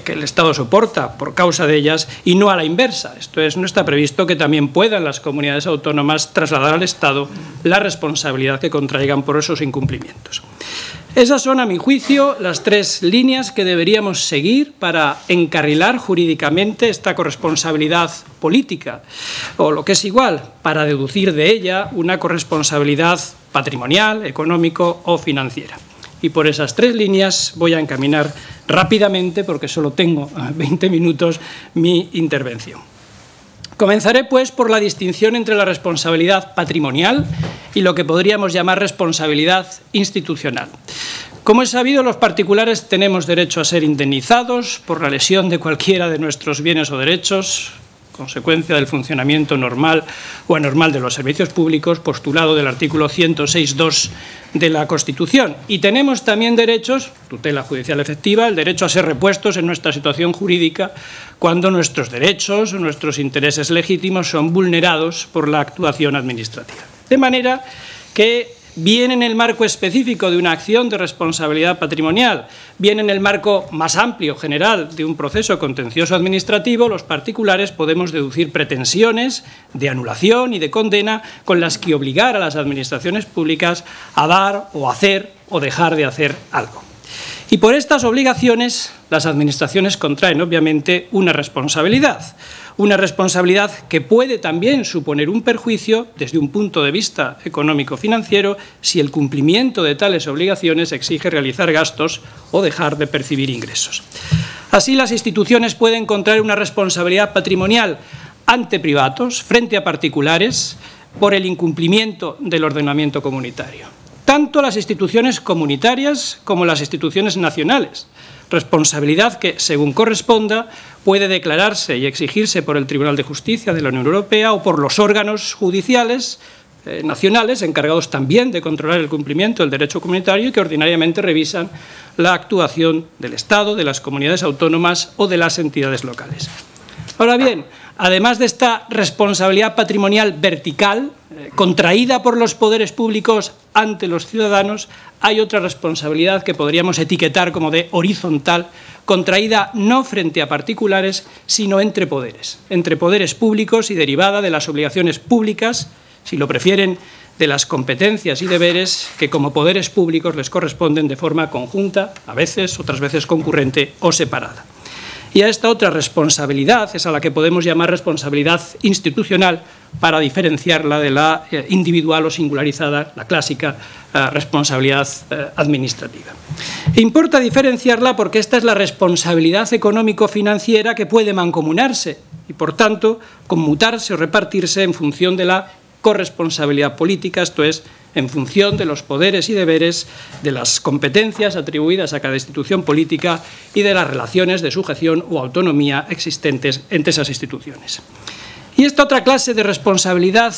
que el Estado soporta por causa de ellas y no a la inversa. Esto es, no está previsto que también puedan las comunidades autónomas trasladar al Estado la responsabilidad que contraigan por esos incumplimientos. Esas son, a mi juicio, las tres líneas que deberíamos seguir para encarrilar jurídicamente esta corresponsabilidad política, o lo que es igual, para deducir de ella una corresponsabilidad patrimonial, económico o financiera. Y por esas tres líneas voy a encaminar rápidamente, porque solo tengo 20 minutos, mi intervención. Comenzaré, pues, por la distinción entre la responsabilidad patrimonial y lo que podríamos llamar responsabilidad institucional. Como es sabido, los particulares tenemos derecho a ser indemnizados por la lesión de cualquiera de nuestros bienes o derechos, consecuencia del funcionamiento normal o anormal de los servicios públicos, postulado del artículo 106.2 de la Constitución. Y tenemos también derechos, tutela judicial efectiva, el derecho a ser repuestos en nuestra situación jurídica cuando nuestros derechos o nuestros intereses legítimos son vulnerados por la actuación administrativa. De manera que bien en el marco específico de una acción de responsabilidad patrimonial, bien en el marco más amplio, general, de un proceso contencioso administrativo, los particulares podemos deducir pretensiones de anulación y de condena con las que obligar a las administraciones públicas a dar o hacer o dejar de hacer algo. Y por estas obligaciones, las administraciones contraen, obviamente, una responsabilidad que puede también suponer un perjuicio desde un punto de vista económico-financiero si el cumplimiento de tales obligaciones exige realizar gastos o dejar de percibir ingresos. Así, las instituciones pueden contraer una responsabilidad patrimonial ante privados, frente a particulares, por el incumplimiento del ordenamiento comunitario. Tanto las instituciones comunitarias como las instituciones nacionales. Responsabilidad que, según corresponda, puede declararse y exigirse por el Tribunal de Justicia de la Unión Europea o por los órganos judiciales nacionales, encargados también de controlar el cumplimiento del derecho comunitario y que ordinariamente revisan la actuación del Estado, de las comunidades autónomas o de las entidades locales. Ahora bien, además de esta responsabilidad patrimonial vertical, contraída por los poderes públicos ante los ciudadanos, hay otra responsabilidad que podríamos etiquetar como de horizontal, contraída no frente a particulares, sino entre poderes públicos y derivada de las obligaciones públicas, si lo prefieren, de las competencias y deberes que como poderes públicos les corresponden de forma conjunta, a veces, otras veces concurrente o separada. Y a esta otra responsabilidad es a la que podemos llamar responsabilidad institucional para diferenciarla de la individual o singularizada, la clásica responsabilidad administrativa. E importa diferenciarla porque esta es la responsabilidad económico-financiera que puede mancomunarse y, por tanto, conmutarse o repartirse en función de la corresponsabilidad política, esto es, en función de los poderes y deberes, de las competencias atribuidas a cada institución política y de las relaciones de sujeción o autonomía existentes entre esas instituciones. Y esta otra clase de responsabilidad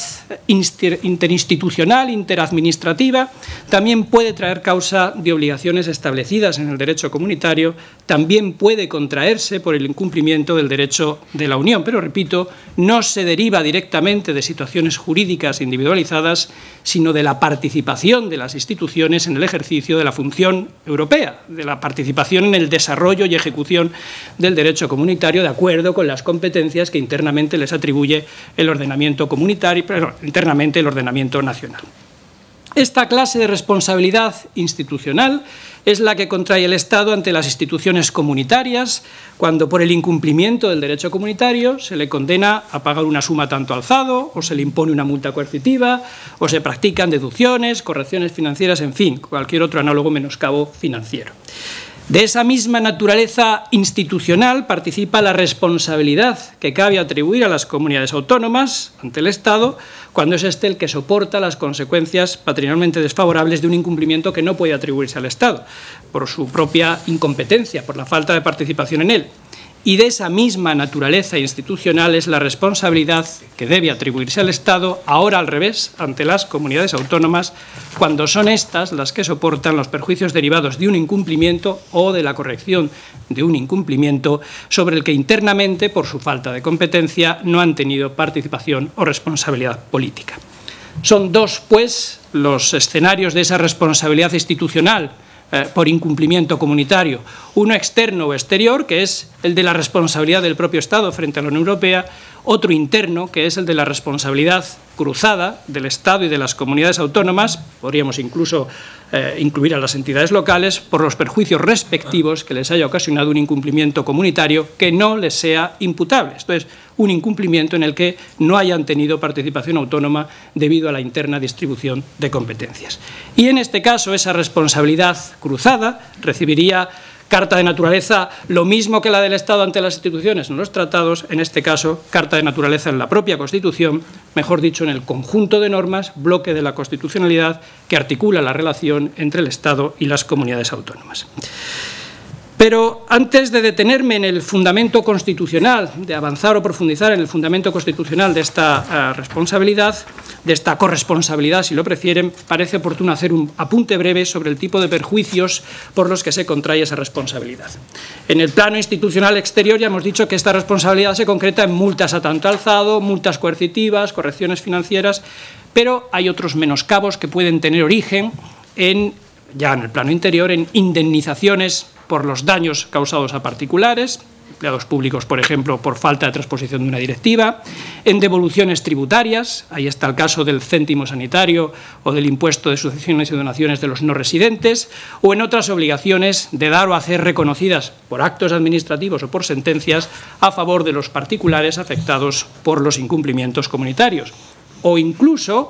interinstitucional, interadministrativa, también puede traer causa de obligaciones establecidas en el derecho comunitario, también puede contraerse por el incumplimiento del derecho de la Unión, pero, repito, no se deriva directamente de situaciones jurídicas individualizadas, sino de la participación de las instituciones en el ejercicio de la función europea, de la participación en el desarrollo y ejecución del derecho comunitario de acuerdo con las competencias que internamente les atribuye el ordenamiento comunitario, pero internamente el ordenamiento nacional. Esta clase de responsabilidad institucional es la que contrae el Estado ante las instituciones comunitarias cuando por el incumplimiento del derecho comunitario se le condena a pagar una suma tanto alzado o se le impone una multa coercitiva o se practican deducciones, correcciones financieras, en fin, cualquier otro análogo menoscabo financiero. De esa misma naturaleza institucional participa la responsabilidad que cabe atribuir a las comunidades autónomas ante el Estado cuando es éste el que soporta las consecuencias patrimonialmente desfavorables de un incumplimiento que no puede atribuirse al Estado por su propia incompetencia, por la falta de participación en él. Y de esa misma naturaleza institucional es la responsabilidad que debe atribuirse al Estado, ahora al revés, ante las comunidades autónomas, cuando son estas las que soportan los perjuicios derivados de un incumplimiento o de la corrección de un incumplimiento sobre el que internamente, por su falta de competencia, no han tenido participación o responsabilidad política. Son dos, pues, los escenarios de esa responsabilidad institucional por incumplimiento comunitario. Uno externo o exterior, que es el de la responsabilidad del propio Estado frente a la Unión Europea, otro interno, que es el de la responsabilidad cruzada del Estado y de las comunidades autónomas, podríamos incluso incluir a las entidades locales, por los perjuicios respectivos que les haya ocasionado un incumplimiento comunitario que no les sea imputable. Esto es, un incumplimiento en el que no hayan tenido participación autónoma debido a la interna distribución de competencias. Y en este caso, esa responsabilidad cruzada recibiría carta de naturaleza lo mismo que la del Estado ante las instituciones en los tratados, en este caso, carta de naturaleza en la propia Constitución, mejor dicho, en el conjunto de normas, bloque de la constitucionalidad que articula la relación entre el Estado y las comunidades autónomas. Pero antes de detenerme en el fundamento constitucional, de avanzar o profundizar en el fundamento constitucional de esta responsabilidad, de esta corresponsabilidad, si lo prefieren, parece oportuno hacer un apunte breve sobre el tipo de perjuicios por los que se contrae esa responsabilidad. En el plano institucional exterior ya hemos dicho que esta responsabilidad se concreta en multas a tanto alzado, multas coercitivas, correcciones financieras, pero hay otros menoscabos que pueden tener origen ya en el plano interior, en indemnizaciones por los daños causados a particulares, empleados públicos, por ejemplo, por falta de transposición de una directiva, en devoluciones tributarias, ahí está el caso del céntimo sanitario o del impuesto de sucesiones y donaciones de los no residentes, o en otras obligaciones de dar o hacer reconocidas por actos administrativos o por sentencias a favor de los particulares afectados por los incumplimientos comunitarios, o incluso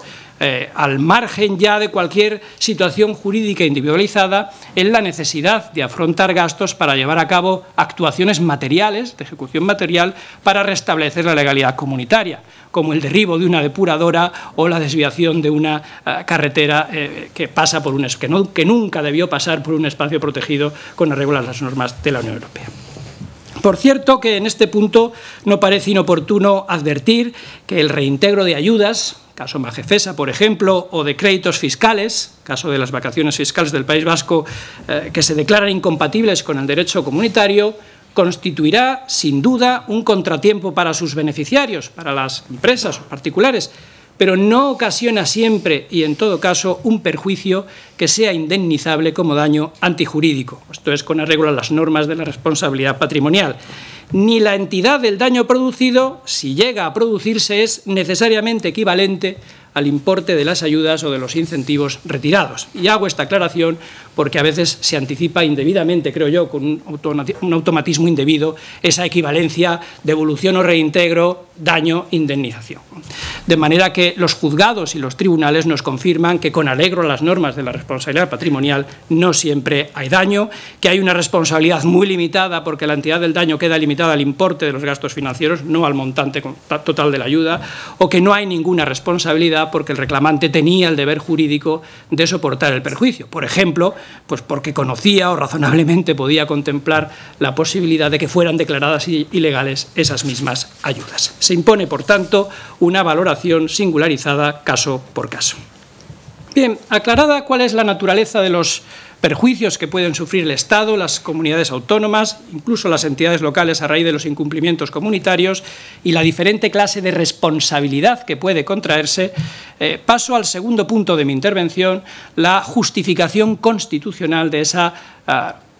al margen ya de cualquier situación jurídica individualizada, en la necesidad de afrontar gastos para llevar a cabo actuaciones materiales, de ejecución material, para restablecer la legalidad comunitaria, como el derribo de una depuradora o la desviación de una carretera que nunca debió pasar por un espacio protegido con arreglo a las normas de la Unión Europea. Por cierto que en este punto no parece inoportuno advertir que el reintegro de ayudas, caso Magefesa, por ejemplo, o de créditos fiscales, caso de las vacaciones fiscales del País Vasco, que se declaran incompatibles con el derecho comunitario, constituirá, sin duda, un contratiempo para sus beneficiarios, para las empresas o particulares, pero no ocasiona siempre y, en todo caso, un perjuicio que sea indemnizable como daño antijurídico, esto es, con arreglo a las normas de la responsabilidad patrimonial. Ni la entidad del daño producido, si llega a producirse, es necesariamente equivalente al importe de las ayudas o de los incentivos retirados. Y hago esta aclaración porque a veces se anticipa indebidamente, creo yo, con un automatismo indebido, esa equivalencia, devolución o reintegro, daño, indemnización. De manera que los juzgados y los tribunales nos confirman que, con arreglo a las normas de la responsabilidad patrimonial, no siempre hay daño, que hay una responsabilidad muy limitada porque la entidad del daño queda limitada al importe de los gastos financieros, no al montante total de la ayuda, o que no hay ninguna responsabilidad porque el reclamante tenía el deber jurídico de soportar el perjuicio. Por ejemplo, pues porque conocía o razonablemente podía contemplar la posibilidad de que fueran declaradas ilegales esas mismas ayudas. Se impone, por tanto, una valoración singularizada caso por caso. Bien, aclarada cuál es la naturaleza de los perjuicios que pueden sufrir el Estado, las comunidades autónomas, incluso las entidades locales a raíz de los incumplimientos comunitarios y la diferente clase de responsabilidad que puede contraerse, paso al segundo punto de mi intervención, la justificación constitucional de esa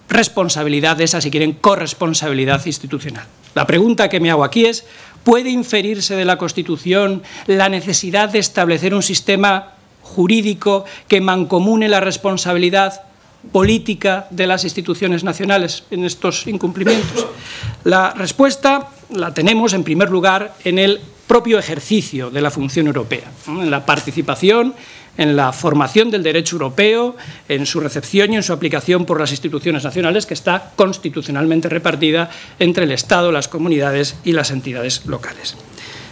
responsabilidad, de esa, si quieren, corresponsabilidad institucional. La pregunta que me hago aquí es, ¿puede inferirse de la Constitución la necesidad de establecer un sistema jurídico que mancomune la responsabilidad política de las instituciones nacionales en estos incumplimientos? La respuesta la tenemos, en primer lugar, en el propio ejercicio de la función europea, en la participación, en la formación del derecho europeo, en su recepción y en su aplicación por las instituciones nacionales, que está constitucionalmente repartida entre el Estado, las comunidades y las entidades locales.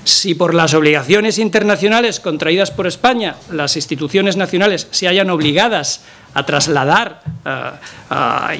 Si por las obligaciones internacionales contraídas por España las instituciones nacionales se hayan obligadas a trasladar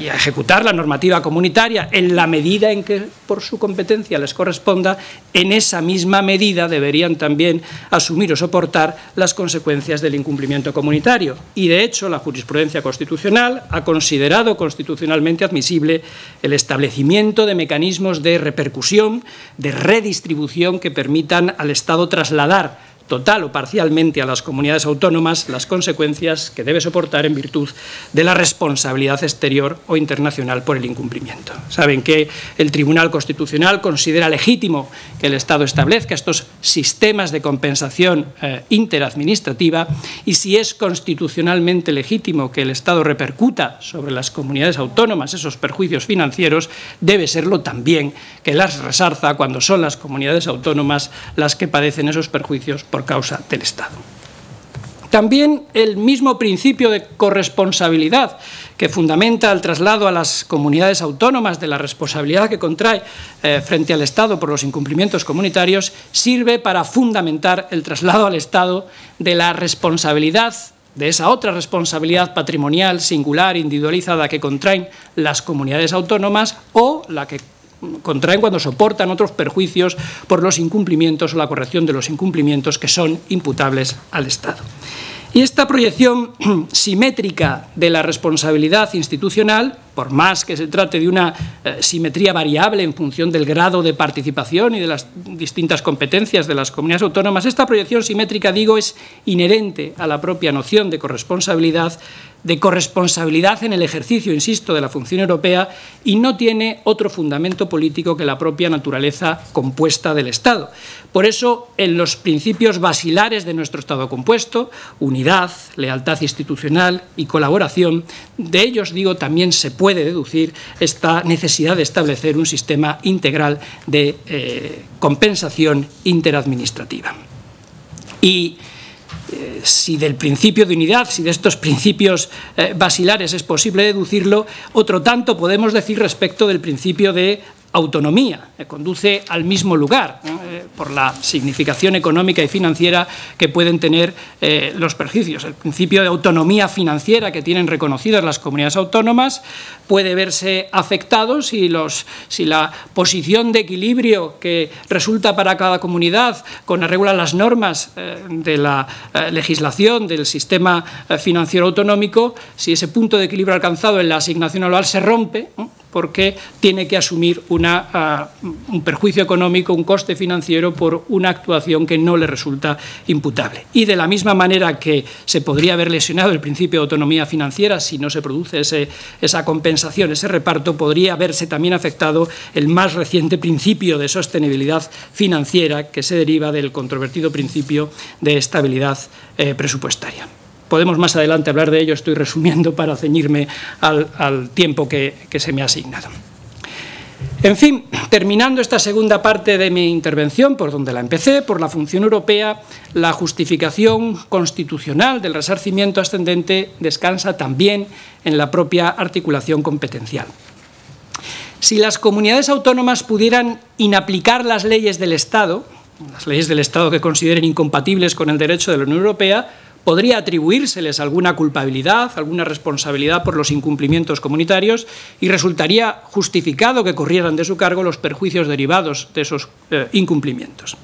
y a ejecutar la normativa comunitaria en la medida en que por su competencia les corresponda, en esa misma medida deberían también asumir o soportar las consecuencias del incumplimiento comunitario. Y, de hecho, la jurisprudencia constitucional ha considerado constitucionalmente admisible el establecimiento de mecanismos de repercusión, de redistribución que permitan al Estado trasladar total o parcialmente a las comunidades autónomas las consecuencias que debe soportar en virtud de la responsabilidad exterior o internacional por el incumplimiento. Saben que el Tribunal Constitucional considera legítimo que el Estado establezca estos sistemas de compensación interadministrativa, y si es constitucionalmente legítimo que el Estado repercuta sobre las comunidades autónomas esos perjuicios financieros, debe serlo también que las resarza cuando son las comunidades autónomas las que padecen esos perjuicios por causa del Estado. También el mismo principio de corresponsabilidad que fundamenta el traslado a las comunidades autónomas de la responsabilidad que contrae frente al Estado por los incumplimientos comunitarios sirve para fundamentar el traslado al Estado de la responsabilidad, de esa otra responsabilidad patrimonial, singular, individualizada que contraen las comunidades autónomas o la que contraen cuando soportan otros perjuicios por los incumplimientos o la corrección de los incumplimientos que son imputables al Estado. Y esta proyección simétrica de la responsabilidad institucional, por más que se trate de una simetría variable en función del grado de participación y de las distintas competencias de las comunidades autónomas, esta proyección simétrica, digo, es inherente a la propia noción de corresponsabilidad en el ejercicio, insisto, de la función europea, y no tiene otro fundamento político que la propia naturaleza compuesta del Estado. Por eso, en los principios basilares de nuestro Estado compuesto, unidad, lealtad institucional y colaboración, de ellos, digo, también se puede deducir esta necesidad de establecer un sistema integral de compensación interadministrativa. Y si del principio de unidad, si de estos principios basilares es posible deducirlo, otro tanto podemos decir respecto del principio de autonomía, que conduce al mismo lugar, por la significación económica y financiera que pueden tener los perjuicios. El principio de autonomía financiera que tienen reconocidas las comunidades autónomas puede verse afectado si la posición de equilibrio que resulta para cada comunidad con arreglo a las normas de la legislación del sistema financiero autonómico, si ese punto de equilibrio alcanzado en la asignación anual se rompe, porque tiene que asumir un perjuicio económico, un coste financiero por una actuación que no le resulta imputable. Y de la misma manera que se podría haber lesionado el principio de autonomía financiera si no se produce esa compensación, ese reparto, podría verse también afectado el más reciente principio de sostenibilidad financiera que se deriva del controvertido principio de estabilidad presupuestaria. Podemos más adelante hablar de ello, estoy resumiendo para ceñirme al tiempo que se me ha asignado. En fin, terminando esta segunda parte de mi intervención, por donde la empecé, por la función europea, la justificación constitucional del resarcimiento ascendente descansa también en la propia articulación competencial. Si las comunidades autónomas pudieran inaplicar las leyes del Estado que consideren incompatibles con el derecho de la Unión Europea, podría atribuírseles alguna culpabilidad, alguna responsabilidad por los incumplimientos comunitarios y resultaría justificado que corrieran de su cargo los perjuicios derivados de esos incumplimientos.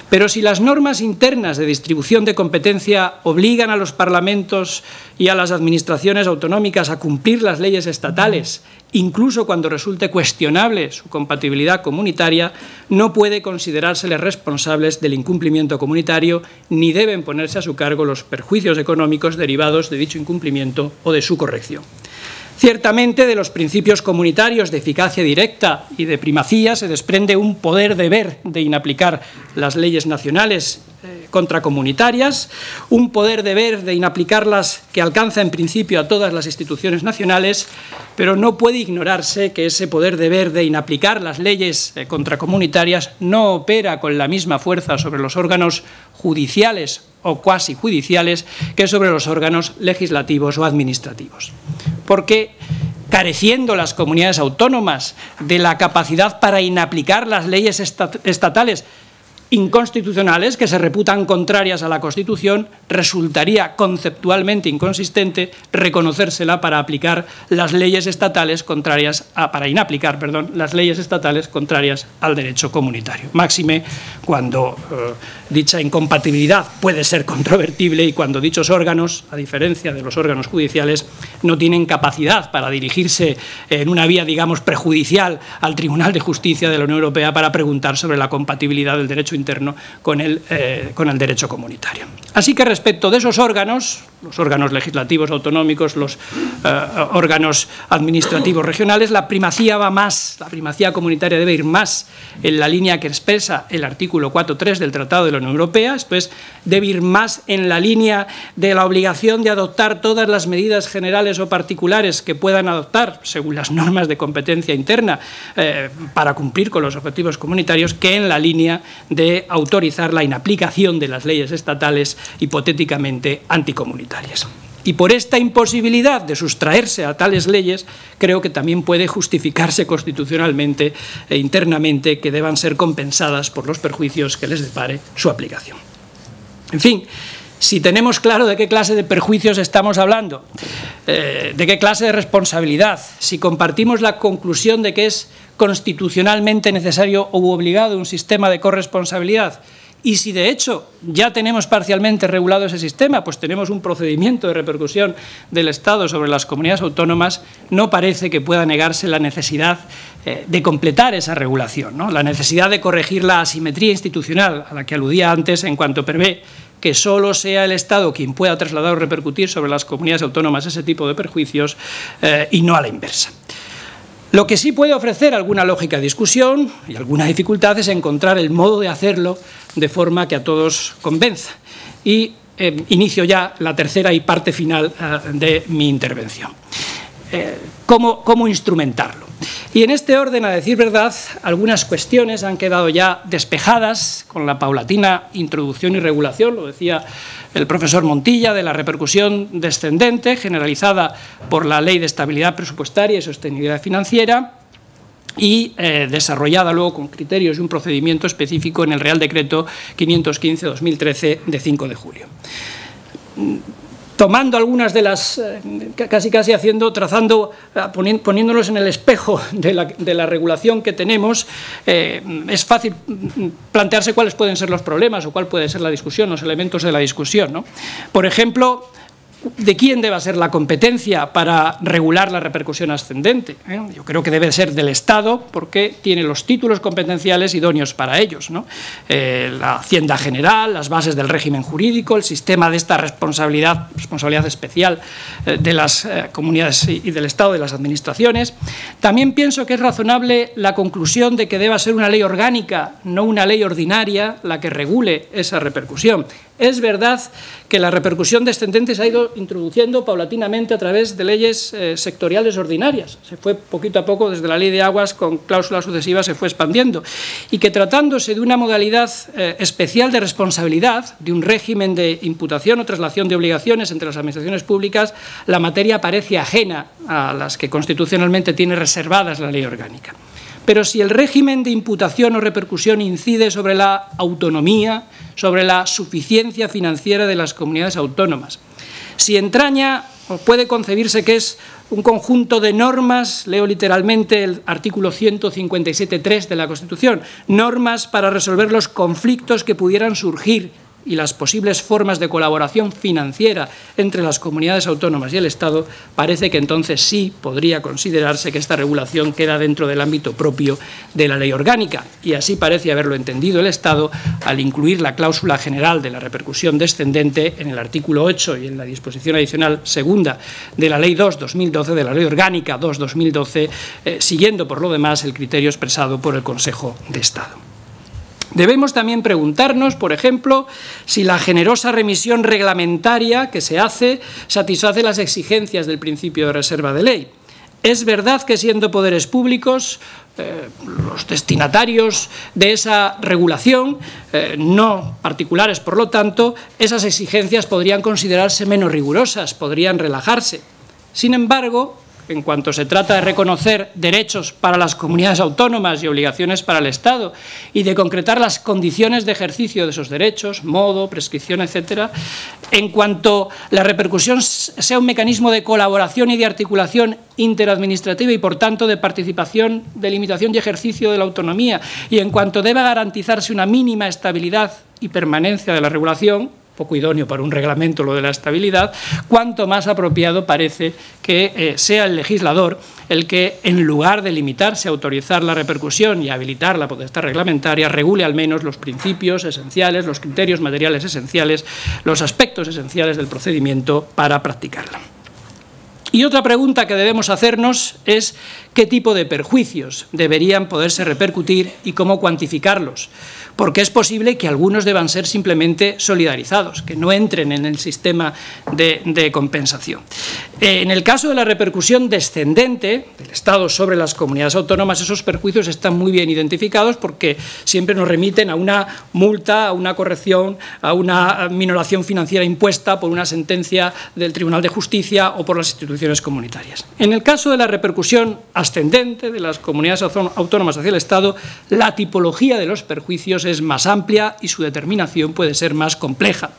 Pero si las normas internas de distribución de competencia obligan a los parlamentos y a las administraciones autonómicas a cumplir las leyes estatales, incluso cuando resulte cuestionable su compatibilidad comunitaria, no puede considerárseles responsables del incumplimiento comunitario ni deben ponerse a su cargo los perjuicios económicos derivados de dicho incumplimiento o de su corrección. Ciertamente, de los principios comunitarios de eficacia directa y de primacía se desprende un poder deber de inaplicar las leyes nacionales contracomunitarias, un poder deber de inaplicarlas que alcanza en principio a todas las instituciones nacionales, pero no puede ignorarse que ese poder deber de inaplicar las leyes contracomunitarias no opera con la misma fuerza sobre los órganos judiciales o cuasi judiciales que sobre los órganos legislativos o administrativos. Porque careciendo las comunidades autónomas de la capacidad para inaplicar las leyes estatales inconstitucionales que se reputan contrarias a la Constitución, resultaría conceptualmente inconsistente reconocérsela para aplicar las leyes estatales contrarias para inaplicar, las leyes estatales contrarias al derecho comunitario. Máxime cuando dicha incompatibilidad puede ser controvertible y cuando dichos órganos, a diferencia de los órganos judiciales, no tienen capacidad para dirigirse en una vía, digamos, prejudicial al Tribunal de Justicia de la Unión Europea para preguntar sobre la compatibilidad del derecho interno con el derecho comunitario. Así que respecto de esos órganos, los órganos legislativos autonómicos, los órganos administrativos regionales, la primacía va más, la primacía comunitaria debe ir más en la línea que expresa el artículo 4.3 del Tratado de la Unión Europea, esto es, debe ir más en la línea de la obligación de adoptar todas las medidas generales o particulares que puedan adoptar, según las normas de competencia interna, para cumplir con los objetivos comunitarios, que en la línea de autorizar la inaplicación de las leyes estatales hipotéticamente anticomunitarias. Y por esta imposibilidad de sustraerse a tales leyes, creo que también puede justificarse constitucionalmente e internamente que deban ser compensadas por los perjuicios que les depare su aplicación. En fin, si tenemos claro de qué clase de perjuicios estamos hablando, de qué clase de responsabilidad, si compartimos la conclusión de que es constitucionalmente necesario u obligado un sistema de corresponsabilidad, y si de hecho ya tenemos parcialmente regulado ese sistema, pues tenemos un procedimiento de repercusión del Estado sobre las comunidades autónomas, no parece que pueda negarse la necesidad de completar esa regulación, ¿no? La necesidad de corregir la asimetría institucional a la que aludía antes en cuanto prevé que solo sea el Estado quien pueda trasladar o repercutir sobre las comunidades autónomas ese tipo de perjuicios y no a la inversa. Lo que sí puede ofrecer alguna lógica de discusión y alguna dificultad es encontrar el modo de hacerlo de forma que a todos convenza. Y inicio ya la tercera y parte final de mi intervención. ¿Cómo instrumentarlo? Y en este orden, a decir verdad, algunas cuestiones han quedado ya despejadas con la paulatina introducción y regulación, lo decía el profesor Montilla, de la repercusión descendente generalizada por la Ley de Estabilidad Presupuestaria y Sostenibilidad Financiera y desarrollada luego con criterios y un procedimiento específico en el Real Decreto 515/2013 de 5 de julio. Tomando algunas de las, casi poniéndonos en el espejo de la regulación que tenemos, es fácil plantearse cuáles pueden ser los problemas o cuál puede ser la discusión, los elementos de la discusión, ¿no? Por ejemplo, ¿de quién debe ser la competencia para regular la repercusión ascendente? Yo creo que debe ser del Estado porque tiene los títulos competenciales idóneos para ellos, ¿no? La Hacienda General, las bases del régimen jurídico, el sistema de esta responsabilidad especial de las comunidades y del Estado, de las administraciones. También pienso que es razonable la conclusión de que deba ser una ley orgánica, no una ley ordinaria, la que regule esa repercusión. Es verdad que la repercusión descendente se ha ido introduciendo paulatinamente a través de leyes sectoriales ordinarias. Se fue poquito a poco, desde la Ley de Aguas, con cláusulas sucesivas, se fue expandiendo. Y que tratándose de una modalidad especial de responsabilidad, de un régimen de imputación o traslación de obligaciones entre las administraciones públicas, la materia parece ajena a las que constitucionalmente tiene reservadas la ley orgánica. Pero si el régimen de imputación o repercusión incide sobre la autonomía, sobre la suficiencia financiera de las comunidades autónomas, si entraña o puede concebirse que es un conjunto de normas, leo literalmente el artículo 157.3 de la Constitución, normas para resolver los conflictos que pudieran surgir y las posibles formas de colaboración financiera entre las comunidades autónomas y el Estado, parece que entonces sí podría considerarse que esta regulación queda dentro del ámbito propio de la ley orgánica. Y así parece haberlo entendido el Estado al incluir la cláusula general de la repercusión descendente en el artículo 8 y en la disposición adicional segunda de la Ley 2/2012, de la Ley Orgánica 2/2012, siguiendo por lo demás el criterio expresado por el Consejo de Estado. Debemos también preguntarnos, por ejemplo, si la generosa remisión reglamentaria que se hace satisface las exigencias del principio de reserva de ley. Es verdad que siendo poderes públicos los destinatarios de esa regulación, no particulares por lo tanto, esas exigencias podrían considerarse menos rigurosas, podrían relajarse. Sin embargo, en cuanto se trata de reconocer derechos para las comunidades autónomas y obligaciones para el Estado y de concretar las condiciones de ejercicio de esos derechos, modo, prescripción, etcétera, en cuanto la repercusión sea un mecanismo de colaboración y de articulación interadministrativa y, por tanto, de participación, de limitación y ejercicio de la autonomía, y en cuanto deba garantizarse una mínima estabilidad y permanencia de la regulación, poco idóneo para un reglamento lo de la estabilidad, cuanto más apropiado parece que sea el legislador el que, en lugar de limitarse a autorizar la repercusión y a habilitar la potestad reglamentaria, regule al menos los principios esenciales, los criterios materiales esenciales, los aspectos esenciales del procedimiento para practicarla. Y otra pregunta que debemos hacernos es qué tipo de perjuicios deberían poderse repercutir y cómo cuantificarlos, porque es posible que algunos deban ser simplemente solidarizados, que no entren en el sistema de compensación. En el caso de la repercusión descendente del Estado sobre las comunidades autónomas, esos perjuicios están muy bien identificados porque siempre nos remiten a una multa, a una corrección, a una minoración financiera impuesta por una sentencia del Tribunal de Justicia o por las instituciones comunitarias. En el caso de la repercusión ascendente de las comunidades autónomas hacia el Estado, la tipología de los perjuicios es más amplia y su determinación puede ser más compleja.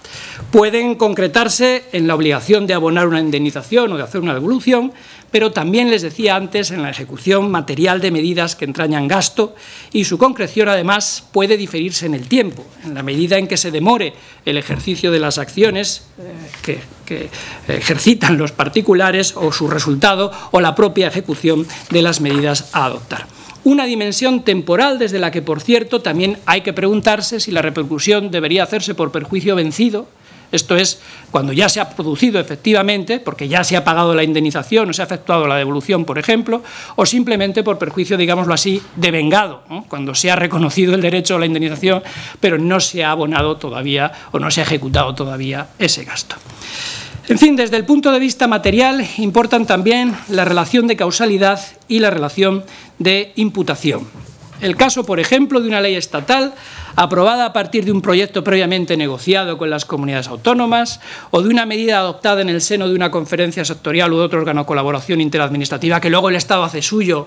Pueden concretarse en la obligación de abonar una indemnización o de hacer una devolución, pero también, les decía antes, en la ejecución material de medidas que entrañan gasto, y su concreción además puede diferirse en el tiempo, en la medida en que se demore el ejercicio de las acciones que ejercitan los particulares o su resultado o la propia ejecución de las medidas a adoptar. Una dimensión temporal desde la que, por cierto, también hay que preguntarse si la repercusión debería hacerse por perjuicio vencido, esto es, cuando ya se ha producido efectivamente, porque ya se ha pagado la indemnización o se ha efectuado la devolución, por ejemplo, o simplemente por perjuicio, digámoslo así, devengado, ¿no? Cuando se ha reconocido el derecho a la indemnización, pero no se ha abonado todavía o no se ha ejecutado todavía ese gasto. En fin, desde el punto de vista material, importan también la relación de causalidad y la relación de imputación. El caso, por ejemplo, de una ley estatal aprobada a partir de un proyecto previamente negociado con las comunidades autónomas o de una medida adoptada en el seno de una conferencia sectorial u de otro órgano de colaboración interadministrativa que luego el Estado hace suya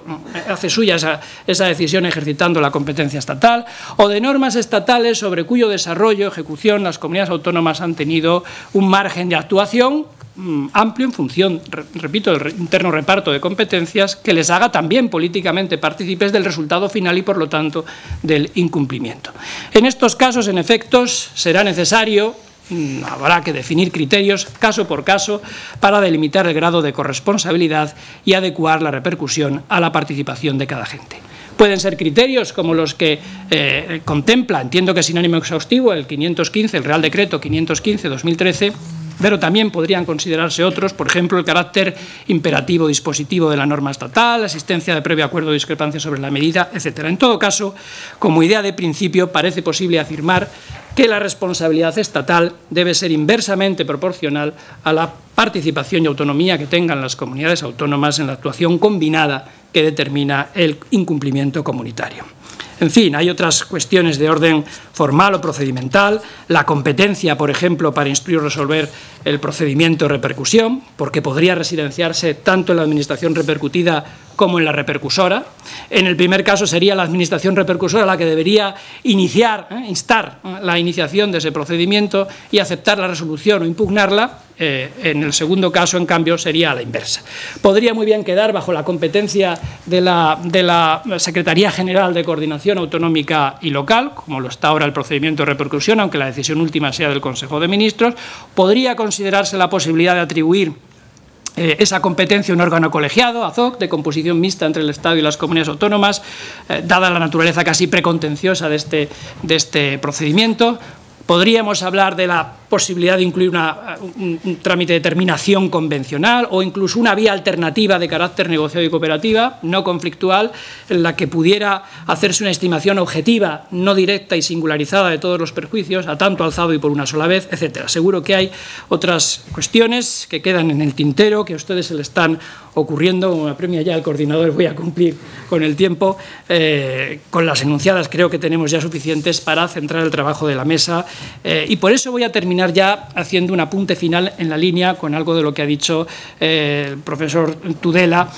esa decisión ejercitando la competencia estatal, o de normas estatales sobre cuyo desarrollo, ejecución, las comunidades autónomas han tenido un margen de actuación amplio en función, repito, del interno reparto de competencias que les haga también políticamente partícipes del resultado final y, por lo tanto, del incumplimiento. En estos casos, en efecto, será necesario, habrá que definir criterios caso por caso para delimitar el grado de corresponsabilidad y adecuar la repercusión a la participación de cada agente. Pueden ser criterios como los que contempla, entiendo que sin ánimo exhaustivo, el Real Decreto 515/2013, pero también podrían considerarse otros, por ejemplo, el carácter imperativo dispositivo de la norma estatal, la existencia de previo acuerdo o discrepancia sobre la medida, etc. En todo caso, como idea de principio, parece posible afirmar que la responsabilidad estatal debe ser inversamente proporcional a la participación y autonomía que tengan las comunidades autónomas en la actuación combinada que determina el incumplimiento comunitario. En fin, hay otras cuestiones de orden formal o procedimental, la competencia, por ejemplo, para instruir o resolver el procedimiento de repercusión, porque podría residenciarse tanto en la administración repercutida como en la repercusora. En el primer caso sería la administración repercusora la que debería instar la iniciación de ese procedimiento y aceptar la resolución o impugnarla. En el segundo caso, en cambio, sería a la inversa. Podría muy bien quedar bajo la competencia de la Secretaría General de Coordinación Autonómica y Local, como lo está ahora el procedimiento de repercusión, aunque la decisión última sea del Consejo de Ministros. Podría considerarse la posibilidad de atribuir esa competencia a un órgano colegiado, AZOC, de composición mixta entre el Estado y las comunidades autónomas, dada la naturaleza casi precontenciosa de este procedimiento. Podríamos hablar de la posibilidad de incluir un trámite de terminación convencional o incluso una vía alternativa de carácter negociado y cooperativa, no conflictual, en la que pudiera hacerse una estimación objetiva, no directa y singularizada de todos los perjuicios, a tanto alzado y por una sola vez, etc. Seguro que hay otras cuestiones que quedan en el tintero, que a ustedes se les están ocurriendo, como me apremia ya el coordinador, voy a cumplir con el tiempo, con las enunciadas creo que tenemos ya suficientes para centrar el trabajo de la mesa, y por eso voy a terminar ya haciendo un apunte final en la línea con algo de lo que ha dicho el profesor Tudela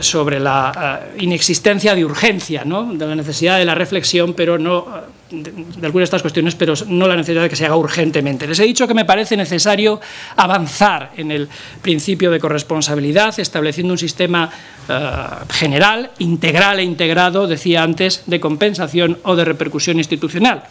sobre la inexistencia de urgencia, ¿no? De la necesidad de la reflexión, pero no de algunas de estas cuestiones, pero no la necesidad de que se haga urgentemente. Les he dicho que me parece necesario avanzar en el principio de corresponsabilidad, estableciendo un sistema general, integral e integrado, decía antes, de compensación o de repercusión institucional.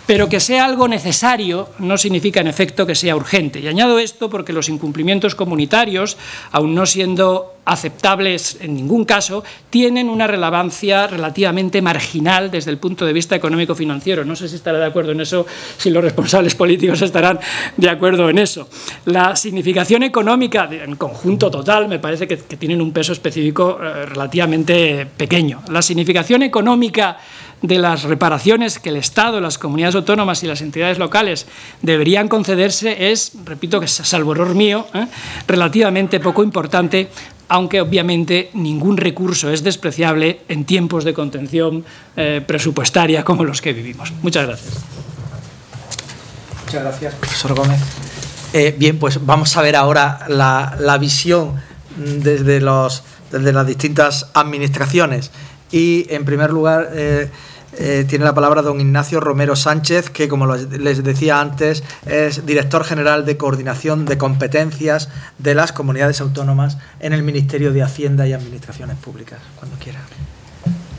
Pero que sea algo necesario no significa, en efecto, que sea urgente. Y añado esto porque los incumplimientos comunitarios, aun no siendo aceptables en ningún caso, tienen una relevancia relativamente marginal desde el punto de vista económico-financiero. No sé si estará de acuerdo en eso, si los responsables políticos estarán de acuerdo en eso. La significación económica en conjunto total me parece que tienen un peso específico relativamente pequeño. La significación económica de las reparaciones que el Estado, las comunidades autónomas y las entidades locales deberían concederse es, repito que salvo error mío, relativamente poco importante, aunque obviamente ningún recurso es despreciable en tiempos de contención presupuestaria como los que vivimos. Muchas gracias. Muchas gracias, profesor Gómez. Bien, pues vamos a ver ahora la visión desde las distintas administraciones. Y, en primer lugar, tiene la palabra don Ignacio Romero Sánchez, que, como les decía antes, es director general de Coordinación de Competencias de las Comunidades Autónomas en el Ministerio de Hacienda y Administraciones Públicas. Cuando quiera.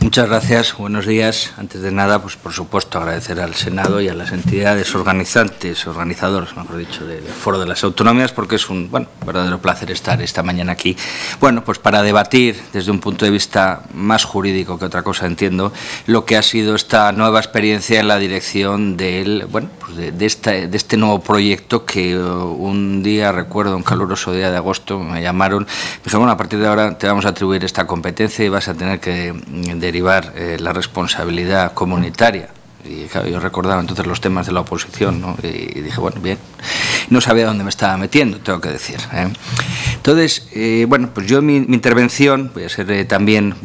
Muchas gracias, buenos días. Antes de nada, pues por supuesto agradecer al Senado y a las entidades organizadoras, mejor dicho, del Foro de las Autonomías, porque es un verdadero placer estar esta mañana aquí. Bueno, pues para debatir desde un punto de vista más jurídico que otra cosa, entiendo, lo que ha sido esta nueva experiencia en la dirección del, de este nuevo proyecto que un día, recuerdo, un caluroso día de agosto, me llamaron, me dijeron, bueno, a partir de ahora te vamos a atribuir esta competencia y vas a tener que derivar la responsabilidad comunitaria. Y claro, yo recordaba entonces los temas de la oposición, ¿no? Y dije, bueno, bien, no sabía dónde me estaba metiendo, tengo que decir, Entonces, bueno, pues yo mi intervención voy a ser también,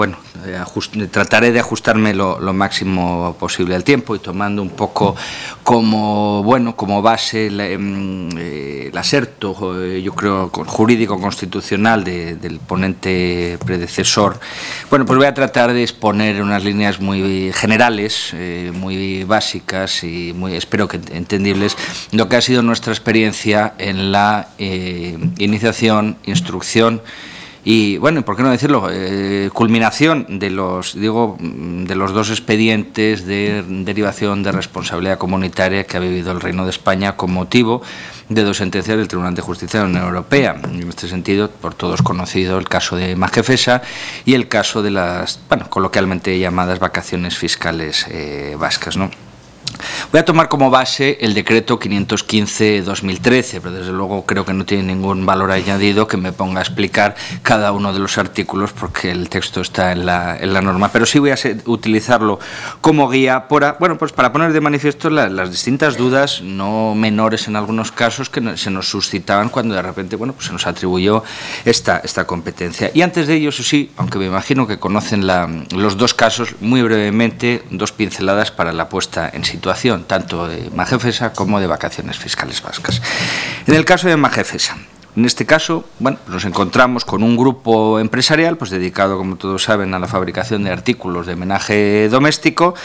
trataré de ajustarme lo máximo posible al tiempo y tomando un poco como base el aserto, yo creo, jurídico-constitucional del ponente predecesor. Bueno, pues voy a tratar de exponer unas líneas muy generales, muy básicas y espero que entendibles, lo que ha sido nuestra experiencia en la iniciación, instrucción y, bueno, ¿por qué no decirlo?, culminación de los dos expedientes de derivación de responsabilidad comunitaria que ha vivido el Reino de España con motivo de dos sentencias del Tribunal de Justicia de la Unión Europea. En este sentido, por todos conocido, el caso de Majefesa y el caso de las, coloquialmente llamadas vacaciones fiscales vascas, ¿no? Voy a tomar como base el decreto 515/2013, pero desde luego creo que no tiene ningún valor añadido que me ponga a explicar cada uno de los artículos porque el texto está en la norma, pero sí voy a utilizarlo como guía para poner de manifiesto las distintas dudas, no menores en algunos casos, que se nos suscitaban cuando de repente se nos atribuyó esta competencia. Y antes de ello, eso sí, aunque me imagino que conocen los dos casos, muy brevemente, dos pinceladas para la puesta en situación, tanto de Majefesa como de vacaciones fiscales vascas. En el caso de Majefesa, en este caso, nos encontramos con un grupo empresarial dedicado, como todos saben, a la fabricación de artículos de menaje doméstico,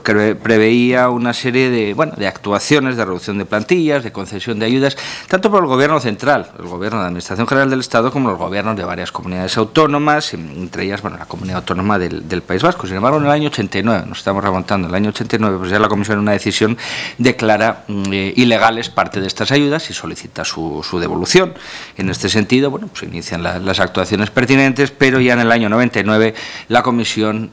que preveía una serie de actuaciones de reducción de plantillas, de concesión de ayudas, tanto por el Gobierno central, el Gobierno de la Administración General del Estado, como los gobiernos de varias comunidades autónomas, entre ellas, la comunidad autónoma del País Vasco. Sin embargo, en el año 89, nos estamos remontando, en el año 89, ya la Comisión en una decisión declara ilegales parte de estas ayudas y solicita su devolución. En este sentido, se inician las actuaciones pertinentes, pero ya en el año 99 la Comisión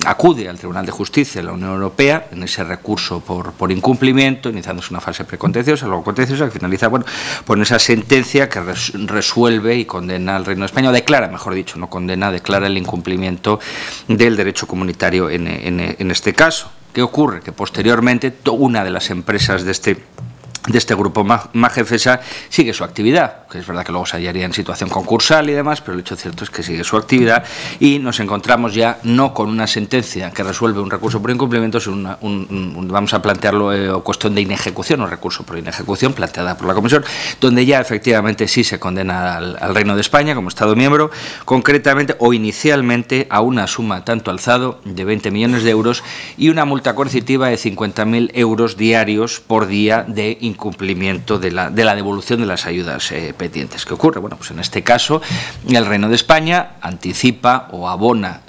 acude al Tribunal de Justicia de la Unión Europea en ese recurso por incumplimiento, iniciándose una fase precontenciosa, luego contenciosa, que finaliza con esa sentencia que resuelve y condena al Reino de España, o declara, mejor dicho, no condena, declara el incumplimiento del derecho comunitario en este caso. ¿Qué ocurre? Que posteriormente una de las empresas de este grupo Majefesa sigue su actividad, que es verdad que luego se hallaría en situación concursal y demás, pero el hecho cierto es que sigue su actividad y nos encontramos ya no con una sentencia que resuelve un recurso por incumplimiento, sino vamos a plantearlo cuestión de inejecución o recurso por inejecución planteada por la Comisión, donde ya efectivamente sí se condena al Reino de España como Estado miembro, concretamente o inicialmente a una suma tanto alzado de 20 millones de euros y una multa coercitiva de 50.000 euros diarios por día de incumplimiento de la devolución de las ayudas pendientes. ¿Qué ocurre? Bueno, pues en este caso el Reino de España anticipa o abona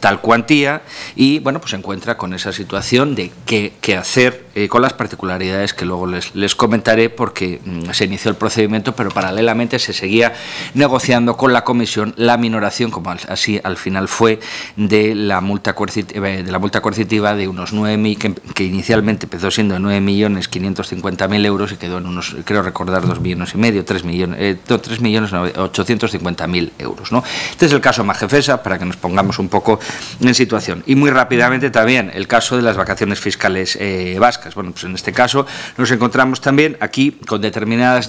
tal cuantía y, bueno, pues se encuentra con esa situación de qué hacer con las particularidades que luego les comentaré, porque se inició el procedimiento, pero paralelamente se seguía negociando con la Comisión la minoración, como así al final fue, de la multa coercitiva de unos 9.000, que inicialmente empezó siendo de 9.550.000 euros y quedó en unos, creo recordar, 2,5 millones, 3.850.000 euros, ¿no? Este es el caso Magefesa, para que nos pongamos un poco en situación. Y muy rápidamente también el caso de las vacaciones fiscales vascas. Bueno, pues en este caso nos encontramos también aquí con determinadas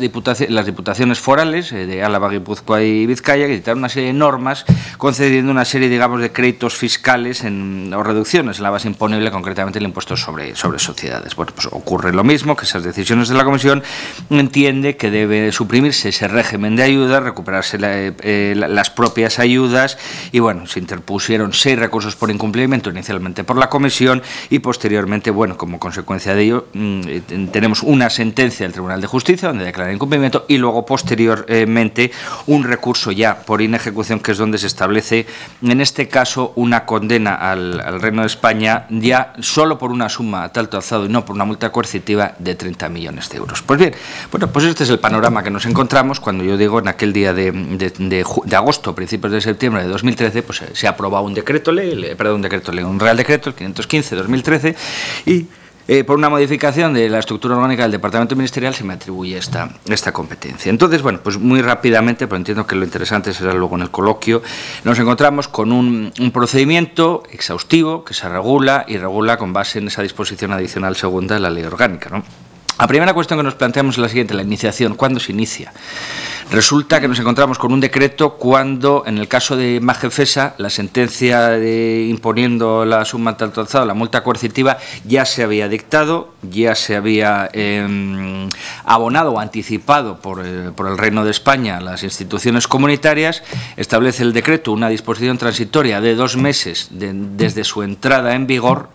las diputaciones forales de Álava, Guipúzcoa y Vizcaya, que dictaron una serie de normas concediendo una serie, digamos, de créditos fiscales o reducciones en la base imponible, concretamente el impuesto sobre sociedades. Bueno, pues ocurre lo mismo, que esas decisiones de la Comisión entiende que debe suprimirse ese régimen de ayuda, recuperarse las propias ayudas, y bueno, se interpusieron 6 recursos por incumplimiento, inicialmente por la Comisión, y posteriormente, bueno, como consecuencia de ello, tenemos una sentencia del Tribunal de Justicia donde declara incumplimiento, y luego posteriormente un recurso ya por inejecución, que es donde se establece, en este caso, una condena al Reino de España ya solo por una suma a tanto alzado y no por una multa coercitiva de 30 millones de euros. Pues bien, bueno, pues este es el panorama que nos encontramos cuando yo digo en aquel día de agosto, principios de septiembre de 2013, pues se ha aprobado un Real Decreto, el 515/2013, y por una modificación de la estructura orgánica del Departamento Ministerial se me atribuye esta competencia. Entonces, bueno, pues muy rápidamente, pero entiendo que lo interesante será luego en el coloquio, nos encontramos con un procedimiento exhaustivo que se regula con base en esa disposición adicional segunda de la Ley Orgánica, ¿no? La primera cuestión que nos planteamos es la siguiente: la iniciación. ¿Cuándo se inicia? Resulta que nos encontramos con un decreto cuando, en el caso de Magefesa, la sentencia imponiendo la suma tanto alzada, la multa coercitiva, ya se había dictado, ya se había abonado o anticipado por el Reino de España a las instituciones comunitarias. Establece el decreto una disposición transitoria de 2 meses desde su entrada en vigor,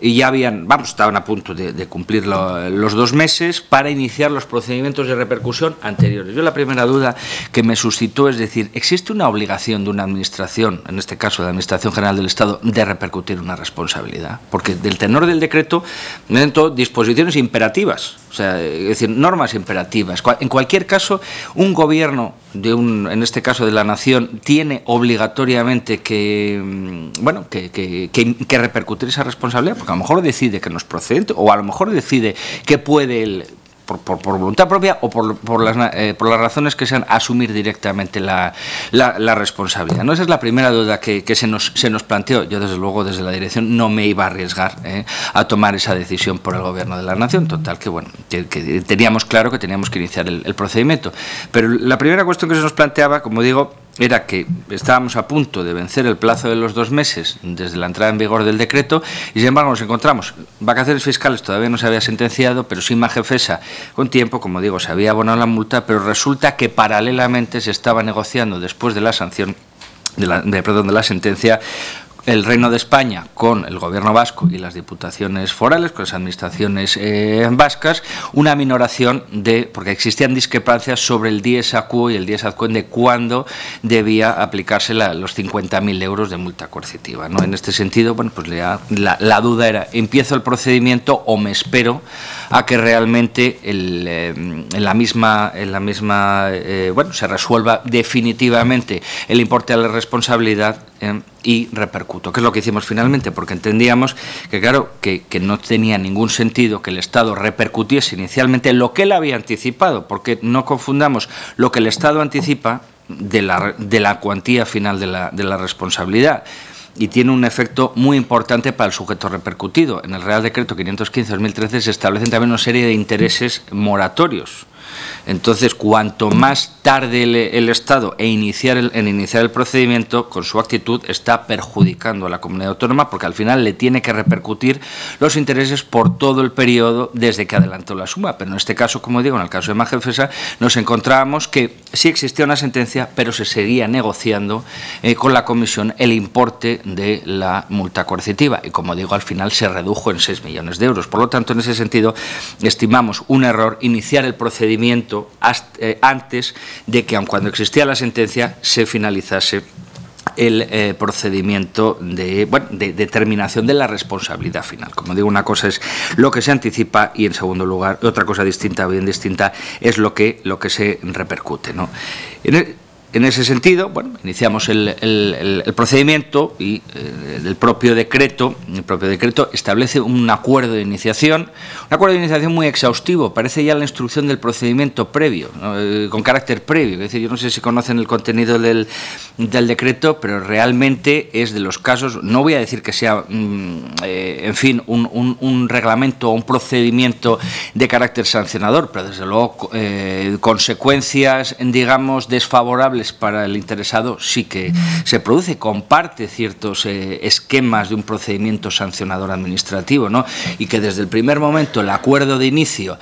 y ya estaban a punto de cumplir los 2 meses para iniciar los procedimientos de repercusión anteriores. Yo la primera duda que me suscitó es decir, ¿existe una obligación de una administración, en este caso de la Administración General del Estado, de repercutir una responsabilidad? Porque del tenor del decreto dentro disposiciones imperativas, o sea, es decir, normas imperativas. En cualquier caso, un gobierno en este caso de la nación, tiene obligatoriamente que repercutir esa responsabilidad, porque a lo mejor decide que no es procedente, o a lo mejor decide que puede por voluntad propia o por las razones que sean, asumir directamente la responsabilidad, ¿no? Esa es la primera duda que se nos planteó. Yo, desde luego, desde la dirección no me iba a arriesgar a tomar esa decisión por el Gobierno de la Nación. Total, que teníamos claro que teníamos que iniciar el procedimiento. Pero la primera cuestión que se nos planteaba, como digo, era que estábamos a punto de vencer el plazo de los 2 meses desde la entrada en vigor del decreto, y sin embargo nos encontramos vacaciones fiscales, todavía no se había sentenciado, pero sin Magefesa con tiempo, como digo, se había abonado la multa, pero resulta que paralelamente se estaba negociando, después de la sanción de la sentencia, el Reino de España con el Gobierno vasco y las diputaciones forales, con las administraciones vascas, una minoración porque existían discrepancias sobre el dies a quo y el dies ad quem de cuándo debía aplicarse los 50.000 euros de multa coercitiva, ¿no? En este sentido, bueno, pues la duda era: ¿empiezo el procedimiento o me espero a que realmente se resuelva definitivamente el importe de la responsabilidad y repercuto? ¿Qué es lo que hicimos finalmente? Porque entendíamos que, claro, que no tenía ningún sentido que el Estado repercutiese inicialmente lo que él había anticipado, porque no confundamos lo que el Estado anticipa de la cuantía final de la responsabilidad. Y tiene un efecto muy importante para el sujeto repercutido. En el Real Decreto 515/2013 se establecen también una serie de intereses moratorios. Entonces, cuanto más tarde el Estado en iniciar el procedimiento, con su actitud está perjudicando a la comunidad autónoma, porque al final le tiene que repercutir los intereses por todo el periodo desde que adelantó la suma. Pero en este caso, como digo, en el caso de Magefesa, nos encontrábamos que sí existía una sentencia, pero se seguía negociando con la Comisión el importe de la multa coercitiva, y, como digo, al final se redujo en 6 millones de euros. Por lo tanto, en ese sentido, estimamos un error iniciar el procedimiento procedimiento antes de que, aun cuando existía la sentencia, se finalizase el procedimiento de determinación de la responsabilidad final. Como digo, una cosa es lo que se anticipa y, en segundo lugar, otra cosa distinta, bien distinta, es lo que se repercute, ¿no? En ese sentido, bueno, iniciamos el procedimiento y el propio decreto establece un acuerdo de iniciación muy exhaustivo, parece ya la instrucción del procedimiento previo, ¿no? Con carácter previo. Es decir, yo no sé si conocen el contenido del decreto, pero realmente es de los casos, no voy a decir que sea, en fin, un reglamento o un procedimiento de carácter sancionador, pero desde luego consecuencias, digamos, desfavorables para el interesado sí que se produce, comparte ciertos esquemas de un procedimiento sancionador administrativo, ¿no? Y que desde el primer momento el acuerdo de inicio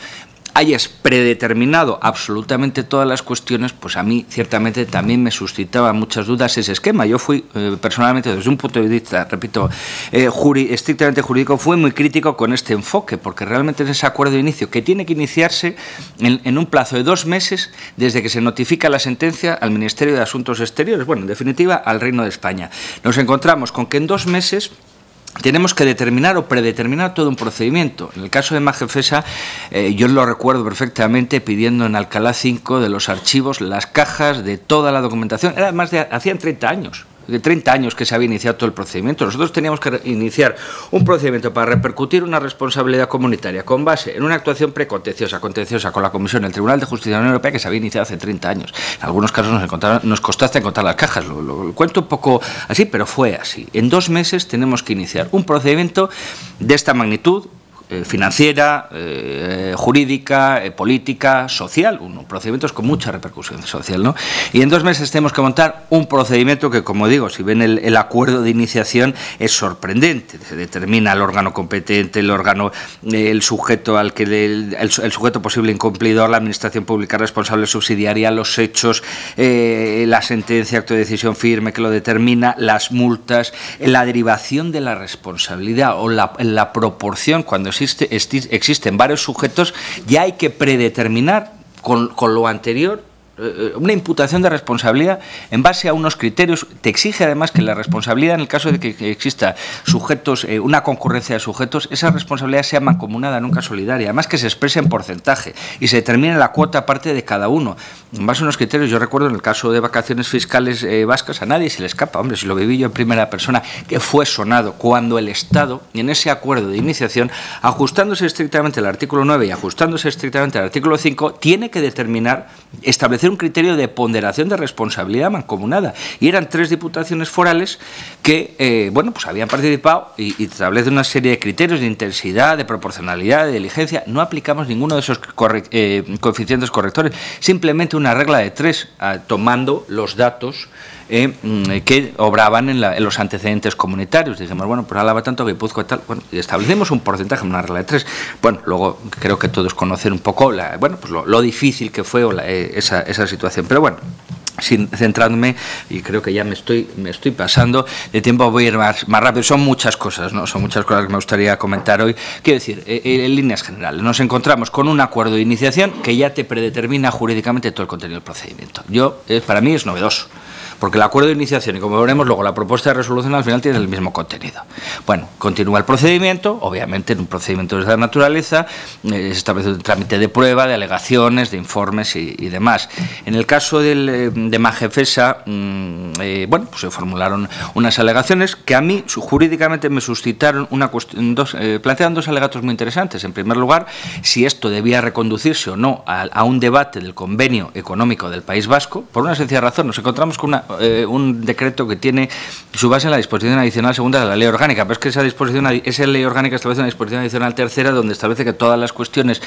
hayas predeterminado absolutamente todas las cuestiones, pues a mí ciertamente también me suscitaba muchas dudas ese esquema. Yo fui personalmente, desde un punto de vista, repito, estrictamente jurídico, fui muy crítico con este enfoque, porque realmente es ese acuerdo de inicio que tiene que iniciarse en un plazo de 2 meses desde que se notifica la sentencia al Ministerio de Asuntos Exteriores, bueno, en definitiva, al Reino de España. Nos encontramos con que en 2 meses tenemos que determinar o predeterminar todo un procedimiento. En el caso de Magefesa, yo lo recuerdo perfectamente pidiendo en Alcalá 5 de los archivos las cajas de toda la documentación. Era más de hacían 30 años. De 30 años que se había iniciado todo el procedimiento. Nosotros teníamos que iniciar un procedimiento para repercutir una responsabilidad comunitaria con base en una actuación precontenciosa, contenciosa con la Comisión, el Tribunal de Justicia de la Unión Europea, que se había iniciado hace 30 años. En algunos casos nos costó hasta encontrar las cajas. Lo cuento un poco así, pero fue así. En 2 meses tenemos que iniciar un procedimiento de esta magnitud, financiera, jurídica, política, social, procedimientos con mucha repercusión social, ¿no? Y en 2 meses tenemos que montar un procedimiento que, como digo, si ven el acuerdo de iniciación, es sorprendente. Se determina el órgano competente, el sujeto al que el sujeto posible incumplidor, la administración pública responsable subsidiaria, los hechos, la sentencia, acto de decisión firme que lo determina, las multas, la derivación de la responsabilidad o la proporción cuando existen varios sujetos, ya hay que predeterminar con lo anterior una imputación de responsabilidad en base a unos criterios. Te exige además que la responsabilidad, en el caso de que exista sujetos, una concurrencia de sujetos, esa responsabilidad sea mancomunada, nunca solidaria, además que se exprese en porcentaje y se determine la cuota parte de cada uno, en base a unos criterios. Yo recuerdo en el caso de vacaciones fiscales vascas, a nadie se le escapa, hombre, si lo viví yo en primera persona, que fue sonado cuando el Estado, en ese acuerdo de iniciación, ajustándose estrictamente al artículo 9 y ajustándose estrictamente al artículo 5, tiene que determinar, establecer un criterio de ponderación de responsabilidad mancomunada. Y eran 3 diputaciones forales que, pues habían participado y establecen una serie de criterios de intensidad, de proporcionalidad, de diligencia. No aplicamos ninguno de esos coeficientes correctores, simplemente una regla de 3, tomando los datos que obraban en los antecedentes comunitarios. Dijimos, bueno, pues Álava tanto, Guipúzcoa tal, bueno, y establecemos un porcentaje, una regla de 3. Bueno, luego creo que todos conocen un poco lo difícil que fue esa situación. Pero bueno, centrándome, y creo que ya me estoy pasando de tiempo, voy a ir más rápido. Son muchas cosas, ¿no? Son muchas cosas que me gustaría comentar hoy. Quiero decir, en líneas generales, nos encontramos con un acuerdo de iniciación que ya te predetermina jurídicamente todo el contenido del procedimiento. Para mí es novedoso, porque el acuerdo de iniciación y, como veremos luego, la propuesta de resolución al final tiene el mismo contenido. Bueno, continúa el procedimiento, obviamente en un procedimiento de esta naturaleza, se establece un trámite de prueba, de alegaciones, de informes y demás. En el caso de Magefesa, pues se formularon unas alegaciones que a mí jurídicamente me suscitaron planteaban 2 alegatos muy interesantes. En primer lugar, si esto debía reconducirse o no a un debate del convenio económico del País Vasco. Por una sencilla razón, nos encontramos con un decreto que tiene su base en la disposición adicional segunda de la ley orgánica, pero es que esa ley orgánica establece una disposición adicional tercera donde establece que todas las cuestiones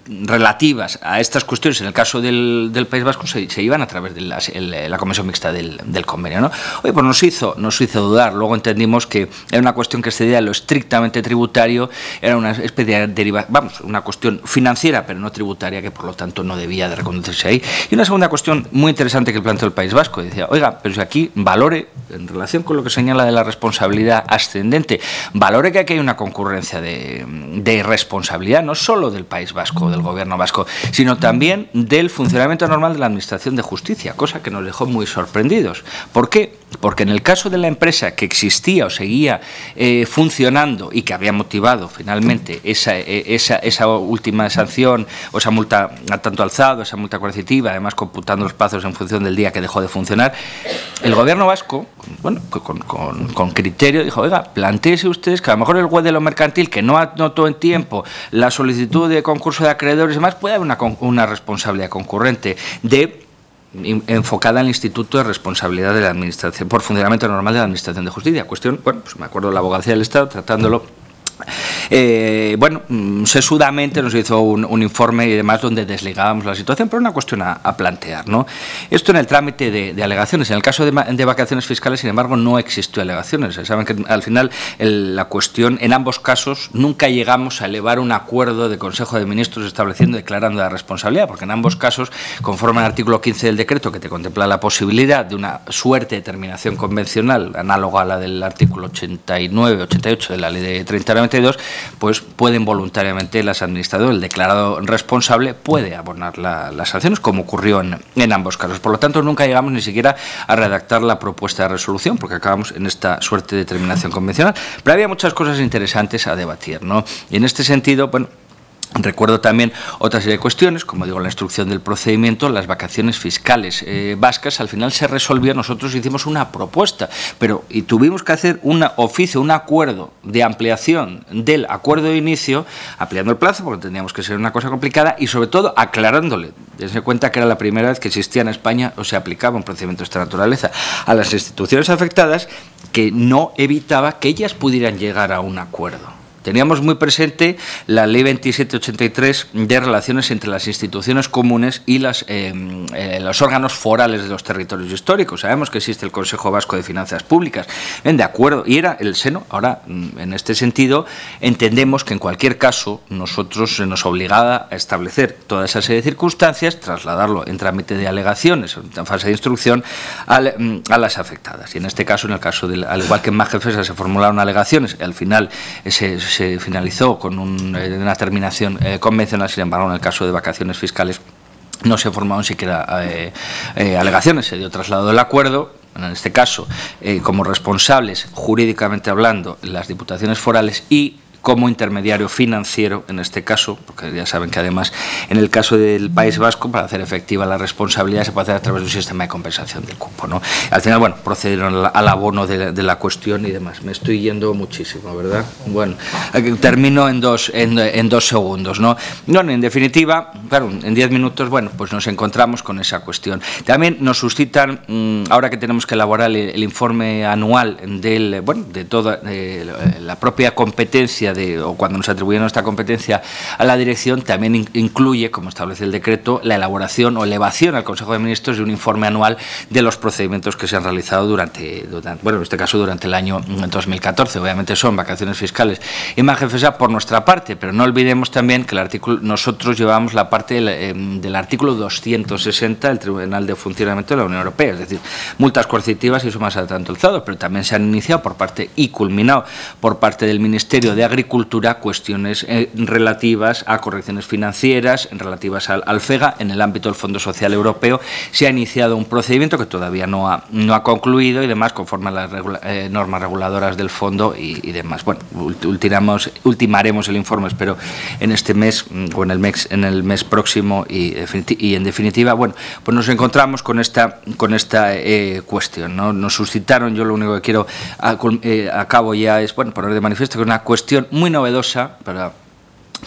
relativas a estas cuestiones, en el caso del País Vasco, se iban a través de la comisión mixta del convenio, ¿no? Oye, pues nos hizo dudar. Luego entendimos que era una cuestión que excedía lo estrictamente tributario, era una especie de una cuestión financiera, pero no tributaria, que por lo tanto no debía de reconducirse ahí. Y una segunda cuestión muy interesante que planteó el País Vasco, decía, oiga, pero si aquí valore, en relación con lo que señala de la responsabilidad ascendente, valore que aquí hay una concurrencia de responsabilidad, no solo del País Vasco, del del Gobierno vasco, sino también del funcionamiento normal de la Administración de Justicia, cosa que nos dejó muy sorprendidos. ¿Por qué? Porque en el caso de la empresa que existía o seguía funcionando y que había motivado finalmente esa última sanción o esa multa a tanto alzado, esa multa coercitiva, además computando los plazos en función del día que dejó de funcionar, el Gobierno vasco, bueno, con criterio, dijo, oiga, plantéese ustedes que a lo mejor el juez de lo mercantil, que no anotó en tiempo la solicitud de concurso de acreedores y demás, puede haber una responsabilidad concurrente enfocada en el Instituto de Responsabilidad de la Administración, por funcionamiento normal de la Administración de Justicia. Cuestión, bueno, pues me acuerdo de la Abogacía del Estado tratándolo. Bueno, sesudamente nos hizo un informe y demás donde desligábamos la situación, pero una cuestión a plantear, ¿no? Esto en el trámite de alegaciones. En el caso de vacaciones fiscales, sin embargo, no existió alegaciones. Saben que al final la cuestión, en ambos casos, nunca llegamos a elevar un acuerdo de Consejo de Ministros estableciendo, declarando la responsabilidad, porque en ambos casos, conforme al artículo 15 del decreto, que te contempla la posibilidad de una suerte de terminación convencional, análoga a la del artículo 89-88 de la ley de 3092, pues pueden voluntariamente las administradoras, el declarado responsable puede abonar las sanciones, como ocurrió en ambos casos. Por lo tanto, nunca llegamos ni siquiera a redactar la propuesta de resolución, porque acabamos en esta suerte de terminación convencional. Pero había muchas cosas interesantes a debatir, ¿no? Y en este sentido, bueno, recuerdo también otra serie de cuestiones, como digo, la instrucción del procedimiento, las vacaciones fiscales vascas. Al final se resolvió, nosotros hicimos una propuesta, y tuvimos que hacer un oficio, un acuerdo de ampliación del acuerdo de inicio, ampliando el plazo, porque teníamos que ser una cosa complicada, y sobre todo aclarándole, dense cuenta que era la primera vez que existía en España o se aplicaba un procedimiento de esta naturaleza a las instituciones afectadas, que no evitaba que ellas pudieran llegar a un acuerdo. Teníamos muy presente la Ley 2783 de relaciones entre las instituciones comunes y los órganos forales de los territorios históricos. Sabemos que existe el Consejo Vasco de Finanzas Públicas. De acuerdo, y era el seno. Ahora, en este sentido, entendemos que en cualquier caso nosotros se nos obligaba a establecer toda esa serie de circunstancias, trasladarlo en trámite de alegaciones, en fase de instrucción, a las afectadas. Y en este caso, al igual que en Magefesa se formularon alegaciones, al final se finalizó con una terminación convencional. Sin embargo, en el caso de vacaciones fiscales no se formaron siquiera alegaciones, se dio traslado del acuerdo. En este caso, como responsables, jurídicamente hablando, las diputaciones forales y como intermediario financiero, en este caso, porque ya saben que además en el caso del País Vasco, para hacer efectiva la responsabilidad se puede hacer a través de un sistema de compensación del cupo, ¿no? Al final, bueno, procedieron al abono de la cuestión y demás. Me estoy yendo muchísimo, ¿verdad? Bueno, termino en dos segundos, ¿no? Bueno, en definitiva, claro, en 10 minutos, bueno, pues nos encontramos con esa cuestión. También nos suscitan, ahora que tenemos que elaborar el informe anual de toda la propia competencia o cuando nos atribuyeron esta competencia a la dirección, también incluye, como establece el decreto, la elaboración o elevación al Consejo de Ministros de un informe anual de los procedimientos que se han realizado durante en este caso durante el año 2014. Obviamente son vacaciones fiscales y Magefesa por nuestra parte, pero no olvidemos también que nosotros llevamos la parte del artículo 260 del Tribunal de Funcionamiento de la Unión Europea, es decir, multas coercitivas y sumas a tanto alzado, pero también se han iniciado y culminado por parte del Ministerio de Agricultura cuestiones relativas a correcciones financieras, relativas al FEGA. En el ámbito del Fondo Social Europeo se ha iniciado un procedimiento que todavía no ha concluido y demás, conforme a las normas reguladoras del fondo y demás. Bueno, ultimaremos el informe, espero, en este mes o en el mes próximo y en definitiva, bueno, pues nos encontramos con esta cuestión, ¿no? Nos suscitaron, yo lo único que quiero acabo ya es, bueno, poner de manifiesto que es una cuestión muy novedosa para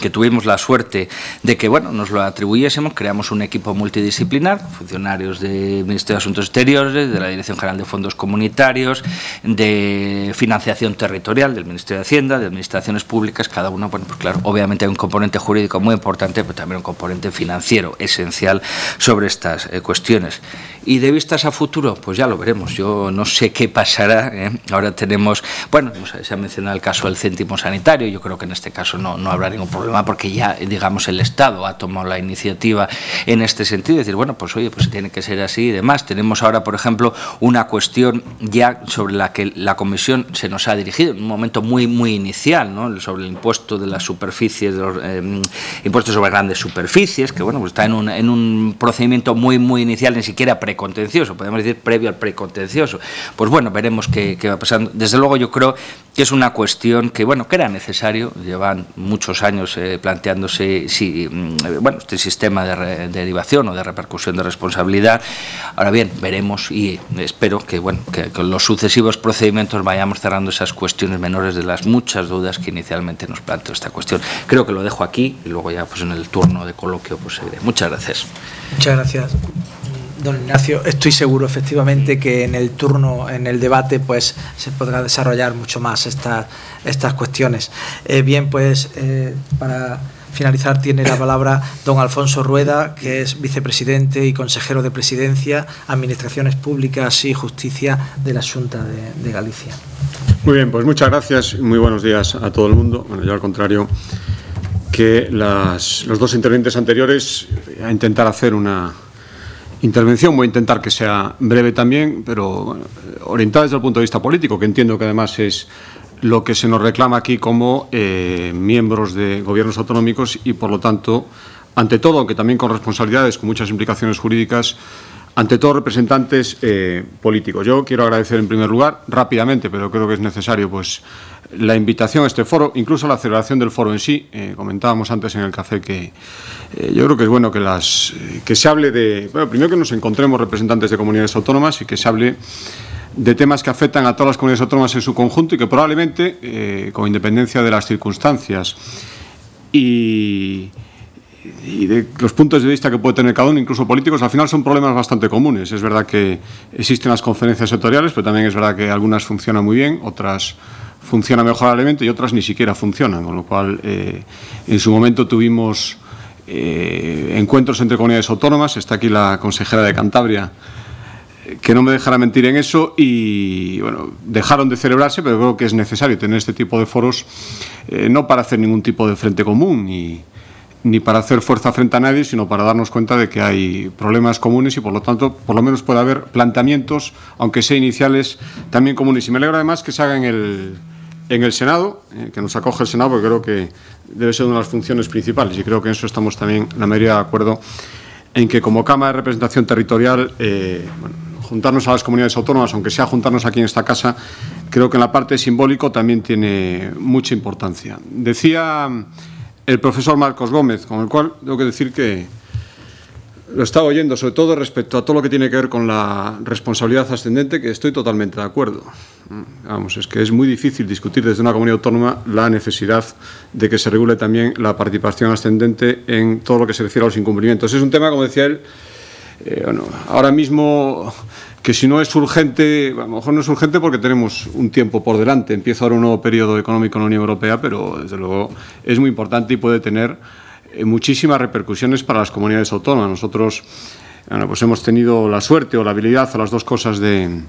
que tuvimos la suerte de que, bueno, nos lo atribuyésemos. Creamos un equipo multidisciplinar, funcionarios del Ministerio de Asuntos Exteriores, de la Dirección General de Fondos Comunitarios, de Financiación Territorial, del Ministerio de Hacienda, de Administraciones Públicas. Cada uno, bueno, pues claro, obviamente hay un componente jurídico muy importante, pero también un componente financiero esencial sobre estas cuestiones. Y de vistas a futuro, pues ya lo veremos. Yo no sé qué pasará. Ahora tenemos, bueno, se ha mencionado el caso del céntimo sanitario. Yo creo que en este caso no habrá ningún problema porque ya, digamos, el Estado ha tomado la iniciativa en este sentido. Es decir, bueno, pues oye, pues tiene que ser así y demás. Tenemos ahora, por ejemplo, una cuestión ya sobre la que la Comisión se nos ha dirigido en un momento muy inicial, ¿no? Sobre el impuesto de las superficies, de los impuestos sobre grandes superficies, que bueno, pues está en un procedimiento muy inicial, ni siquiera precontencioso, podemos decir previo al precontencioso. Pues bueno, veremos qué va pasando. Desde luego yo creo que es una cuestión que, bueno, que era necesario. Llevan muchos años planteándose si, bueno, este sistema de derivación o de repercusión de responsabilidad. Ahora bien, veremos y espero que, bueno, que con los sucesivos procedimientos vayamos cerrando esas cuestiones menores de las muchas dudas que inicialmente nos planteó esta cuestión. Creo que lo dejo aquí y luego ya pues en el turno de coloquio pues seguiré. Muchas gracias. Muchas gracias, don Ignacio. Estoy seguro efectivamente que en el turno, en el debate, pues se podrá desarrollar mucho más estas cuestiones. Bien, pues para finalizar tiene la palabra don Alfonso Rueda, que es vicepresidente y consejero de Presidencia, Administraciones Públicas y Justicia de la Xunta de Galicia. Muy bien, pues muchas gracias y muy buenos días a todo el mundo. Bueno, yo al contrario que los dos intervinientes anteriores, a intentar hacer una intervención, voy a intentar que sea breve también, pero bueno, orientada desde el punto de vista político, que entiendo que además es lo que se nos reclama aquí como miembros de gobiernos autonómicos y, por lo tanto, ante todo, aunque también con responsabilidades, con muchas implicaciones jurídicas, ante todo representantes políticos. Yo quiero agradecer en primer lugar, rápidamente, pero creo que es necesario, pues la invitación a este foro, incluso la celebración del foro en sí. Comentábamos antes en el café que yo creo que es bueno que se hable de, bueno, primero que nos encontremos representantes de comunidades autónomas y que se hable de temas que afectan a todas las comunidades autónomas en su conjunto y que probablemente, con independencia de las circunstancias y de los puntos de vista que puede tener cada uno, incluso políticos, al final son problemas bastante comunes. Es verdad que existen las conferencias sectoriales, pero también es verdad que algunas funcionan muy bien, otras funcionan mejorablemente y otras ni siquiera funcionan, con lo cual en su momento tuvimos encuentros entre comunidades autónomas. Está aquí la consejera de Cantabria, que no me dejará mentir en eso, y bueno, dejaron de celebrarse, pero creo que es necesario tener este tipo de foros, no para hacer ningún tipo de frente común ni para hacer fuerza frente a nadie, sino para darnos cuenta de que hay problemas comunes y, por lo tanto, por lo menos puede haber planteamientos, aunque sea iniciales, también comunes. Y me alegra además que se haga en el Senado, que nos acoge el Senado, porque creo que debe ser una de las funciones principales, y creo que en eso estamos también la mayoría de acuerdo, en que como Cámara de Representación Territorial, bueno, juntarnos a las comunidades autónomas, aunque sea juntarnos aquí en esta casa, creo que en la parte simbólico también tiene mucha importancia. Decía el profesor Marcos Gómez, con el cual tengo que decir que lo estaba oyendo, sobre todo respecto a todo lo que tiene que ver con la responsabilidad ascendente, que estoy totalmente de acuerdo. Vamos, es que es muy difícil discutir desde una comunidad autónoma la necesidad de que se regule también la participación ascendente en todo lo que se refiere a los incumplimientos. Es un tema, como decía él, bueno, ahora mismo, que si no es urgente, a lo mejor no es urgente porque tenemos un tiempo por delante. Empieza ahora un nuevo periodo económico en la Unión Europea, pero desde luego es muy importante y puede tener muchísimas repercusiones para las comunidades autónomas. Nosotros, bueno, pues hemos tenido la suerte o la habilidad, a las dos cosas, de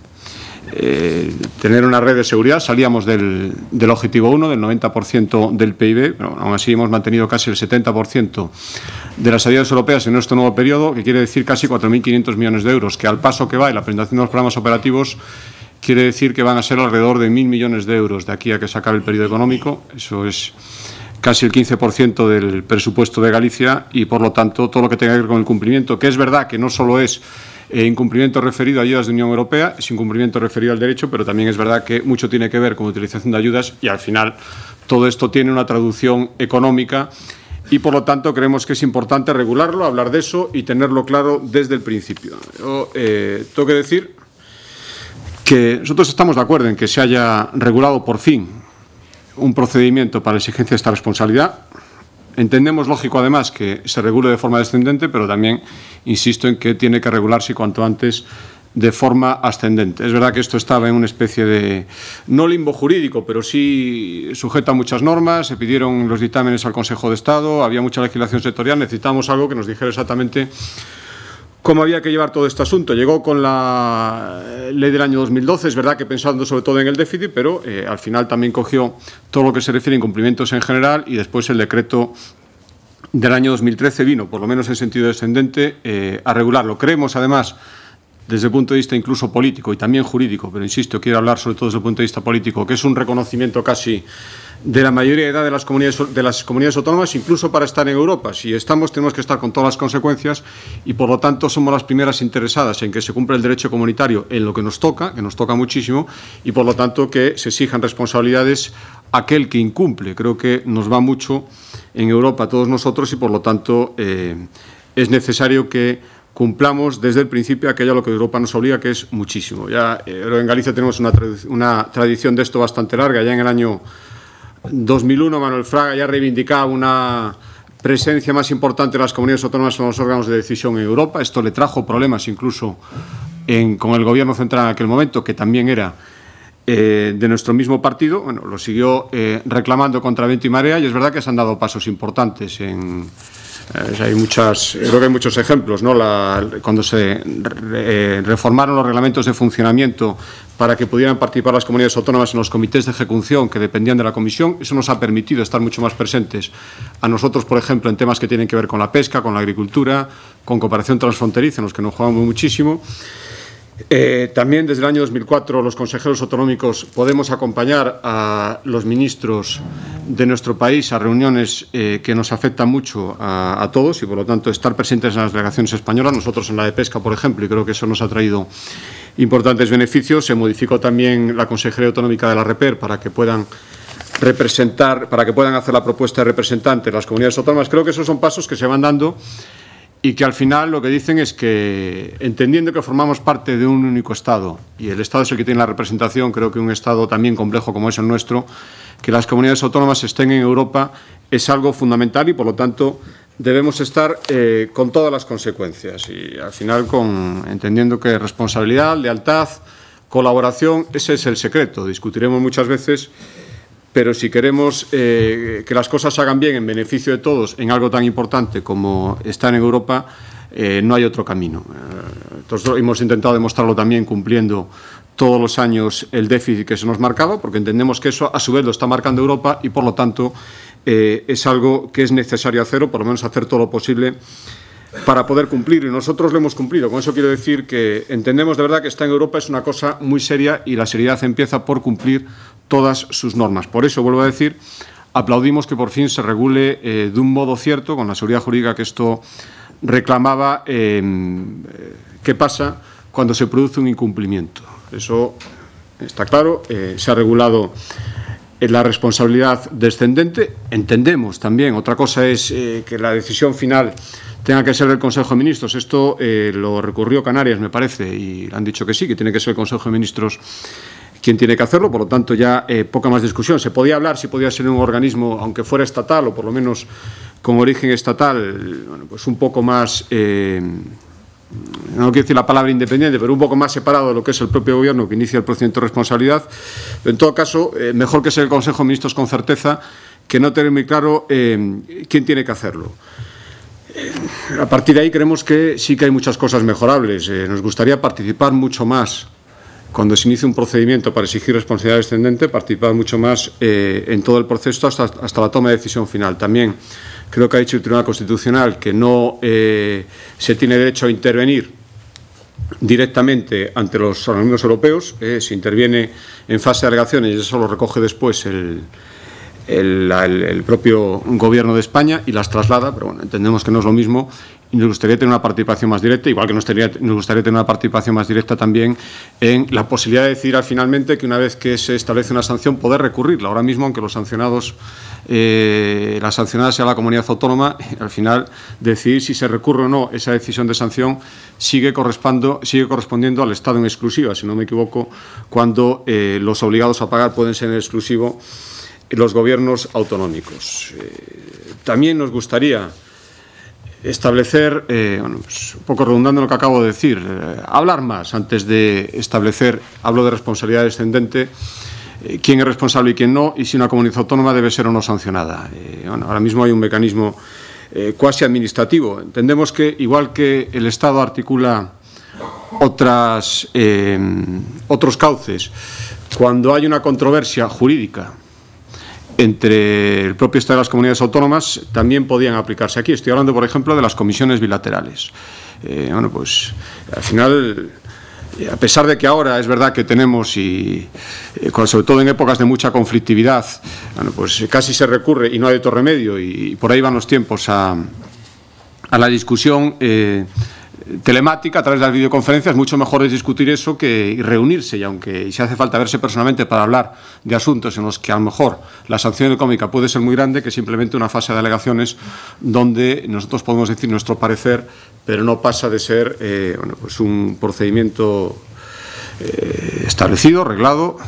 tener una red de seguridad. Salíamos del objetivo 1, del 90% del PIB, pero aún así hemos mantenido casi el 70% de las ayudas europeas en nuestro nuevo periodo, que quiere decir casi 4.500 millones de euros, que al paso que va y la presentación de los programas operativos quiere decir que van a ser alrededor de 1.000 millones de euros de aquí a que se acabe el periodo económico. Eso es casi el 15% del presupuesto de Galicia y, por lo tanto, todo lo que tenga que ver con el cumplimiento, que es verdad que no solo es incumplimiento referido a ayudas de Unión Europea, es incumplimiento referido al derecho, pero también es verdad que mucho tiene que ver con utilización de ayudas y, al final, todo esto tiene una traducción económica y, por lo tanto, creemos que es importante regularlo, hablar de eso y tenerlo claro desde el principio. Yo tengo que decir que nosotros estamos de acuerdo en que se haya regulado por fin un procedimiento para la exigencia de esta responsabilidad. Entendemos lógico, además, que se regule de forma descendente, pero también insisto en que tiene que regularse cuanto antes de forma ascendente. Es verdad que esto estaba en una especie de, no limbo jurídico, pero sí sujeta a muchas normas. Se pidieron los dictámenes al Consejo de Estado, había mucha legislación sectorial, necesitamos algo que nos dijera exactamente cómo había que llevar todo este asunto. Llegó con la ley del año 2012, es verdad que pensando sobre todo en el déficit, pero al final también cogió todo lo que se refiere a incumplimientos en general y después el decreto del año 2013 vino, por lo menos en sentido descendente, a regularlo. Creemos, además, desde el punto de vista incluso político y también jurídico, pero insisto, quiero hablar sobre todo desde el punto de vista político, que es un reconocimiento casi de la mayoría de edad de las comunidades autónomas, incluso para estar en Europa. Si estamos, tenemos que estar con todas las consecuencias y, por lo tanto, somos las primeras interesadas en que se cumpla el derecho comunitario en lo que nos toca muchísimo, y, por lo tanto, que se exijan responsabilidades a aquel que incumple. Creo que nos va mucho en Europa a todos nosotros y, por lo tanto, es necesario que cumplamos desde el principio aquello a lo que Europa nos obliga, que es muchísimo. Ya en Galicia tenemos una tradición de esto bastante larga. Ya en el año 2001 Manuel Fraga ya reivindicaba una presencia más importante de las comunidades autónomas en los órganos de decisión en Europa. Esto le trajo problemas incluso con el gobierno central en aquel momento, que también era de nuestro mismo partido. Bueno, lo siguió reclamando contra viento y marea, y es verdad que se han dado pasos importantes creo que hay muchos ejemplos, ¿no? Cuando se reformaron los reglamentos de funcionamiento para que pudieran participar las comunidades autónomas en los comités de ejecución que dependían de la Comisión, eso nos ha permitido estar mucho más presentes a nosotros, por ejemplo, en temas que tienen que ver con la pesca, con la agricultura, con cooperación transfronteriza, en los que nos jugamos muchísimo. También desde el año 2004 los consejeros autonómicos podemos acompañar a los ministros de nuestro país a reuniones que nos afectan mucho a todos y, por lo tanto, estar presentes en las delegaciones españolas. Nosotros en la de pesca, por ejemplo, y creo que eso nos ha traído importantes beneficios. Se modificó también la Consejería Autonómica de la REPER para que puedan hacer la propuesta de representante de las comunidades autónomas. Creo que esos son pasos que se van dando y que al final lo que dicen es que, entendiendo que formamos parte de un único Estado, y el Estado es el que tiene la representación, creo que un Estado también complejo como es el nuestro, que las comunidades autónomas estén en Europa es algo fundamental y, por lo tanto, debemos estar con todas las consecuencias. Y al final, entendiendo que responsabilidad, lealtad, colaboración, ese es el secreto. Discutiremos muchas veces, pero si queremos que las cosas se hagan bien en beneficio de todos en algo tan importante como estar en Europa, no hay otro camino. Nosotros hemos intentado demostrarlo también cumpliendo todos los años el déficit que se nos marcaba, porque entendemos que eso a su vez lo está marcando Europa y, por lo tanto, es algo que es necesario hacer, o por lo menos hacer todo lo posible para poder cumplir, y nosotros lo hemos cumplido. Con eso quiero decir que entendemos de verdad que estar en Europa es una cosa muy seria y la seriedad empieza por cumplir todas sus normas. Por eso, vuelvo a decir, aplaudimos que por fin se regule de un modo cierto, con la seguridad jurídica que esto reclamaba, qué pasa cuando se produce un incumplimiento. Eso está claro, se ha regulado la responsabilidad descendente. Entendemos también, otra cosa es que la decisión final tenga que ser del Consejo de Ministros. Esto lo recurrió Canarias, me parece, y han dicho que sí, que tiene que ser el Consejo de Ministros quien tiene que hacerlo. Por lo tanto, ya poca más discusión. Se podía hablar si podía ser un organismo, aunque fuera estatal, o por lo menos con origen estatal, bueno, pues un poco más, no quiero decir la palabra independiente, pero un poco más separado de lo que es el propio Gobierno que inicia el procedimiento de responsabilidad. Pero en todo caso, mejor que sea el Consejo de Ministros con certeza, que no tener muy claro quién tiene que hacerlo. A partir de ahí creemos que sí que hay muchas cosas mejorables. Nos gustaría participar mucho más cuando se inicia un procedimiento para exigir responsabilidad descendente, participar mucho más en todo el proceso hasta la toma de decisión final. También creo que ha dicho el Tribunal Constitucional que no se tiene derecho a intervenir directamente ante los organismos europeos. Se interviene en fase de alegaciones y eso lo recoge después el propio Gobierno de España y las traslada, pero bueno, entendemos que no es lo mismo y nos gustaría tener una participación más directa, igual que nos gustaría tener una participación más directa también en la posibilidad de decidir finalmente que una vez que se establece una sanción poder recurrirla. Ahora mismo, aunque los sancionados, la sancionada sea la comunidad autónoma, al final decidir si se recurre o no esa decisión de sanción sigue correspondiendo al Estado en exclusiva, si no me equivoco, cuando los obligados a pagar pueden ser en exclusivo los gobiernos autonómicos. También nos gustaría establecer, bueno, pues un poco redundando en lo que acabo de decir, hablar más antes de establecer, hablo de responsabilidad descendente, quién es responsable y quién no, y si una comunidad autónoma debe ser o no sancionada. Bueno, ahora mismo hay un mecanismo cuasi administrativo. Entendemos que, igual que el Estado articula otros cauces, cuando hay una controversia jurídica entre el propio Estado y las comunidades autónomas, también podían aplicarse aquí. Estoy hablando, por ejemplo, de las comisiones bilaterales. Bueno, pues al final, a pesar de que ahora es verdad que tenemos, sobre todo en épocas de mucha conflictividad, bueno, pues casi se recurre y no hay otro remedio, y por ahí van los tiempos a la discusión telemática a través de las videoconferencias. Mucho mejor es discutir eso que reunirse, y si hace falta verse personalmente para hablar de asuntos en los que a lo mejor la sanción económica puede ser muy grande, que simplemente una fase de alegaciones donde nosotros podemos decir nuestro parecer, pero no pasa de ser bueno, pues un procedimiento establecido, reglado,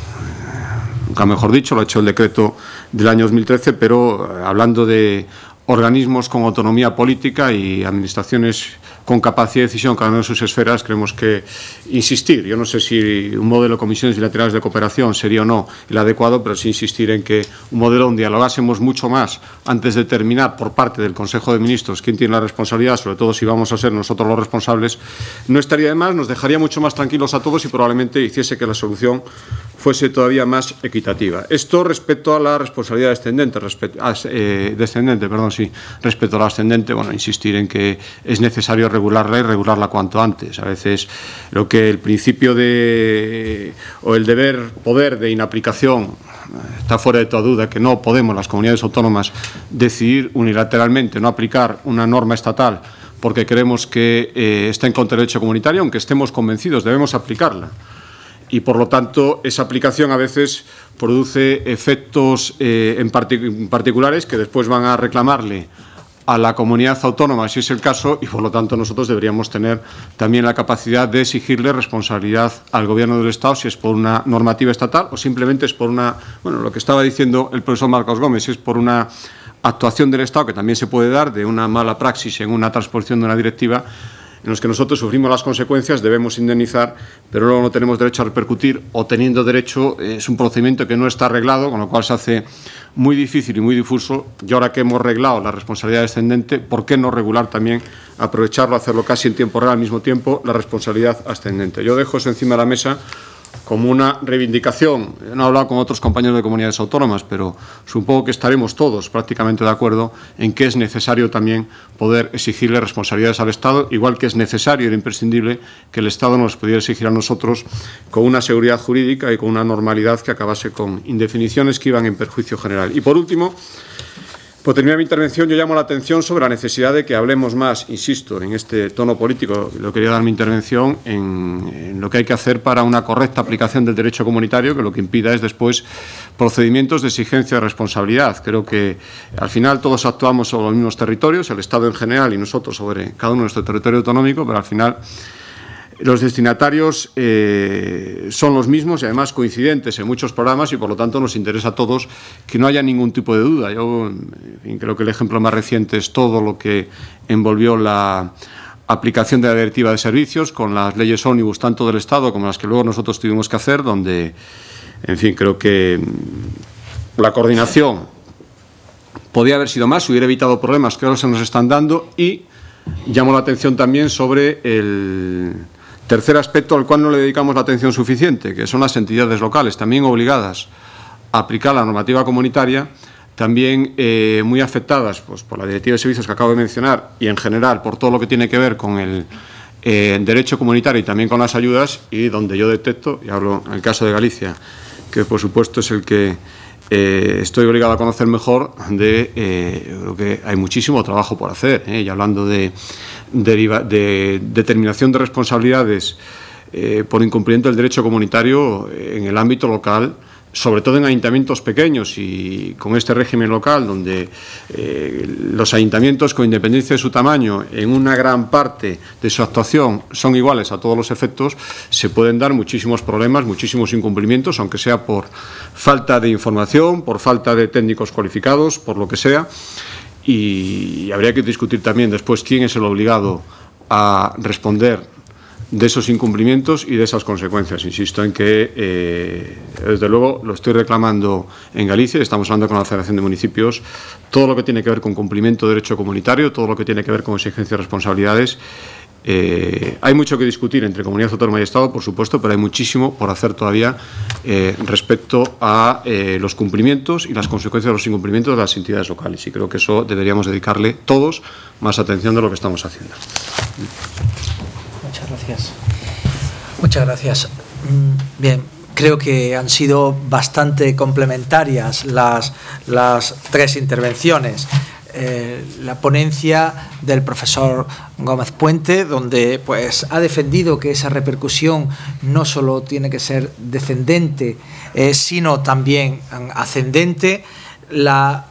nunca mejor dicho, lo ha hecho el decreto del año 2013, pero hablando de organismos con autonomía política y administraciones con capacidad de decisión cada una de sus esferas, creemos que insistir. Yo no sé si un modelo de comisiones bilaterales de cooperación sería o no el adecuado, pero sí insistir en que un modelo donde dialogásemos mucho más antes de determinar por parte del Consejo de Ministros quién tiene la responsabilidad, sobre todo si vamos a ser nosotros los responsables, no estaría de más, nos dejaría mucho más tranquilos a todos y probablemente hiciese que la solución fuese todavía más equitativa. Esto respecto a la responsabilidad descendente, respecto a la ascendente, bueno, insistir en que es necesario regularla y regularla cuanto antes. A veces lo que el principio o el poder de inaplicación está fuera de toda duda, que no podemos las comunidades autónomas decidir unilateralmente no aplicar una norma estatal porque creemos que está en contra del derecho comunitario, aunque estemos convencidos, debemos aplicarla. Y, por lo tanto, esa aplicación a veces produce efectos particulares que después van a reclamarle a la comunidad autónoma, si es el caso, y, por lo tanto, nosotros deberíamos tener también la capacidad de exigirle responsabilidad al Gobierno del Estado, si es por una normativa estatal o simplemente es por una, bueno, lo que estaba diciendo el profesor Marcos Gómez, si es por una actuación del Estado, que también se puede dar, de una mala praxis en una transposición de una directiva, en los que nosotros sufrimos las consecuencias, debemos indemnizar, pero luego no tenemos derecho a repercutir, o teniendo derecho, es un procedimiento que no está arreglado, con lo cual se hace muy difícil y muy difuso. Y ahora que hemos reglado la responsabilidad descendente, ¿por qué no regular también, aprovecharlo, hacerlo casi en tiempo real al mismo tiempo, la responsabilidad ascendente? Yo dejo eso encima de la mesa como una reivindicación. No he hablado con otros compañeros de comunidades autónomas, pero supongo que estaremos todos prácticamente de acuerdo en que es necesario también poder exigirle responsabilidades al Estado, igual que es necesario e imprescindible que el Estado nos pudiera exigir a nosotros con una seguridad jurídica y con una normalidad que acabase con indefiniciones que iban en perjuicio general. Y, por último, por terminar mi intervención, yo llamo la atención sobre la necesidad de que hablemos más, insisto, en este tono político, lo quería dar mi intervención, en lo que hay que hacer para una correcta aplicación del derecho comunitario, que lo que impida es después procedimientos de exigencia de responsabilidad. Creo que al final todos actuamos sobre los mismos territorios, el Estado en general y nosotros sobre cada uno de nuestro territorio autonómico, pero al final los destinatarios son los mismos y además coincidentes en muchos programas, y por lo tanto nos interesa a todos que no haya ningún tipo de duda. Yo en fin, creo que el ejemplo más reciente es todo lo que envolvió la aplicación de la Directiva de Servicios con las leyes ómnibus tanto del Estado como las que luego nosotros tuvimos que hacer, donde, en fin, creo que la coordinación podía haber sido más, hubiera evitado problemas que ahora se nos están dando. Y llamo la atención también sobre el tercer aspecto al cual no le dedicamos la atención suficiente, que son las entidades locales, también obligadas a aplicar la normativa comunitaria, también muy afectadas pues, por la Directiva de Servicios que acabo de mencionar y, en general, por todo lo que tiene que ver con el derecho comunitario y también con las ayudas, y donde yo detecto, y hablo en el caso de Galicia, que por supuesto es el que estoy obligado a conocer mejor, creo que hay muchísimo trabajo por hacer, y hablando de determinación de responsabilidades por incumplimiento del derecho comunitario en el ámbito local, sobre todo en ayuntamientos pequeños y con este régimen local, donde los ayuntamientos, con independencia de su tamaño, en una gran parte de su actuación son iguales a todos los efectos, se pueden dar muchísimos problemas, muchísimos incumplimientos, aunque sea por falta de información, por falta de técnicos cualificados, por lo que sea. Y habría que discutir también después quién es el obligado a responder de esos incumplimientos y de esas consecuencias. Insisto en que, desde luego, lo estoy reclamando en Galicia, estamos hablando con la Federación de Municipios, todo lo que tiene que ver con cumplimiento de derecho comunitario, todo lo que tiene que ver con exigencia de responsabilidades. Hay mucho que discutir entre Comunidad Autónoma y Estado, por supuesto, pero hay muchísimo por hacer todavía respecto a los cumplimientos y las consecuencias de los incumplimientos de las entidades locales. Y creo que eso deberíamos dedicarle todos más atención de lo que estamos haciendo. Muchas gracias. Muchas gracias. Bien, creo que han sido bastante complementarias las tres intervenciones. La ponencia del profesor Gómez Puente, donde pues ha defendido que esa repercusión no solo tiene que ser descendente, sino también ascendente. La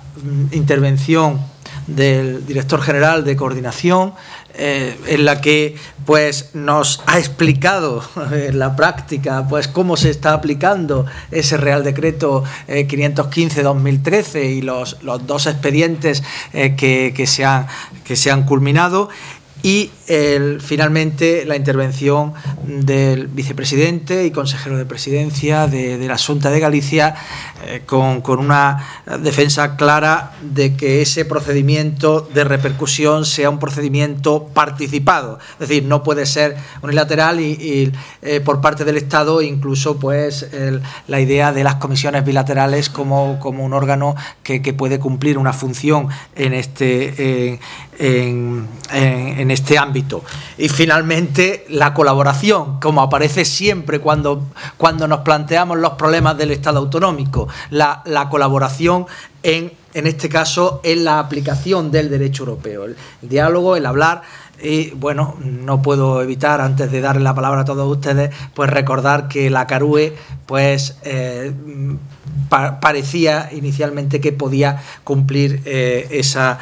intervención del director general de Coordinación, en la que pues nos ha explicado en la práctica pues cómo se está aplicando ese Real Decreto 515/2013 y los dos expedientes que se han culminado. Y finalmente la intervención del vicepresidente y consejero de presidencia de la Xunta de Galicia, con una defensa clara de que ese procedimiento de repercusión sea un procedimiento participado. Es decir, no puede ser unilateral y por parte del Estado, incluso pues la idea de las comisiones bilaterales como un órgano que puede cumplir una función en este ámbito. Y finalmente la colaboración, como aparece siempre cuando nos planteamos los problemas del Estado autonómico, la colaboración en este caso en la aplicación del derecho europeo, el diálogo, el hablar. Y bueno, no puedo evitar, antes de darle la palabra a todos ustedes, pues recordar que la CARUE pues parecía inicialmente que podía cumplir esa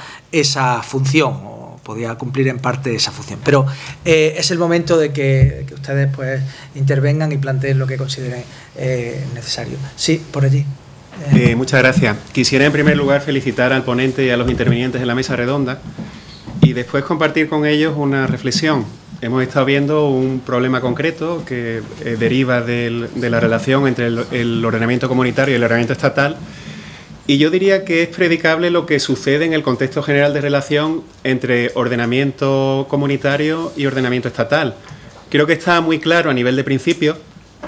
función, podía cumplir en parte esa función. Pero es el momento de que ustedes pues intervengan y planteen lo que consideren necesario. Sí, por allí. Muchas gracias. Quisiera en primer lugar felicitar al ponente y a los intervinientes en la mesa redonda y después compartir con ellos una reflexión. Hemos estado viendo un problema concreto que deriva de la relación entre el ordenamiento comunitario y el ordenamiento estatal. Y yo diría que es predicable lo que sucede en el contexto general de relación entre ordenamiento comunitario y ordenamiento estatal. Creo que está muy claro a nivel de principio.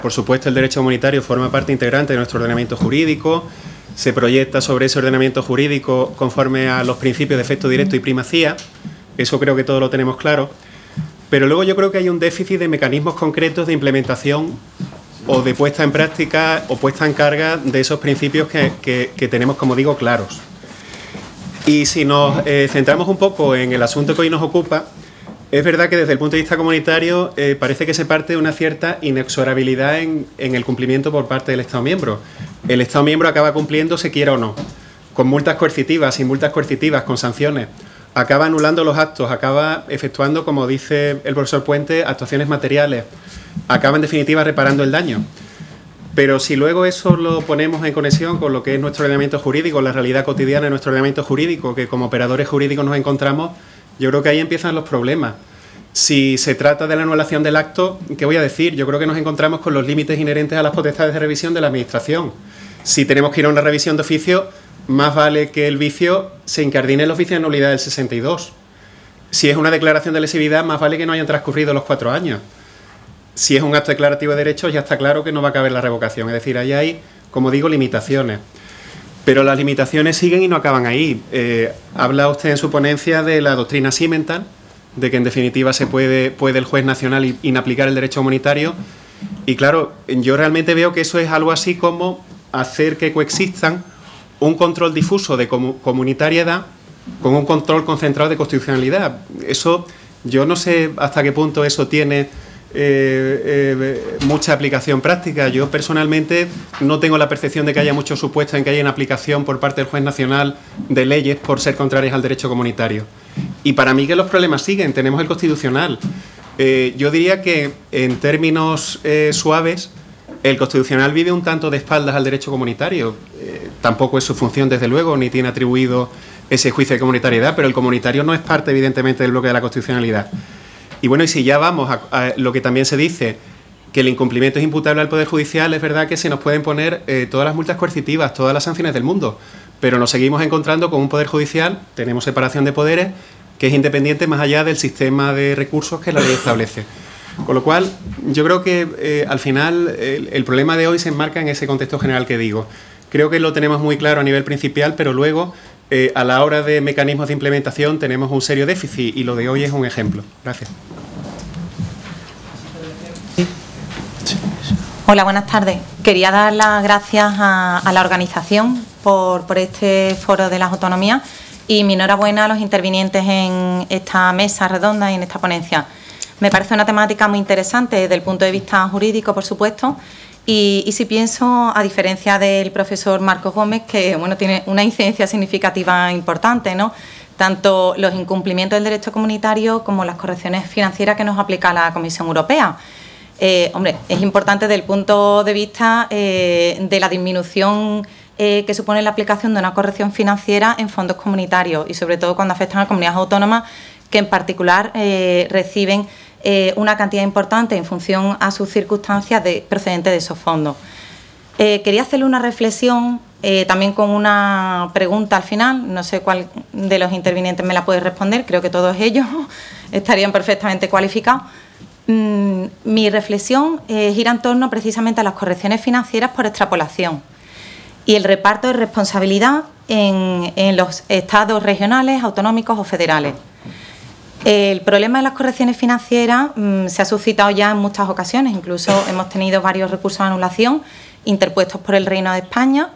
Por supuesto, el derecho comunitario forma parte integrante de nuestro ordenamiento jurídico, se proyecta sobre ese ordenamiento jurídico conforme a los principios de efecto directo y primacía. Eso creo que todos lo tenemos claro. Pero luego yo creo que hay un déficit de mecanismos concretos de implementación o de puesta en práctica o puesta en carga de esos principios que tenemos, como digo, claros. Y si nos centramos un poco en el asunto que hoy nos ocupa, es verdad que desde el punto de vista comunitario parece que se parte de una cierta inexorabilidad en el cumplimiento por parte del Estado miembro. El Estado miembro acaba cumpliendo, se quiera o no, con multas coercitivas, sin multas coercitivas, con sanciones. Acaba anulando los actos, acaba efectuando, como dice el profesor Puente, actuaciones materiales. Acaba, en definitiva, reparando el daño. Pero si luego eso lo ponemos en conexión con lo que es nuestro ordenamiento jurídico, la realidad cotidiana de nuestro ordenamiento jurídico, que como operadores jurídicos nos encontramos, yo creo que ahí empiezan los problemas. Si se trata de la anulación del acto, ¿qué voy a decir? Yo creo que nos encontramos con los límites inherentes a las potestades de revisión de la Administración. Si tenemos que ir a una revisión de oficio, más vale que el vicio se incardine en el oficio de nulidad del 62. Si es una declaración de lesividad, más vale que no hayan transcurrido los 4 años. Si es un acto declarativo de derechos, ya está claro que no va a caber la revocación. Es decir, ahí hay, como digo, limitaciones. Pero las limitaciones siguen y no acaban ahí. Habla usted en su ponencia de la doctrina Simmental, de que en definitiva puede el juez nacional inaplicar el derecho comunitario. Y claro, yo realmente veo que eso es algo así como hacer que coexistan un control difuso de comunitariedad con un control concentrado de constitucionalidad. Eso, yo no sé hasta qué punto eso tiene mucha aplicación práctica. Yo personalmente no tengo la percepción de que haya mucho supuesto en que haya una aplicación por parte del juez nacional de leyes por ser contrarias al derecho comunitario. Y para mí que los problemas siguen. Tenemos el constitucional. Yo diría que en términos suaves, el constitucional vive un tanto de espaldas al derecho comunitario. Tampoco es su función, desde luego, ni tiene atribuido ese juicio de comunitariedad, pero el comunitario no es parte, evidentemente, del bloque de la constitucionalidad. Y bueno, y si ya vamos a lo que también se dice, que el incumplimiento es imputable al Poder Judicial, es verdad que se nos pueden poner todas las multas coercitivas, todas las sanciones del mundo, pero nos seguimos encontrando con un Poder Judicial, tenemos separación de poderes, que es independiente más allá del sistema de recursos que la ley establece. Con lo cual, yo creo que al final el problema de hoy se enmarca en ese contexto general que digo. Creo que lo tenemos muy claro a nivel principal, pero luego, a la hora de mecanismos de implementación, tenemos un serio déficit y lo de hoy es un ejemplo. Gracias. Hola, buenas tardes. Quería dar las gracias a la organización por este foro de las autonomías y mi enhorabuena a los intervinientes en esta mesa redonda y en esta ponencia. Me parece una temática muy interesante desde el punto de vista jurídico, por supuesto, y si pienso, a diferencia del profesor Marcos Gómez, que bueno, tiene una incidencia significativa importante, ¿no? Tanto los incumplimientos del derecho comunitario como las correcciones financieras que nos aplica la Comisión Europea. Hombre, es importante desde el punto de vista de la disminución que supone la aplicación de una corrección financiera en fondos comunitarios y sobre todo cuando afectan a comunidades autónomas que en particular reciben una cantidad importante en función a sus circunstancias procedentes de esos fondos. Quería hacerle una reflexión también con una pregunta al final, no sé cuál de los intervinientes me la puede responder, creo que todos ellos estarían perfectamente cualificados. Mi reflexión gira en torno precisamente a las correcciones financieras por extrapolación y el reparto de responsabilidad en los estados regionales, autonómicos o federales. El problema de las correcciones financieras se ha suscitado ya en muchas ocasiones, incluso hemos tenido varios recursos de anulación interpuestos por el Reino de España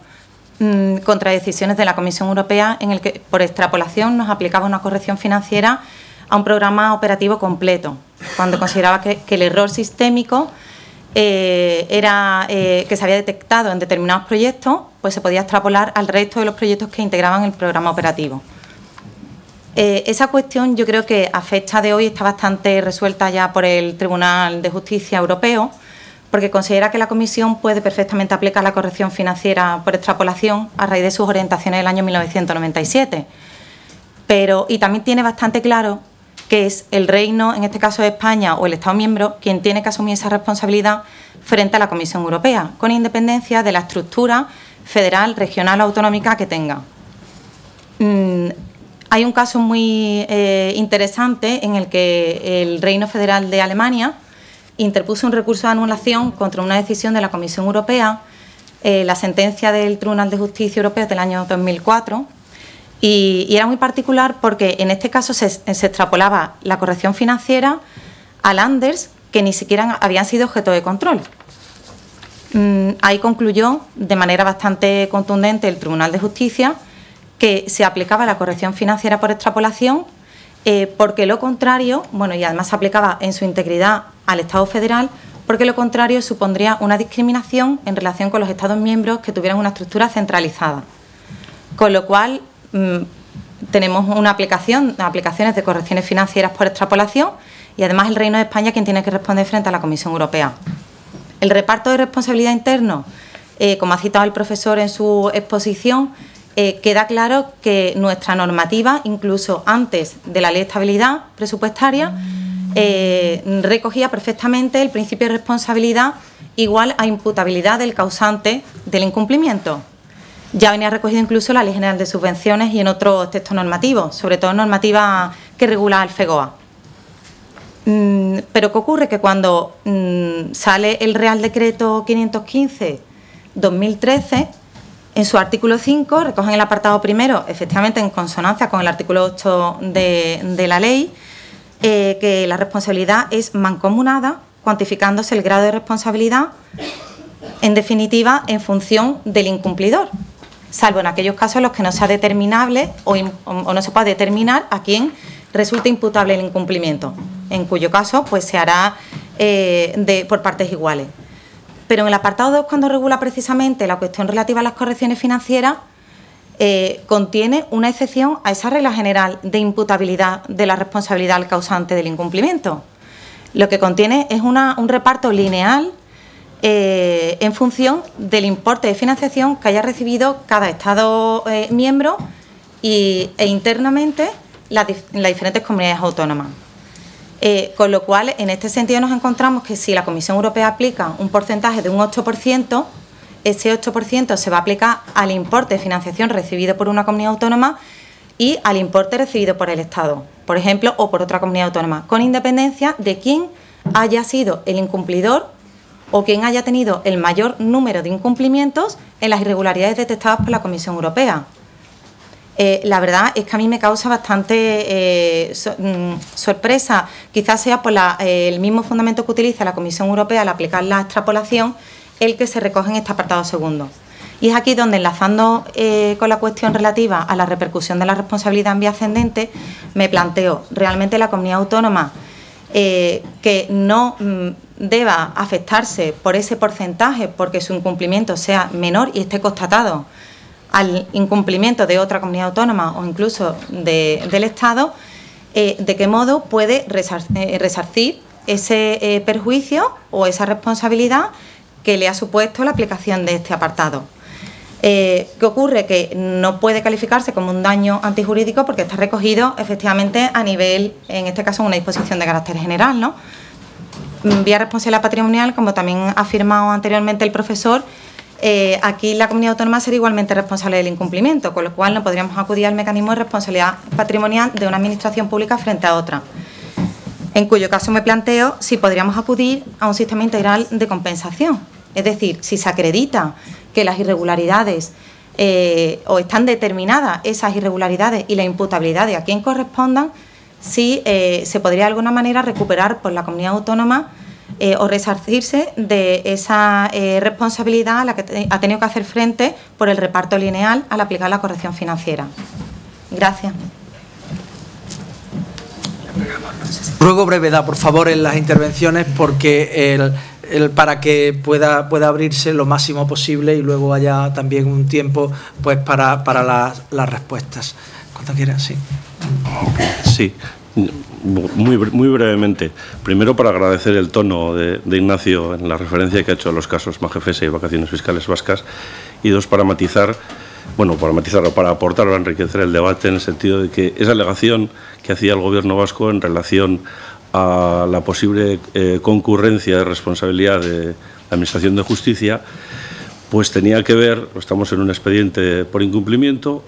contra decisiones de la Comisión Europea en el que por extrapolación nos aplicaba una corrección financiera a un programa operativo completo, cuando consideraba que el error sistémico que se había detectado en determinados proyectos, pues se podía extrapolar al resto de los proyectos que integraban el programa operativo. Esa cuestión yo creo que a fecha de hoy está bastante resuelta ya por el Tribunal de Justicia Europeo, porque considera que la Comisión puede perfectamente aplicar la corrección financiera por extrapolación a raíz de sus orientaciones del año 1997. Y también tiene bastante claro que es el Reino, en este caso de España, o el Estado miembro, quien tiene que asumir esa responsabilidad frente a la Comisión Europea, con independencia de la estructura federal, regional o autonómica que tenga. Hay un caso muy interesante en el que el Reino Federal de Alemania interpuso un recurso de anulación contra una decisión de la Comisión Europea, la sentencia del Tribunal de Justicia Europeo del año 2004, y era muy particular porque en este caso se extrapolaba la corrección financiera a landers que ni siquiera habían sido objeto de control. Ahí concluyó de manera bastante contundente el Tribunal de Justicia que se aplicaba la corrección financiera por extrapolación porque lo contrario, bueno, y además se aplicaba en su integridad al Estado federal, porque lo contrario supondría una discriminación en relación con los Estados miembros que tuvieran una estructura centralizada. Con lo cual, tenemos aplicaciones de correcciones financieras por extrapolación y además el Reino de España quien tiene que responder frente a la Comisión Europea. El reparto de responsabilidad interno, como ha citado el profesor en su exposición, queda claro que nuestra normativa, incluso antes de la Ley de Estabilidad Presupuestaria, recogía perfectamente el principio de responsabilidad igual a imputabilidad del causante del incumplimiento. Ya venía recogido incluso en la Ley General de Subvenciones y en otros textos normativos, sobre todo normativa que regula el FEGOA. Pero ¿qué ocurre? Que cuando sale el Real Decreto 515/2013, en su artículo 5 recogen el apartado primero, efectivamente en consonancia con el artículo 8 de la ley, que la responsabilidad es mancomunada, cuantificándose el grado de responsabilidad, en definitiva, en función del incumplidor, salvo en aquellos casos en los que no sea determinable o no se pueda determinar a quién resulte imputable el incumplimiento, en cuyo caso pues se hará por partes iguales. Pero en el apartado 2, cuando regula precisamente la cuestión relativa a las correcciones financieras, contiene una excepción a esa regla general de imputabilidad de la responsabilidad al causante del incumplimiento. Lo que contiene es un reparto lineal en función del importe de financiación que haya recibido cada Estado miembro e internamente las diferentes comunidades autónomas. Con lo cual, en este sentido nos encontramos que si la Comisión Europea aplica un porcentaje de un 8%, ese 8% se va a aplicar al importe de financiación recibido por una comunidad autónoma y al importe recibido por el Estado, por ejemplo, o por otra comunidad autónoma, con independencia de quién haya sido el incumplidor o quién haya tenido el mayor número de incumplimientos en las irregularidades detectadas por la Comisión Europea. La verdad es que a mí me causa bastante sorpresa, quizás sea por el mismo fundamento que utiliza la Comisión Europea al aplicar la extrapolación, el que se recoge en este apartado segundo. Y es aquí donde, enlazando con la cuestión relativa a la repercusión de la responsabilidad en vía ascendente, me planteo, ¿realmente la comunidad autónoma que no deba afectarse por ese porcentaje porque su incumplimiento sea menor y esté constatado al incumplimiento de otra comunidad autónoma o incluso del Estado, de qué modo puede resarcir ese perjuicio o esa responsabilidad que le ha supuesto la aplicación de este apartado? ¿Qué ocurre? Que no puede calificarse como un daño antijurídico porque está recogido efectivamente a nivel, en este caso, una disposición de carácter general, ¿no? Vía responsabilidad patrimonial, como también ha afirmado anteriormente el profesor, aquí la comunidad autónoma será igualmente responsable del incumplimiento, con lo cual no podríamos acudir al mecanismo de responsabilidad patrimonial de una administración pública frente a otra. En cuyo caso me planteo si podríamos acudir a un sistema integral de compensación. Es decir, si se acredita que las irregularidades o están determinadas esas irregularidades y la imputabilidad de a quién correspondan, si se podría de alguna manera recuperar por la comunidad autónoma o resarcirse de esa responsabilidad a la que ha tenido que hacer frente por el reparto lineal al aplicar la corrección financiera. Gracias. Ruego brevedad, por favor, en las intervenciones, porque para que pueda abrirse lo máximo posible y luego haya también un tiempo pues para las respuestas. Cuando quieran, sí. Sí, muy brevemente. Primero, para agradecer el tono de Ignacio en la referencia que ha hecho a los casos Magefesa y vacaciones fiscales vascas. Y dos, para matizar, para aportar o enriquecer el debate en el sentido de que esa alegación que hacía el Gobierno vasco en relación a la posible concurrencia de responsabilidad de la Administración de Justicia, pues tenía que ver, estamos en un expediente por incumplimiento,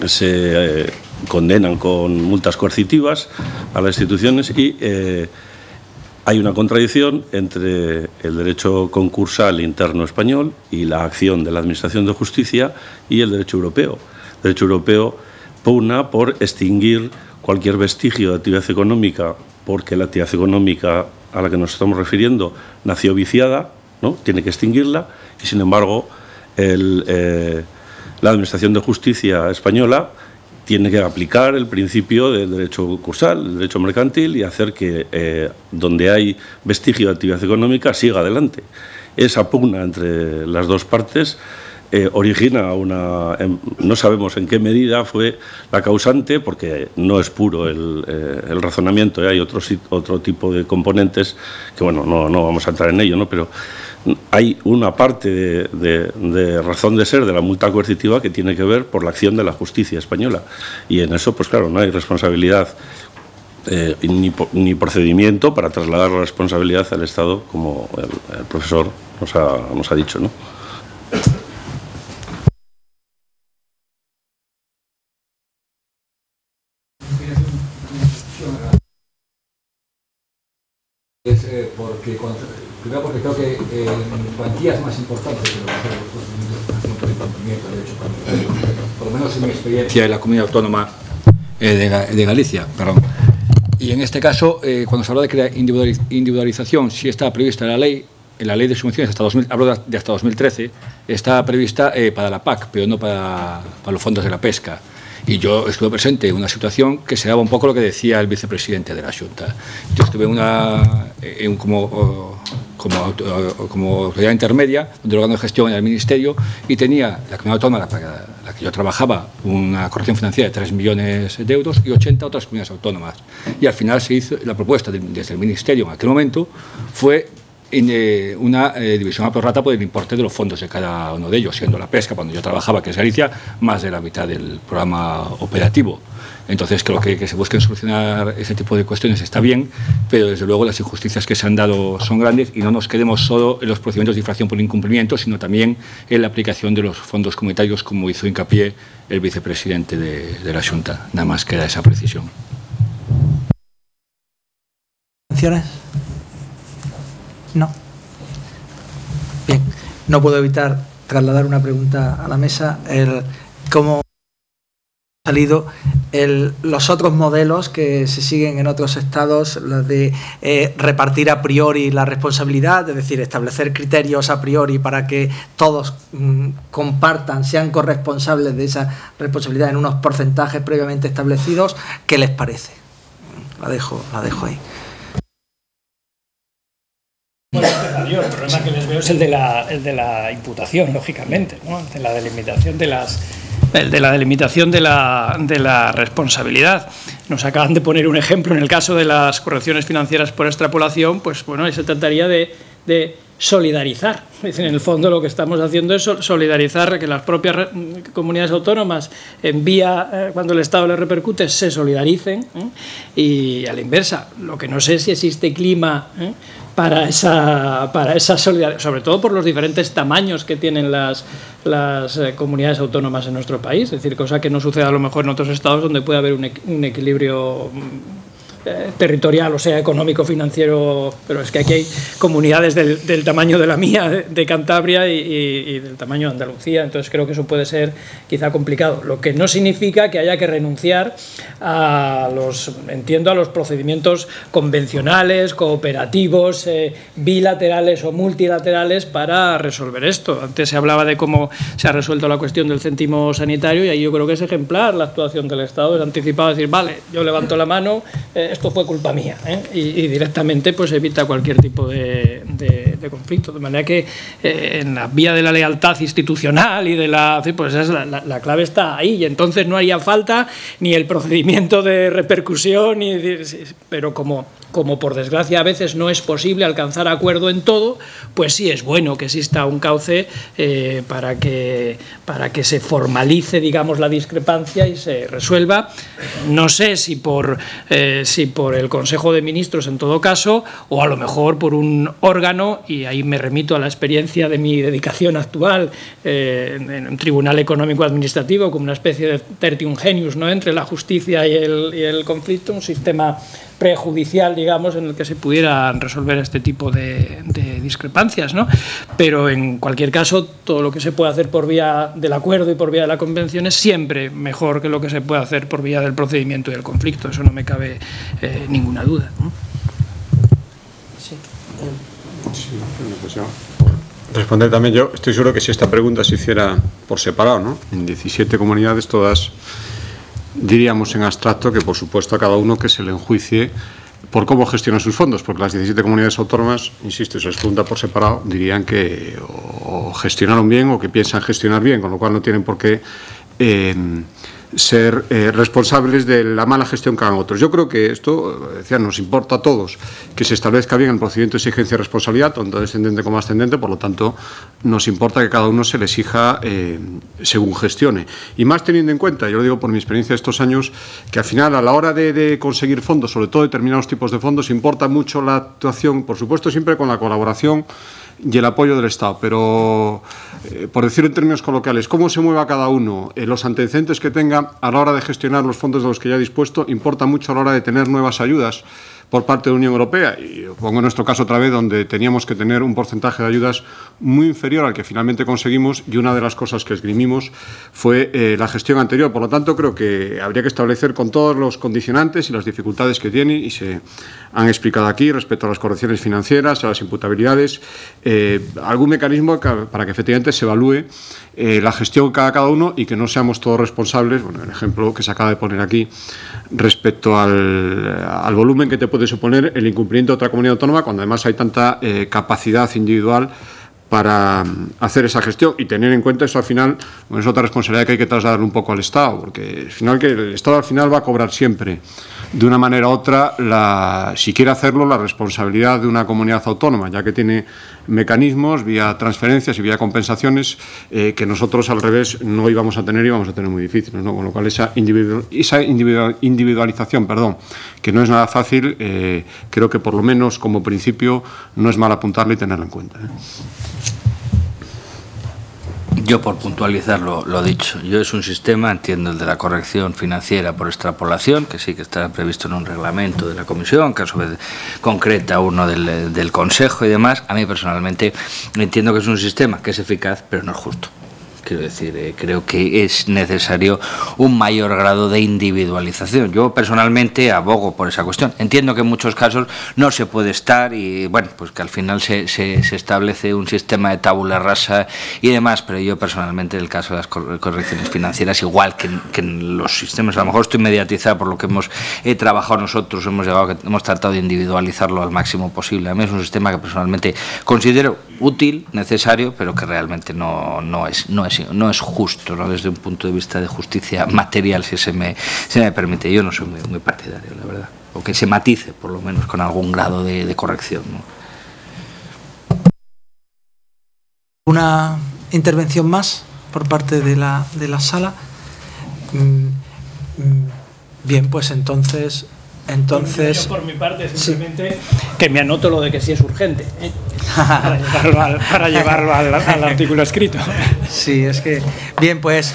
se condenan con multas coercitivas a las instituciones y hay una contradicción entre el derecho concursal interno español y la acción de la Administración de Justicia y el derecho europeo. El derecho europeo pugna por extinguir cualquier vestigio de actividad económica, porque la actividad económica a la que nos estamos refiriendo nació viciada, ¿no? Tiene que extinguirla, y sin embargo la Administración de Justicia española tiene que aplicar el principio del derecho concursal, el derecho mercantil, y hacer que donde hay vestigio de actividad económica siga adelante. Esa pugna entre las dos partes origina no sabemos en qué medida fue la causante, porque no es puro el razonamiento, hay otro tipo de componentes que, bueno, no vamos a entrar en ello, ¿no? Pero hay una parte de razón de ser de la multa coercitiva que tiene que ver por la acción de la justicia española, y en eso, pues claro, no hay responsabilidad ni procedimiento para trasladar la responsabilidad al Estado, como el profesor nos ha dicho, ¿no? Primero porque creo que cuantías más importantes de lo que son los procedimientos por incumplimiento de derecho patrimonial, por lo menos en mi experiencia en la Comunidad Autónoma de Galicia, perdón. Y en este caso, cuando se habla de individualización, sí está prevista en la ley de subvenciones, hablo de hasta 2013, está prevista para la PAC, pero no para los fondos de la pesca. Y yo estuve presente en una situación que se daba un poco lo que decía el vicepresidente de la Junta. Yo estuve como autoridad intermedia, donde el órgano de gestión era el Ministerio, y tenía la comunidad autónoma para la que yo trabajaba una corrección financiera de 3 millones de euros y 80 otras comunidades autónomas. Y al final se hizo la propuesta desde el Ministerio en aquel momento, fue una división a prorrata por el importe de los fondos de cada uno de ellos, siendo la pesca, cuando yo trabajaba, que es Galicia, más de la mitad del programa operativo. Entonces creo que se busquen solucionar ese tipo de cuestiones está bien, pero desde luego las injusticias que se han dado son grandes y no nos quedemos solo en los procedimientos de infracción por incumplimiento, sino también en la aplicación de los fondos comunitarios, como hizo hincapié el vicepresidente de la Junta. Nada más queda esa precisión. ¿Menciones? No. Bien, no puedo evitar trasladar una pregunta a la mesa. ¿Cómo han salido los otros modelos que se siguen en otros estados, los de repartir a priori la responsabilidad, es decir, establecer criterios a priori para que todos compartan, sean corresponsables de esa responsabilidad en unos porcentajes previamente establecidos? ¿Qué les parece? La dejo ahí. Bueno, yo, el problema que les veo es el de la imputación, lógicamente, ¿no? De la delimitación de la responsabilidad. Nos acaban de poner un ejemplo en el caso de las correcciones financieras por extrapolación, pues bueno, se trataría de solidarizar. Es decir, en el fondo lo que estamos haciendo es solidarizar, que las propias comunidades autónomas cuando el Estado les repercute, se solidaricen, y a la inversa. Lo que no sé si existe clima para esa solidaridad, sobre todo por los diferentes tamaños que tienen las comunidades autónomas en nuestro país, es decir, cosa que no sucede a lo mejor en otros estados donde puede haber un equilibrio territorial, o sea, económico, financiero, pero es que aquí hay comunidades del tamaño de la mía, de Cantabria, y del tamaño de Andalucía, entonces creo que eso puede ser quizá complicado, lo que no significa que haya que renunciar a los procedimientos convencionales, cooperativos, bilaterales o multilaterales para resolver esto. Antes se hablaba de cómo se ha resuelto la cuestión del céntimo sanitario, y ahí yo creo que es ejemplar la actuación del Estado, es anticipado, decir, vale, yo levanto la mano, esto fue culpa mía, y directamente pues evita cualquier tipo de conflicto, de manera que en la vía de la lealtad institucional y pues la clave está ahí, y entonces no haría falta ni el procedimiento de repercusión, pero como por desgracia a veces no es posible alcanzar acuerdo en todo, pues sí es bueno que exista un cauce para que se formalice, digamos, la discrepancia y se resuelva. No sé si por el Consejo de Ministros en todo caso, o a lo mejor por un órgano, y ahí me remito a la experiencia de mi dedicación actual en un tribunal económico administrativo, como una especie de tertium genius, ¿no?, entre la justicia y el conflicto, un sistema prejudicial, digamos, en el que se pudieran resolver este tipo de discrepancias, ¿no? Pero en cualquier caso, todo lo que se puede hacer por vía del acuerdo y por vía de la convención es siempre mejor que lo que se puede hacer por vía del procedimiento y del conflicto, eso no me cabe ninguna duda, ¿no? Sí. Pues yo responder también. Yo estoy seguro que si esta pregunta se hiciera por separado, ¿no?, en 17 comunidades, todas diríamos en abstracto que por supuesto a cada uno que se le enjuicie por cómo gestiona sus fondos, porque las 17 comunidades autónomas, insisto, si se les pregunta por separado, dirían que o gestionaron bien o que piensan gestionar bien, con lo cual no tienen por qué ser responsables de la mala gestión que hagan otros. Yo creo que esto, decía, nos importa a todos que se establezca bien el procedimiento de exigencia y responsabilidad, tanto descendente como ascendente, por lo tanto nos importa que cada uno se le exija según gestione. Y más teniendo en cuenta, yo lo digo por mi experiencia de estos años, que al final a la hora de conseguir fondos, sobre todo determinados tipos de fondos, importa mucho la actuación, por supuesto siempre con la colaboración y el apoyo del Estado, pero por decirlo en términos coloquiales, cómo se mueva cada uno, los antecedentes que tenga a la hora de gestionar los fondos de los que ya ha dispuesto, importa mucho a la hora de tener nuevas ayudas por parte de la Unión Europea, y pongo en nuestro caso otra vez, donde teníamos que tener un porcentaje de ayudas muy inferior al que finalmente conseguimos, y una de las cosas que esgrimimos fue la gestión anterior. Por lo tanto, creo que habría que establecer con todos los condicionantes y las dificultades que tiene, y se han explicado aquí respecto a las correcciones financieras, a las imputabilidades, algún mecanismo para que efectivamente se evalúe la gestión que haga cada uno y que no seamos todos responsables. Bueno, el ejemplo que se acaba de poner aquí respecto al volumen que te puede suponer el incumplimiento de otra comunidad autónoma, cuando además hay tanta capacidad individual para hacer esa gestión, y tener en cuenta eso al final, bueno, es otra responsabilidad que hay que trasladar un poco al Estado, porque al final, que el Estado al final va a cobrar siempre de una manera u otra, si quiere hacerlo, la responsabilidad de una comunidad autónoma, ya que tiene mecanismos, vía transferencias y vía compensaciones que nosotros al revés no íbamos a tener y vamos a tener muy difíciles, ¿no? Con lo cual esa individualización, que no es nada fácil, creo que por lo menos como principio no es mal apuntarla y tenerla en cuenta. Yo, por puntualizar lo dicho, yo es un sistema, entiendo el de la corrección financiera por extrapolación, que sí que está previsto en un reglamento de la Comisión, que a su vez concreta uno del Consejo y demás. A mí personalmente entiendo que es un sistema que es eficaz, pero no es justo. Quiero decir, creo que es necesario un mayor grado de individualización. Yo personalmente abogo por esa cuestión. Entiendo que en muchos casos no se puede estar y, bueno, pues que al final se establece un sistema de tabula rasa y demás, pero yo personalmente en el caso de las correcciones financieras, igual que en los sistemas, a lo mejor estoy mediatizado por lo que hemos trabajado nosotros, hemos tratado de individualizarlo al máximo posible. A mí es un sistema que personalmente considero útil, necesario, pero que realmente no es justo, ¿no? Desde un punto de vista de justicia material, si se me permite. Yo no soy muy partidario, la verdad. O que se matice, por lo menos, con algún grado de corrección, ¿no? ¿Una intervención más por parte de la sala? Bien, pues entonces... Yo por mi parte simplemente que me anoto lo de que sí es urgente, para llevarlo al artículo escrito. Sí, es que... Bien, pues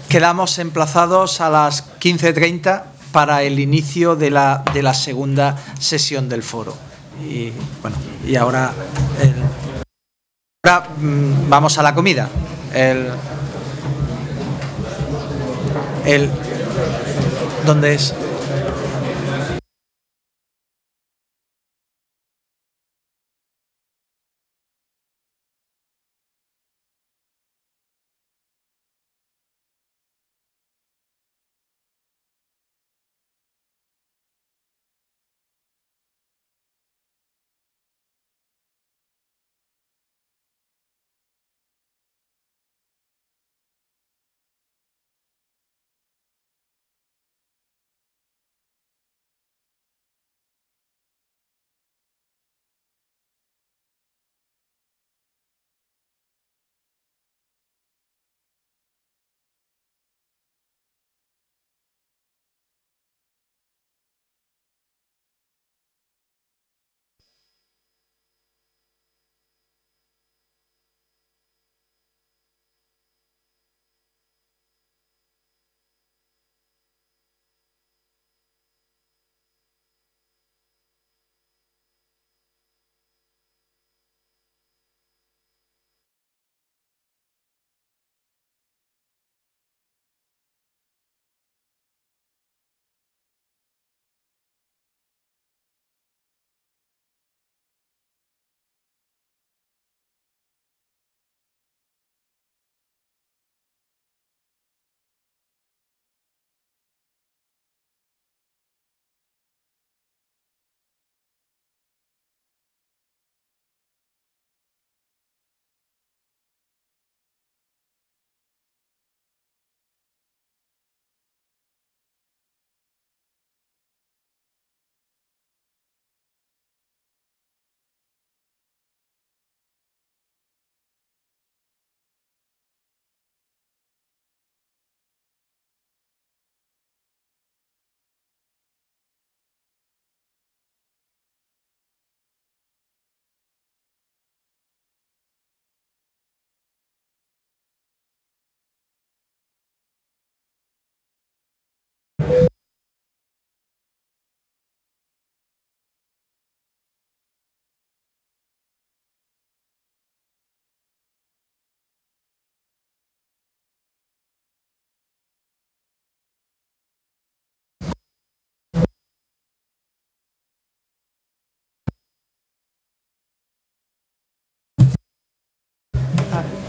quedamos emplazados a las 15:30 para el inicio de la segunda sesión del foro. Y bueno, y ahora vamos a la comida. ¿Dónde es?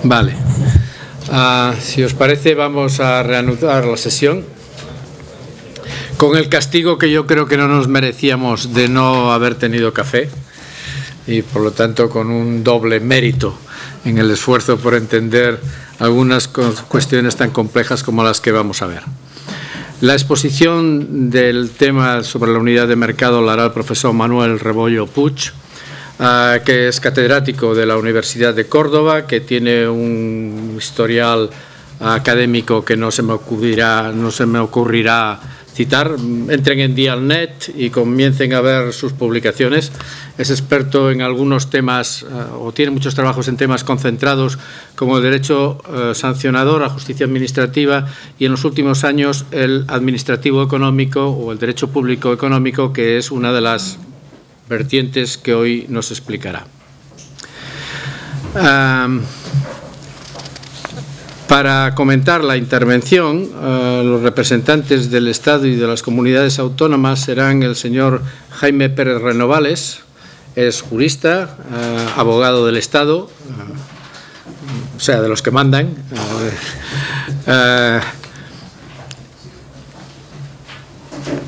Vale. Si os parece, vamos a reanudar la sesión con el castigo que yo creo que no nos merecíamos de no haber tenido café y por lo tanto con un doble mérito en el esfuerzo por entender algunas cuestiones tan complejas como las que vamos a ver. La exposición del tema sobre la unidad de mercado la hará el profesor Manuel Rebollo Puig, que es catedrático de la Universidad de Córdoba, que tiene un historial académico que no se me ocurrirá citar. Entren en Dialnet y comiencen a ver sus publicaciones. Es experto en algunos temas, o tiene muchos trabajos en temas concentrados como el derecho sancionador, la justicia administrativa y en los últimos años el administrativo económico o el derecho público económico, que es una de las vertientes que hoy nos explicará. Para comentar la intervención, los representantes del Estado y de las comunidades autónomas serán el señor Jaime Pérez Renovales, es jurista, abogado del Estado, o sea, de los que mandan.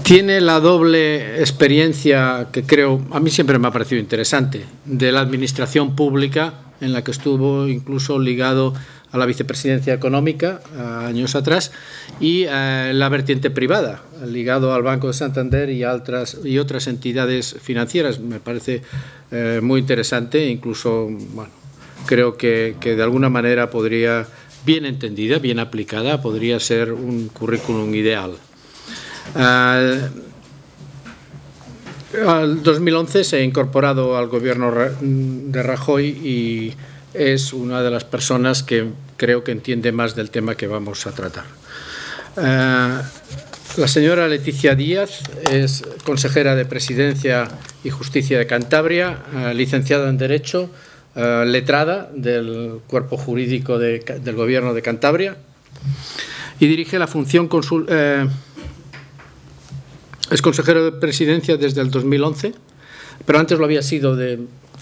Tiene la doble experiencia que creo, a mí siempre me ha parecido interesante, de la administración pública, en la que estuvo incluso ligado a la vicepresidencia económica años atrás, y la vertiente privada, ligado al Banco de Santander y otras entidades financieras. Me parece muy interesante, incluso bueno, creo que de alguna manera podría, bien entendida, bien aplicada, podría ser un currículum ideal. Al 2011 se ha incorporado al gobierno de Rajoy y es una de las personas que creo que entiende más del tema que vamos a tratar. La señora Leticia Díaz es consejera de Presidencia y Justicia de Cantabria, licenciada en Derecho, letrada del Cuerpo Jurídico del Gobierno de Cantabria y dirige la función es consejero de Presidencia desde el 2011, pero antes lo había sido de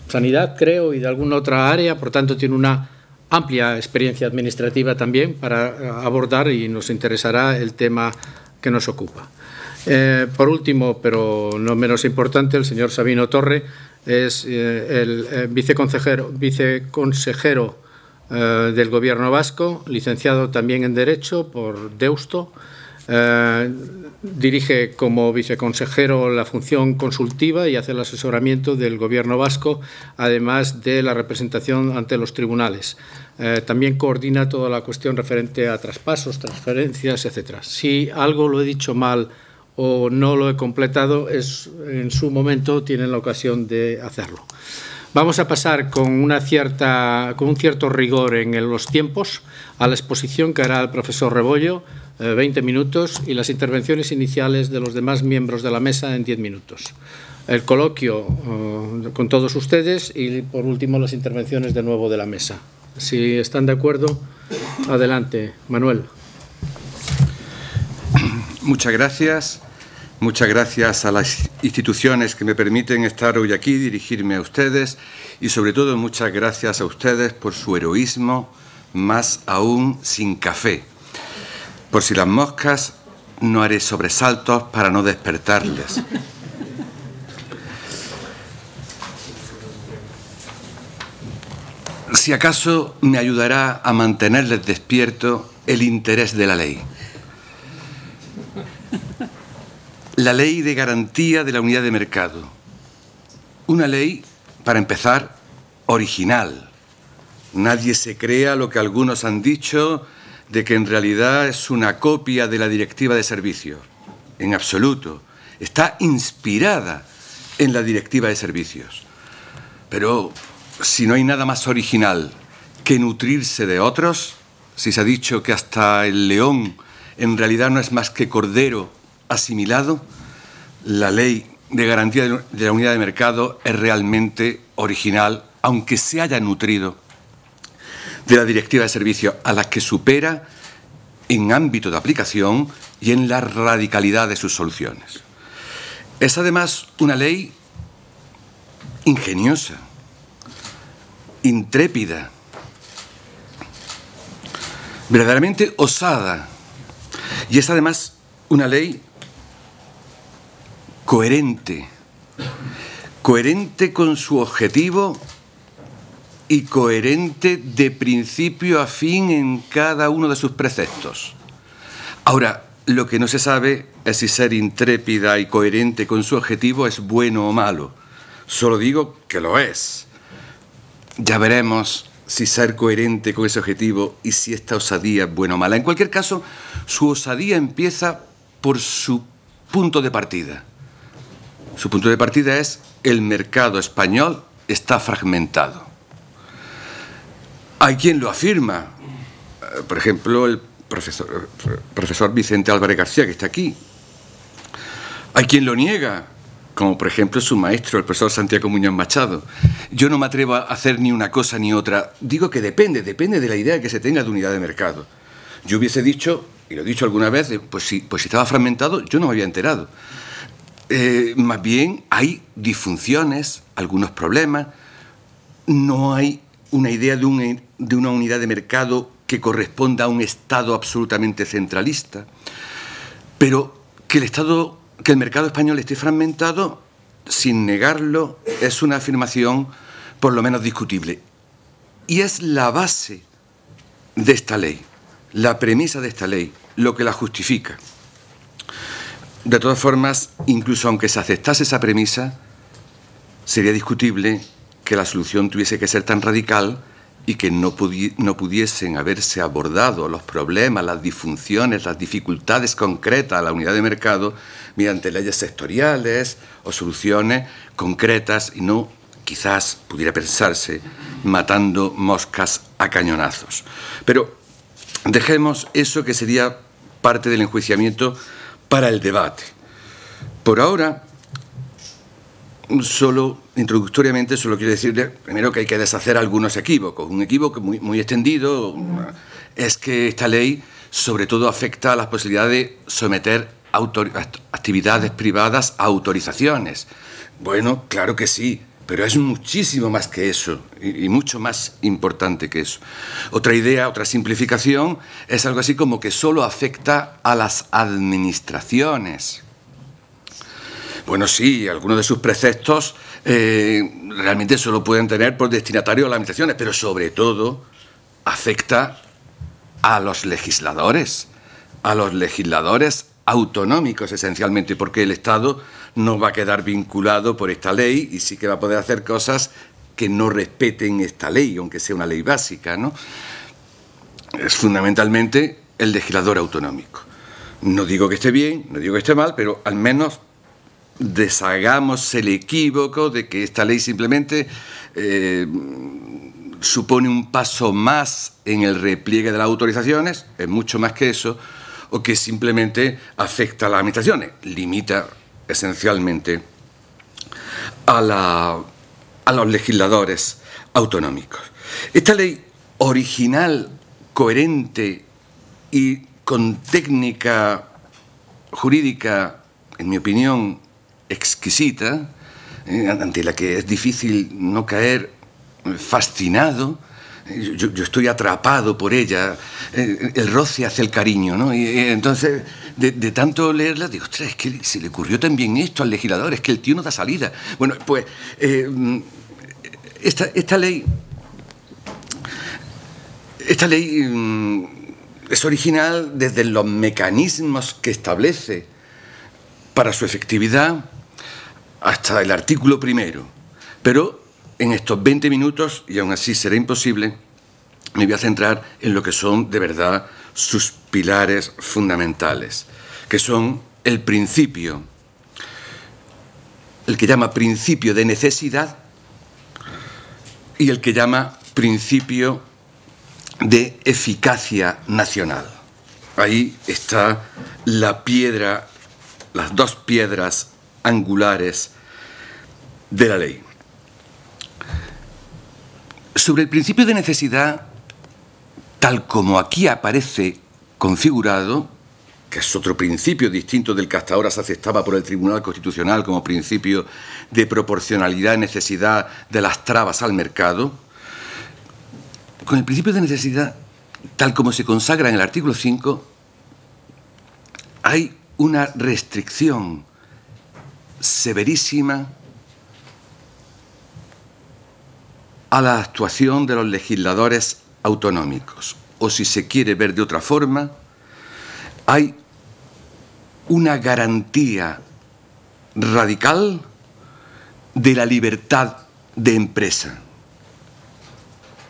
Sanidad, creo, y de alguna otra área, por tanto tiene una amplia experiencia administrativa también para abordar y nos interesará el tema que nos ocupa. Por último, pero no menos importante, el señor Sabino Torre es el viceconsejero del Gobierno vasco, licenciado también en Derecho por Deusto. Dirige como viceconsejero la función consultiva y hace el asesoramiento del Gobierno vasco, además de la representación ante los tribunales. También coordina toda la cuestión referente a traspasos, transferencias, etc. Si algo lo he dicho mal o no lo he completado, en su momento tienen la ocasión de hacerlo. Vamos a pasar con un cierto rigor en los tiempos a la exposición que hará el profesor Rebollo, 20 minutos, y las intervenciones iniciales de los demás miembros de la mesa en 10 minutos. El coloquio con todos ustedes y, por último, las intervenciones de nuevo de la mesa. Si están de acuerdo, adelante. Manuel. Muchas gracias. Muchas gracias a las instituciones que me permiten estar hoy aquí, dirigirme a ustedes y, sobre todo, muchas gracias a ustedes por su heroísmo, más aún sin café. Por si las moscas, no haré sobresaltos para no despertarles. Si acaso me ayudará a mantenerles despierto el interés de la ley. La ley de garantía de la unidad de mercado. Una ley, para empezar, original. Nadie se crea lo que algunos han dicho de que en realidad es una copia de la Directiva de Servicios. En absoluto. Está inspirada en la Directiva de Servicios. Pero si no hay nada más original que nutrirse de otros, si se ha dicho que hasta el león en realidad no es más que cordero asimilado, la ley de garantía de la unidad de mercado es realmente original, aunque se haya nutrido de la Directiva de Servicios, a la que supera en ámbito de aplicación y en la radicalidad de sus soluciones. Es además una ley ingeniosa, intrépida, verdaderamente osada, y es además una ley coherente con su objetivo y coherente de principio a fin en cada uno de sus preceptos. Ahora, lo que no se sabe es si ser intrépida y coherente con su objetivo es bueno o malo, solo digo que lo es. Ya veremos si ser coherente con ese objetivo y si esta osadía es buena o mala. En cualquier caso, su osadía empieza por su punto de partida. Su punto de partida es: el mercado español está fragmentado. Hay quien lo afirma, por ejemplo, el profesor Vicente Álvarez García, que está aquí. Hay quien lo niega, como por ejemplo su maestro, el profesor Santiago Muñoz Machado. Yo no me atrevo a hacer ni una cosa ni otra. Digo que depende de la idea que se tenga de unidad de mercado. Yo hubiese dicho, y lo he dicho alguna vez, pues si estaba fragmentado, yo no me había enterado. Más bien hay disfunciones, algunos problemas. No hay una idea de una unidad de mercado que corresponda a un Estado absolutamente centralista. Pero que el mercado español esté fragmentado, sin negarlo, es una afirmación por lo menos discutible. Y es la base de esta ley, la premisa de esta ley, lo que la justifica. De todas formas, incluso aunque se aceptase esa premisa, sería discutible que la solución tuviese que ser tan radical y que no pudiesen haberse abordado los problemas, las disfunciones, las dificultades concretas a la unidad de mercado mediante leyes sectoriales o soluciones concretas y no, quizás pudiera pensarse, matando moscas a cañonazos. Pero dejemos eso, que sería parte del enjuiciamiento, para el debate. Por ahora, introductoriamente, solo quiero decirle primero que hay que deshacer algunos equívocos. Un equívoco muy extendido es que esta ley sobre todo afecta a la posibilidad de someter actividades privadas a autorizaciones. Bueno, claro que sí, pero es muchísimo más que eso y mucho más importante que eso. Otra idea, otra simplificación, es algo así como que solo afecta a las administraciones. Bueno, sí, algunos de sus preceptos realmente solo pueden tener por destinatario a las administraciones, pero sobre todo afecta a los legisladores autonómicos esencialmente, porque el Estado no va a quedar vinculado por esta ley y sí que va a poder hacer cosas que no respeten esta ley, aunque sea una ley básica, ¿no? Es fundamentalmente el legislador autonómico. No digo que esté bien, no digo que esté mal, pero al menos deshagamos el equívoco de que esta ley simplemente supone un paso más en el repliegue de las autorizaciones, es mucho más que eso, o que simplemente afecta a las administraciones, limita esencialmente a los legisladores autonómicos. Esta ley original, coherente y con técnica jurídica, en mi opinión, exquisita, ante la que es difícil no caer fascinado. Yo estoy atrapado por ella, el roce hace el cariño, ¿no? Y entonces, de tanto leerla, digo, ostras, es que se le ocurrió también esto al legislador, es que el tío no da salida. Bueno, pues esta ley es original desde los mecanismos que establece para su efectividad hasta el artículo primero. Pero en estos 20 minutos, y aún así será imposible, me voy a centrar en lo que son de verdad sus pilares fundamentales, que son el principio, el que llama principio de necesidad y el que llama principio de eficacia nacional. Ahí está la piedra, las dos piedras angulares de la ley. Sobre el principio de necesidad, tal como aquí aparece configurado, que es otro principio distinto del que hasta ahora se aceptaba por el Tribunal Constitucional como principio de proporcionalidad y necesidad de las trabas al mercado, con el principio de necesidad, tal como se consagra en el artículo 5, hay una restricción severísima a la actuación de los legisladores autonómicos. O si se quiere ver de otra forma, hay una garantía radical de la libertad de empresa,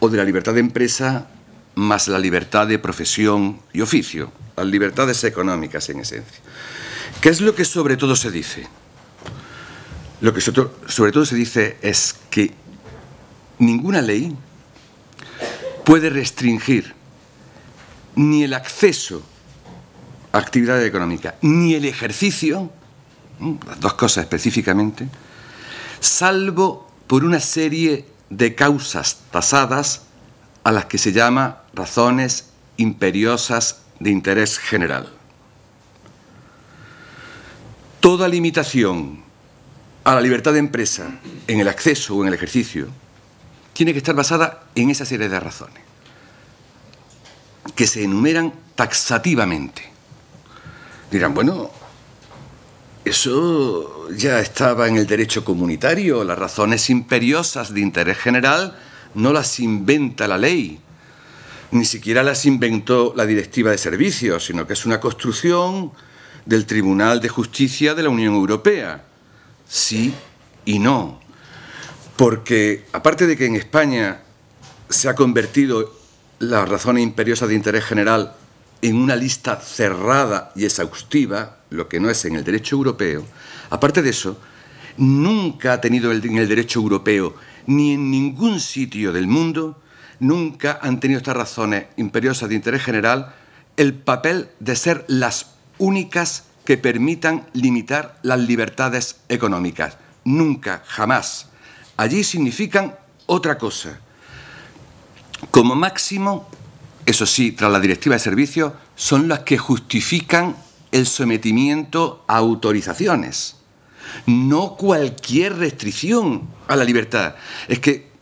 o de la libertad de empresa más la libertad de profesión y oficio, las libertades económicas en esencia. ¿Qué es lo que sobre todo se dice? Lo que sobre todo se dice es que ninguna ley puede restringir ni el acceso a actividad económica, ni el ejercicio, las dos cosas específicamente, salvo por una serie de causas tasadas a las que se llama razones imperiosas de interés general. Toda limitación a la libertad de empresa en el acceso o en el ejercicio tiene que estar basada en esa serie de razones, que se enumeran taxativamente. Dirán, bueno, eso ya estaba en el derecho comunitario, las razones imperiosas de interés general no las inventa la ley, ni siquiera las inventó la Directiva de Servicios, sino que es una construcción del Tribunal de Justicia de la Unión Europea. Sí y no, porque aparte de que en España se ha convertido las razones imperiosas de interés general en una lista cerrada y exhaustiva, lo que no es en el derecho europeo, aparte de eso, nunca ha tenido en el derecho europeo, ni en ningún sitio del mundo, nunca han tenido estas razones imperiosas de interés general el papel de ser las únicas que permitan limitar las libertades económicas. Nunca, jamás. Allí significan otra cosa. Como máximo, eso sí, tras la Directiva de Servicios, son las que justifican el sometimiento a autorizaciones. No cualquier restricción a la libertad. Es que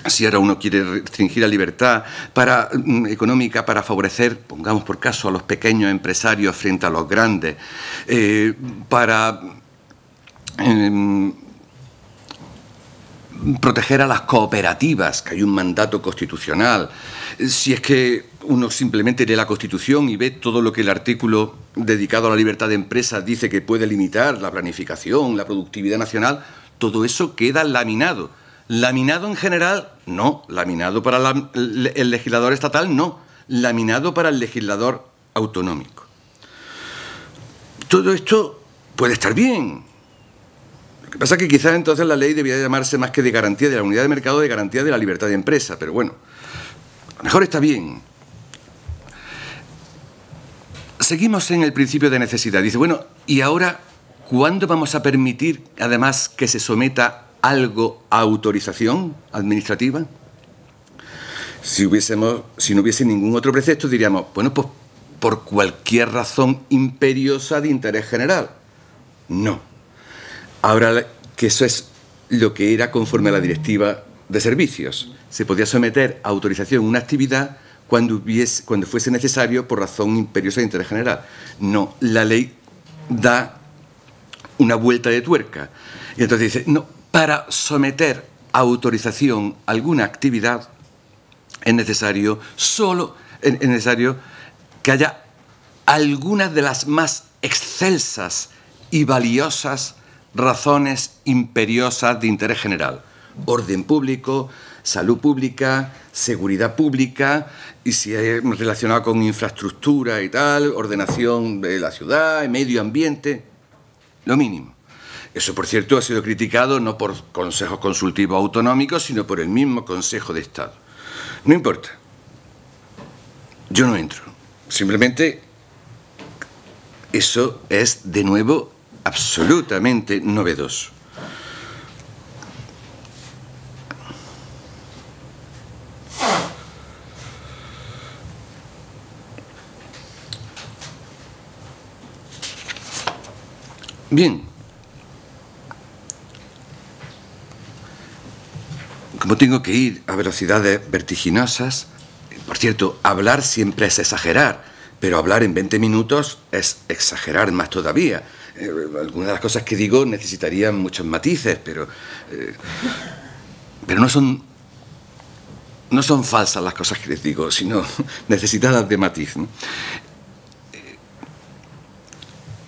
si ahora uno quiere restringir la libertad económica para favorecer, pongamos por caso, a los pequeños empresarios frente a los grandes, para proteger a las cooperativas, que hay un mandato constitucional. Si es que uno simplemente lee la Constitución y ve todo lo que el artículo dedicado a la libertad de empresa dice que puede limitar la planificación, la productividad nacional, todo eso queda laminado. Laminado en general, no. Laminado para el legislador estatal, no. Laminado para el legislador autonómico. Todo esto puede estar bien. Lo que pasa es que quizás entonces la ley debería llamarse, más que de garantía de la unidad de mercado, de garantía de la libertad de empresa. Pero bueno, a lo mejor está bien. Seguimos en el principio de necesidad. Dice, bueno, ¿y ahora cuándo vamos a permitir, además, que se someta algo a autorización administrativa? Si no hubiese ningún otro precepto, diríamos, bueno, pues por cualquier razón imperiosa de interés general. No. Ahora que eso es lo que era conforme a la Directiva de Servicios. Se podía someter a autorización una actividad cuando fuese necesario por razón imperiosa de interés general. No, la ley da una vuelta de tuerca. Y entonces dice, no, para someter a autorización alguna actividad es necesario que haya algunas de las más excelsas y valiosas razones imperiosas de interés general. Orden público, salud pública, seguridad pública, y si es relacionado con infraestructura y tal, ordenación de la ciudad, medio ambiente, lo mínimo. Eso, por cierto, ha sido criticado no por consejos consultivos autonómicos, sino por el mismo Consejo de Estado. No importa. Yo no entro. Simplemente, eso es, de nuevo, absolutamente novedoso. Bien. Como tengo que ir a velocidades vertiginosas, por cierto, hablar siempre es exagerar, pero hablar en 20 minutos es exagerar más todavía. Algunas de las cosas que digo necesitarían muchos matices, pero no son falsas las cosas que les digo, sino necesitadas de matiz, ¿no?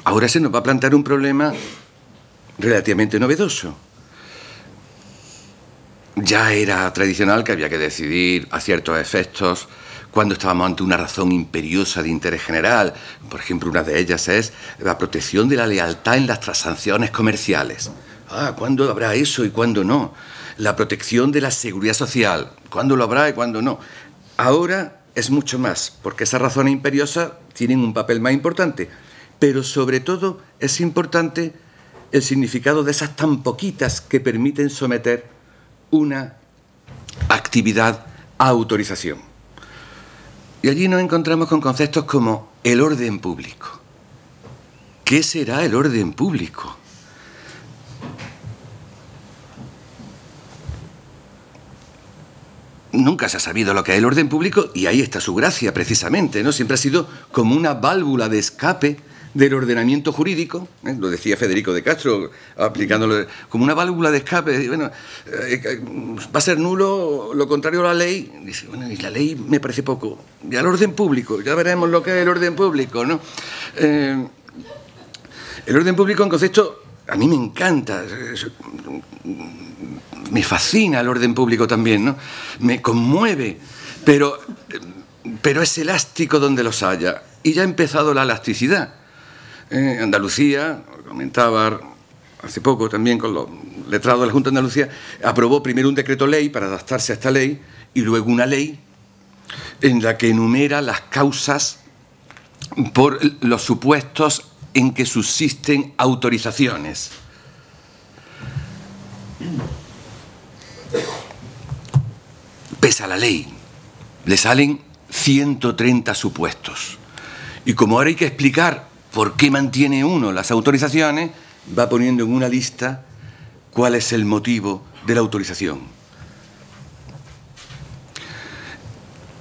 Ahora se nos va a plantear un problema relativamente novedoso. ya era tradicional que había que decidir a ciertos efectos cuando estábamos ante una razón imperiosa de interés general. Por ejemplo, una de ellas es la protección de la lealtad en las transacciones comerciales. ¿Cuándo habrá eso y cuándo no? La protección de la seguridad social. ¿Cuándo lo habrá y cuándo no? Ahora es mucho más, porque esas razones imperiosas tienen un papel más importante. Pero sobre todo es importante el significado de esas tan poquitas que permiten someter una actividad a autorización. Y allí nos encontramos con conceptos como el orden público. ¿Qué será el orden público? Nunca se ha sabido lo que es el orden público y ahí está su gracia, precisamente, ¿no? Siempre ha sido como una válvula de escape del ordenamiento jurídico, lo decía Federico de Castro, aplicándolo como una válvula de escape. Bueno, va a ser nulo lo contrario a la ley. Dice, bueno, y la ley me parece poco. Y al orden público, ya veremos lo que es el orden público, ¿no? El orden público en concepto, a mí me encanta, me fascina el orden público también, ¿no? Me conmueve, pero es elástico donde los haya. Y ya ha empezado la elasticidad. Andalucía, comentaba hace poco también con los letrados de la Junta de Andalucía, aprobó primero un decreto ley para adaptarse a esta ley y luego una ley en la que enumera las causas por los supuestos en que subsisten autorizaciones. Pese a la ley, le salen 130 supuestos. Y como ahora hay que explicar por qué mantiene uno las autorizaciones, va poniendo en una lista cuál es el motivo de la autorización.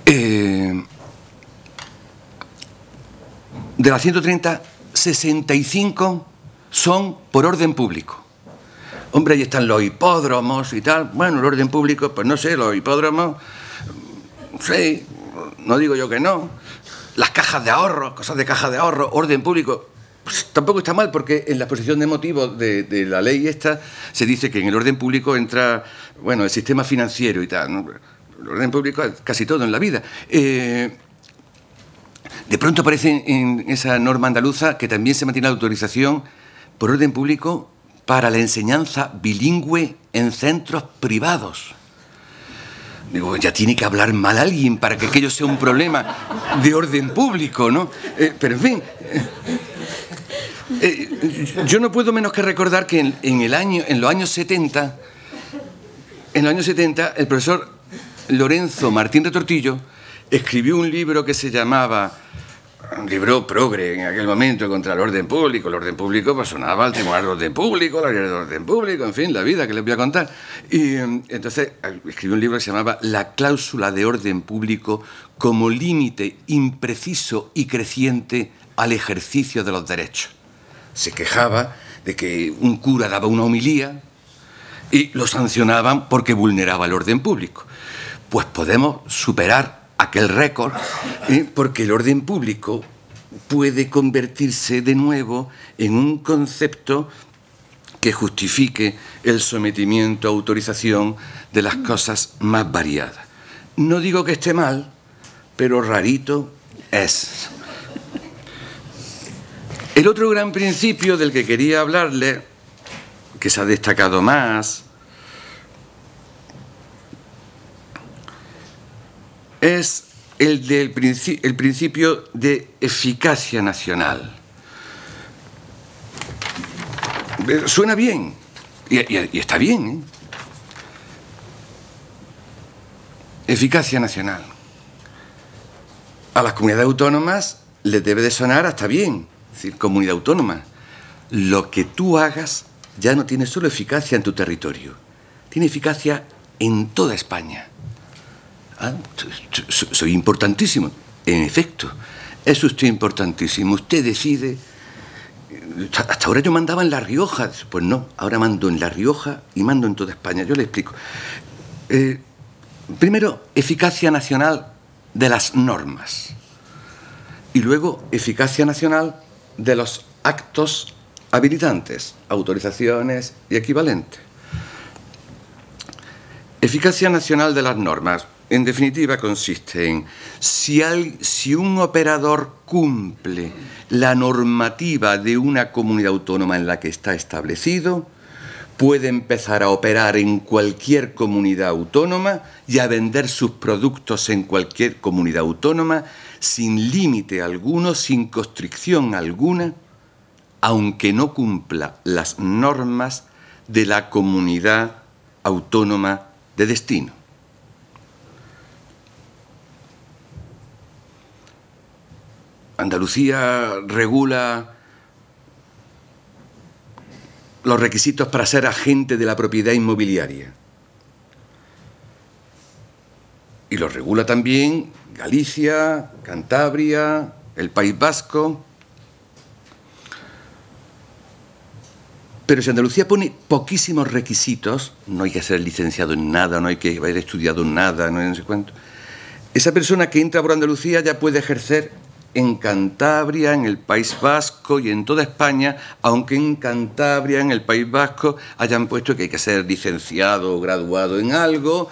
De las 130, 65 son por orden público. Hombre, ahí están los hipódromos y tal. Bueno, el orden público, pues no sé, los hipódromos, sí, no digo yo que no. Las cajas de ahorro, cosas de caja de ahorro, orden público, pues tampoco está mal, porque en la exposición de motivos de la ley esta se dice que en el orden público entra, bueno, el sistema financiero y tal, ¿no? El orden público es casi todo en la vida. De pronto aparece en esa norma andaluza que también se mantiene la autorización por orden público para la enseñanza bilingüe en centros privados. Digo, ya tiene que hablar mal alguien para que aquello sea un problema de orden público, ¿no? Pero en fin, yo no puedo menos que recordar que en los años 70, el profesor Lorenzo Martín Retortillo escribió un libro que se llamaba, un libro progre en aquel momento, contra el orden público. El orden público pues sonaba al Tribunal de Orden Público, la ley de orden público, en fin, la vida que les voy a contar. Y entonces escribió un libro que se llamaba La cláusula de orden público como límite impreciso y creciente al ejercicio de los derechos. Se quejaba de que un cura daba una homilía y lo sancionaban porque vulneraba el orden público. Pues podemos superar aquel récord, porque el orden público puede convertirse de nuevo en un concepto que justifique el sometimiento a autorización de las cosas más variadas. No digo que esté mal, pero rarito es. El otro gran principio del que quería hablarle, que se ha destacado más, es el principio de eficacia nacional. Suena bien, y está bien, ¿eh? Eficacia nacional. A las comunidades autónomas les debe de sonar hasta bien. Es decir, comunidad autónoma, lo que tú hagas ya no tiene solo eficacia en tu territorio, tiene eficacia en toda España. Soy importantísimo. En efecto, es usted importantísimo. Usted decide. Hasta ahora yo mandaba en La Rioja. Pues no, ahora mando en La Rioja y mando en toda España. Yo le explico. Primero, eficacia nacional de las normas. Y luego, eficacia nacional de los actos habilitantes, autorizaciones y equivalentes. Eficacia nacional de las normas, en definitiva, consiste en si un operador cumple la normativa de una comunidad autónoma en la que está establecido, puede empezar a operar en cualquier comunidad autónoma y a vender sus productos en cualquier comunidad autónoma sin límite alguno, sin constricción alguna, aunque no cumpla las normas de la comunidad autónoma de destino. Andalucía regula los requisitos para ser agente de la propiedad inmobiliaria. Y los regula también Galicia, Cantabria, el País Vasco. Pero si Andalucía pone poquísimos requisitos, no hay que ser licenciado en nada, no hay que haber estudiado nada, no sé cuánto, esa persona que entra por Andalucía ya puede ejercer en Cantabria, en el País Vasco y en toda España, aunque en Cantabria, en el País Vasco, hayan puesto que hay que ser licenciado o graduado en algo.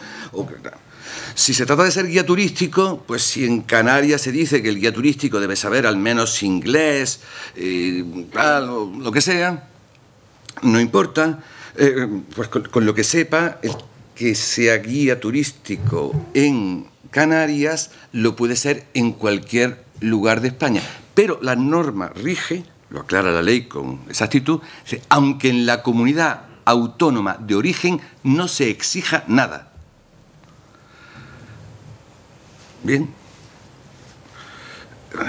Si se trata de ser guía turístico, pues si en Canarias se dice que el guía turístico debe saber al menos inglés, lo que sea, no importa, pues con lo que sepa, el que sea guía turístico en Canarias lo puede ser en cualquier lugar de España. Pero la norma rige, lo aclara la ley con exactitud, aunque en la comunidad autónoma de origen no se exija nada. Bien.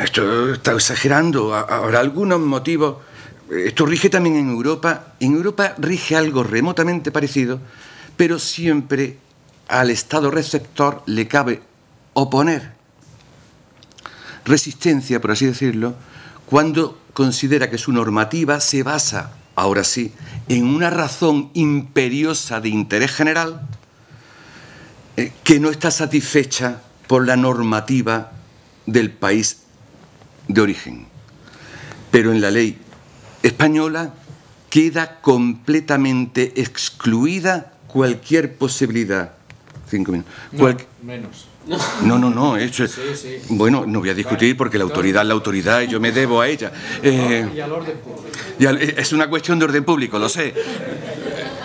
Esto está exagerando, habrá algunos motivos. Esto rige también en Europa. En Europa rige algo remotamente parecido, pero siempre al Estado receptor le cabe oponer resistencia, por así decirlo, cuando considera que su normativa se basa, ahora sí, en una razón imperiosa de interés general que no está satisfecha por la normativa del país de origen. Pero en la ley española queda completamente excluida cualquier posibilidad. 5 minutos. Menos. No, eso es... Sí. Bueno, no voy a discutir porque la autoridad es la autoridad y yo me debo a ella. Y al orden público. Es una cuestión de orden público, lo sé.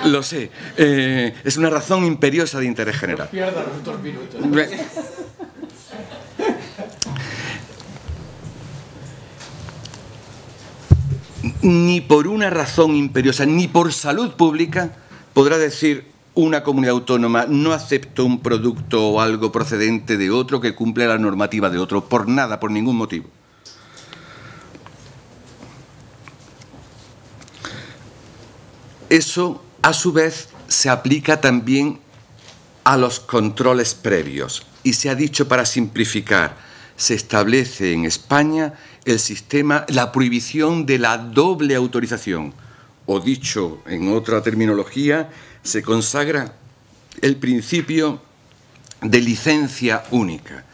Lo sé. Es una razón imperiosa de interés general. Pierdan los 2 minutos. Ni por una razón imperiosa, ni por salud pública, podrá decir una comunidad autónoma no acepto un producto o algo procedente de otro que cumple la normativa de otro, por nada, por ningún motivo. Eso, a su vez, se aplica también a los controles previos. Y se ha dicho, para simplificar, se establece en España el sistema, la prohibición de la doble autorización. O dicho en otra terminología, se consagra el principio de licencia única.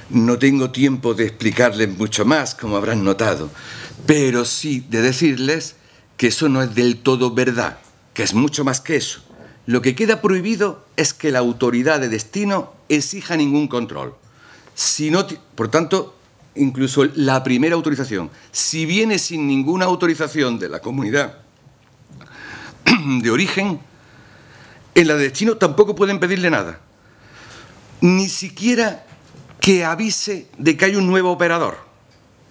No tengo tiempo de explicarles mucho más, como habrán notado, pero sí de decirles que eso no es del todo verdad, que es mucho más que eso. Lo que queda prohibido es que la autoridad de destino exija ningún control. Si no, por tanto, incluso la primera autorización, si viene sin ninguna autorización de la comunidad de origen, en la de destino tampoco pueden pedirle nada. Ni siquiera que avise de que hay un nuevo operador.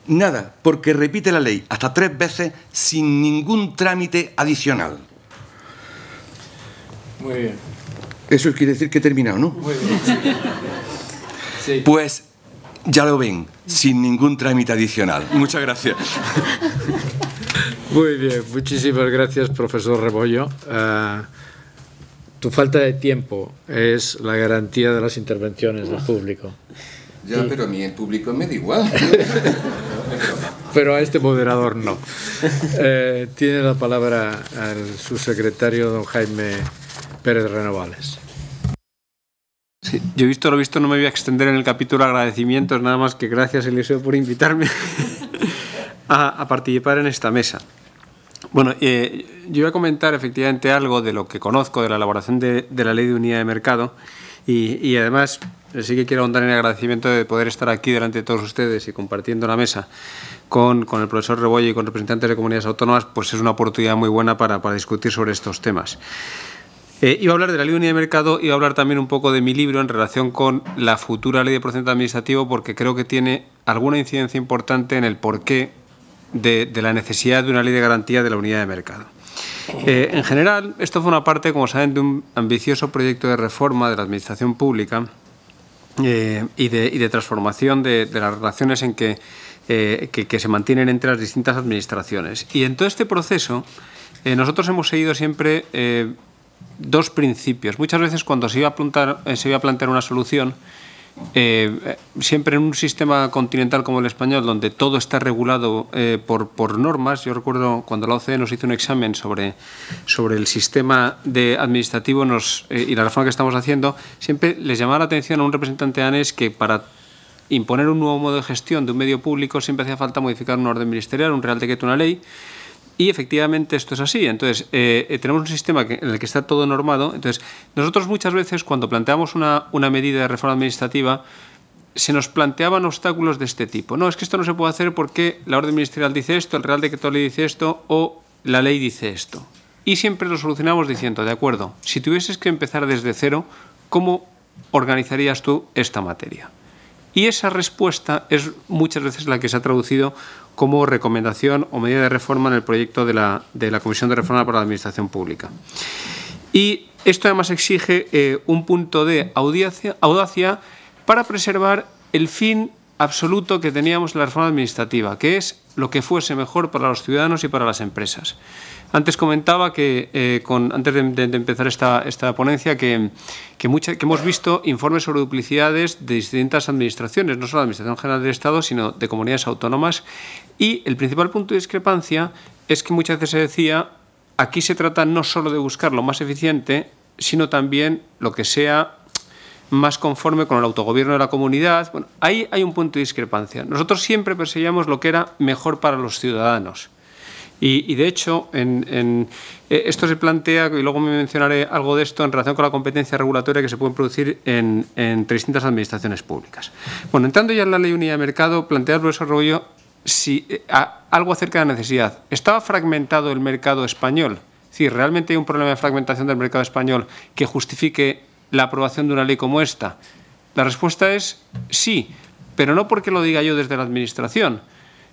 Nada, porque repite la ley hasta 3 veces sin ningún trámite adicional. Muy bien. Eso quiere decir que he terminado, ¿no? Muy bien, sí. Pues ya lo ven, sin ningún trámite adicional. Muchas gracias. Muy bien, muchísimas gracias, profesor Rebollo. Tu falta de tiempo es la garantía de las intervenciones del público. Ya, pero a mí el público me da igual. Pero a este moderador no. Tiene la palabra el subsecretario don Jaime Pérez Renovales. Sí, yo visto lo visto no me voy a extender en el capítulo agradecimientos, nada más que gracias Eliseo por invitarme a participar en esta mesa. Bueno, yo voy a comentar efectivamente algo de lo que conozco de la elaboración de la Ley de Unidad de Mercado y además sí que quiero ahondar en el agradecimiento de poder estar aquí delante de todos ustedes y compartiendo la mesa con el profesor Rebollo y con representantes de comunidades autónomas, pues es una oportunidad muy buena para discutir sobre estos temas. Iba a hablar de la Ley de Unidad de Mercado y iba a hablar también un poco de mi libro en relación con la futura Ley de Procedimiento Administrativo, porque creo que tiene alguna incidencia importante en el porqué de la necesidad de una ley de garantía de la unidad de mercado. En general, esto fue una parte, como saben, de un ambicioso proyecto de reforma de la administración pública y de transformación de las relaciones en que se mantienen entre las distintas administraciones. Y en todo este proceso, nosotros hemos seguido siempre dos principios. Muchas veces cuando se iba a plantear una solución, siempre en un sistema continental como el español, donde todo está regulado por normas. Yo recuerdo cuando la OCDE nos hizo un examen sobre el sistema administrativo y la reforma que estamos haciendo, siempre les llamaba la atención a un representante danés que para imponer un nuevo modo de gestión de un medio público siempre hacía falta modificar un orden ministerial, un real decreto, una ley. Y efectivamente esto es así. Entonces, tenemos un sistema en el que está todo normado. Entonces, nosotros muchas veces cuando planteamos una medida de reforma administrativa, se nos planteaban obstáculos de este tipo. No, es que esto no se puede hacer porque la orden ministerial dice esto, el real decreto ley dice esto o la ley dice esto. Y siempre lo solucionamos diciendo, de acuerdo, si tuvieses que empezar desde cero, ¿cómo organizarías tú esta materia? Y esa respuesta es muchas veces la que se ha traducido como recomendación o medida de reforma en el proyecto de la Comisión de Reforma para la Administración Pública. Y esto además exige un punto de audacia para preservar el fin absoluto que teníamos en la reforma administrativa, que es lo que fuese mejor para los ciudadanos y para las empresas. Antes comentaba que, antes de empezar esta ponencia, que hemos visto informes sobre duplicidades de distintas administraciones, no solo la Administración General del Estado, sino de comunidades autónomas. Y el principal punto de discrepancia es que muchas veces se decía, aquí se trata no solo de buscar lo más eficiente, sino también lo que sea más conforme con el autogobierno de la comunidad. Bueno, ahí hay un punto de discrepancia. Nosotros siempre perseguíamos lo que era mejor para los ciudadanos. Y de hecho, esto se plantea, y luego me mencionaré algo de esto en relación con la competencia regulatoria que se puede producir entre distintas administraciones públicas. Bueno, entrando ya en la Ley de Unidad de Mercado, plantear el profesor Rebollo algo acerca de la necesidad. ¿Estaba fragmentado el mercado español? Es decir, ¿realmente hay un problema de fragmentación del mercado español que justifique la aprobación de una ley como esta? La respuesta es sí, pero no porque lo diga yo desde la Administración,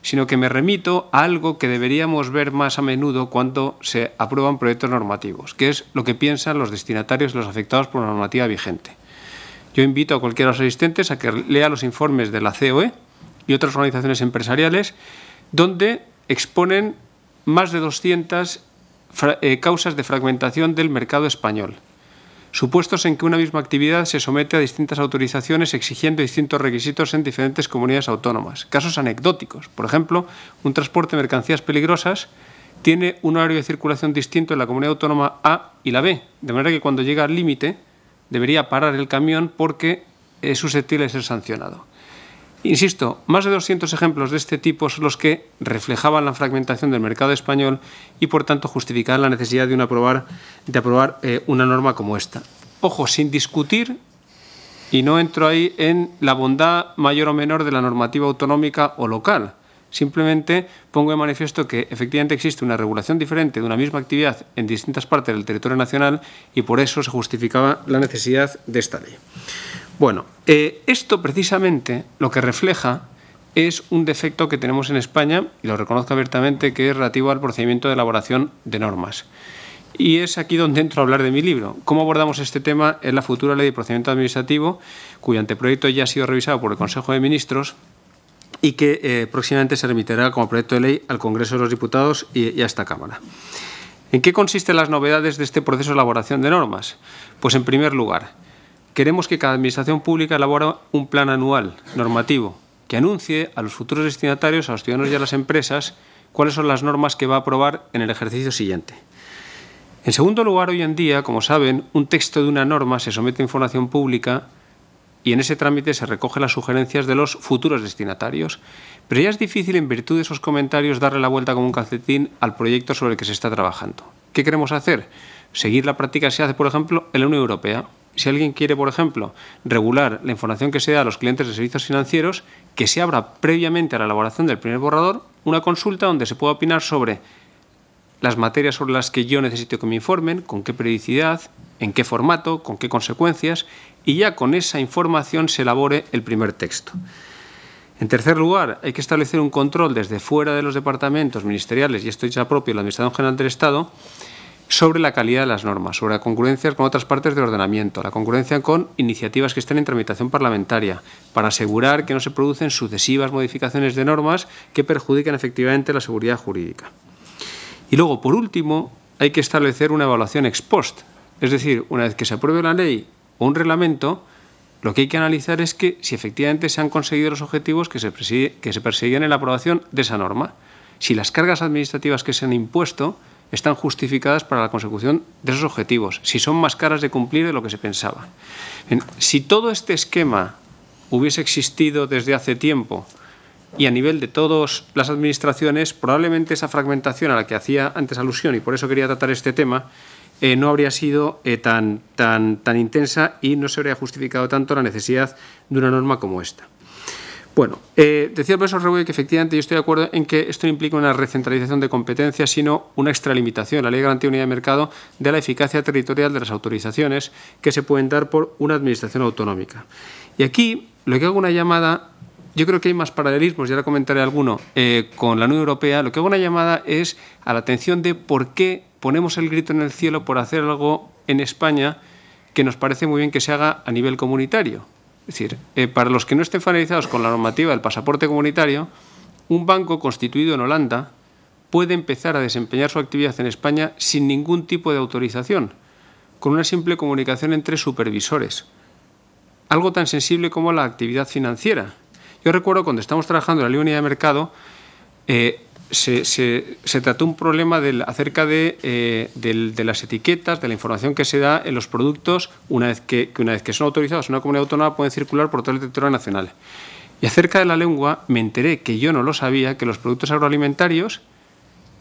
sino que me remito a algo que deberíamos ver más a menudo cuando se aprueban proyectos normativos, que es lo que piensan los destinatarios y los afectados por la normativa vigente. Yo invito a cualquiera de los asistentes a que lea los informes de la COE y otras organizaciones empresariales, donde exponen más de 200 causas de fragmentación del mercado español, supuestos en que una misma actividad se somete a distintas autorizaciones exigiendo distintos requisitos en diferentes comunidades autónomas. Casos anecdóticos. Por ejemplo, un transporte de mercancías peligrosas tiene un horario de circulación distinto en la comunidad autónoma A y la B, de manera que cuando llega al límite debería parar el camión porque es susceptible de ser sancionado. Insisto, más de 200 ejemplos de este tipo son los que reflejaban la fragmentación del mercado español y, por tanto, justificaban la necesidad de aprobar una norma como esta. Ojo, sin discutir, y no entro ahí en la bondad mayor o menor de la normativa autonómica o local. Simplemente pongo de manifiesto que efectivamente existe una regulación diferente de una misma actividad en distintas partes del territorio nacional y por eso se justificaba la necesidad de esta ley. Bueno, esto precisamente lo que refleja es un defecto que tenemos en España, y lo reconozco abiertamente, que es relativo al procedimiento de elaboración de normas. Y es aquí donde entro a hablar de mi libro. ¿Cómo abordamos este tema en la futura Ley de Procedimiento Administrativo, cuyo anteproyecto ya ha sido revisado por el Consejo de Ministros y que próximamente se remitirá como proyecto de ley al Congreso de los Diputados y a esta Cámara? ¿En qué consisten las novedades de este proceso de elaboración de normas? Pues, en primer lugar, queremos que cada administración pública elabore un plan anual normativo que anuncie a los futuros destinatarios, a los ciudadanos y a las empresas, cuáles son las normas que va a aprobar en el ejercicio siguiente. En segundo lugar, hoy en día, como saben, un texto de una norma se somete a información pública y en ese trámite se recogen las sugerencias de los futuros destinatarios. Pero ya es difícil, en virtud de esos comentarios, darle la vuelta como un calcetín al proyecto sobre el que se está trabajando. ¿Qué queremos hacer? Seguir la práctica que se hace, por ejemplo, en la Unión Europea. Si alguien quiere, por ejemplo, regular la información que se da a los clientes de servicios financieros, que se abra previamente a la elaboración del primer borrador una consulta donde se pueda opinar sobre las materias sobre las que yo necesito que me informen, con qué periodicidad, en qué formato, con qué consecuencias, y ya con esa información se elabore el primer texto. En tercer lugar, hay que establecer un control desde fuera de los departamentos ministeriales, y esto ya propio de la Administración General del Estado, sobre la calidad de las normas, sobre la congruencia con otras partes de ordenamiento, la congruencia con iniciativas que estén en tramitación parlamentaria, para asegurar que no se producen sucesivas modificaciones de normas que perjudiquen efectivamente la seguridad jurídica. Y luego, por último, hay que establecer una evaluación ex post. Es decir, una vez que se apruebe la ley o un reglamento, lo que hay que analizar es que si efectivamente se han conseguido los objetivos que se persiguen en la aprobación de esa norma. Si las cargas administrativas que se han impuesto están justificadas para la consecución de esos objetivos, si son más caras de cumplir de lo que se pensaba. Bien, si todo este esquema hubiese existido desde hace tiempo y a nivel de todas las administraciones, probablemente esa fragmentación a la que hacía antes alusión, y por eso quería tratar este tema, no habría sido tan intensa y no se habría justificado tanto la necesidad de una norma como esta. Bueno, decía el profesor Rebollo que efectivamente yo estoy de acuerdo en que esto no implica una recentralización de competencias, sino una extralimitación, la Ley de Garantía de Unidad de Mercado, de la eficacia territorial de las autorizaciones que se pueden dar por una administración autonómica. Y aquí lo que hago una llamada, yo creo que hay más paralelismos, ya le comentaré alguno, con la Unión Europea. Lo que hago una llamada es a la atención de por qué ponemos el grito en el cielo por hacer algo en España que nos parece muy bien que se haga a nivel comunitario. Es decir, para los que no estén familiarizados con la normativa del pasaporte comunitario, un banco constituido en Holanda puede empezar a desempeñar su actividad en España sin ningún tipo de autorización, con una simple comunicación entre supervisores. Algo tan sensible como la actividad financiera. Yo recuerdo cuando estábamos trabajando en la Ley de Unidad de Mercado, se trató un problema acerca de las etiquetas, de la información que se da en los productos, una vez que son autorizados en una comunidad autónoma, pueden circular por todo el territorio nacional. Y acerca de la lengua, me enteré, que yo no lo sabía, que los productos agroalimentarios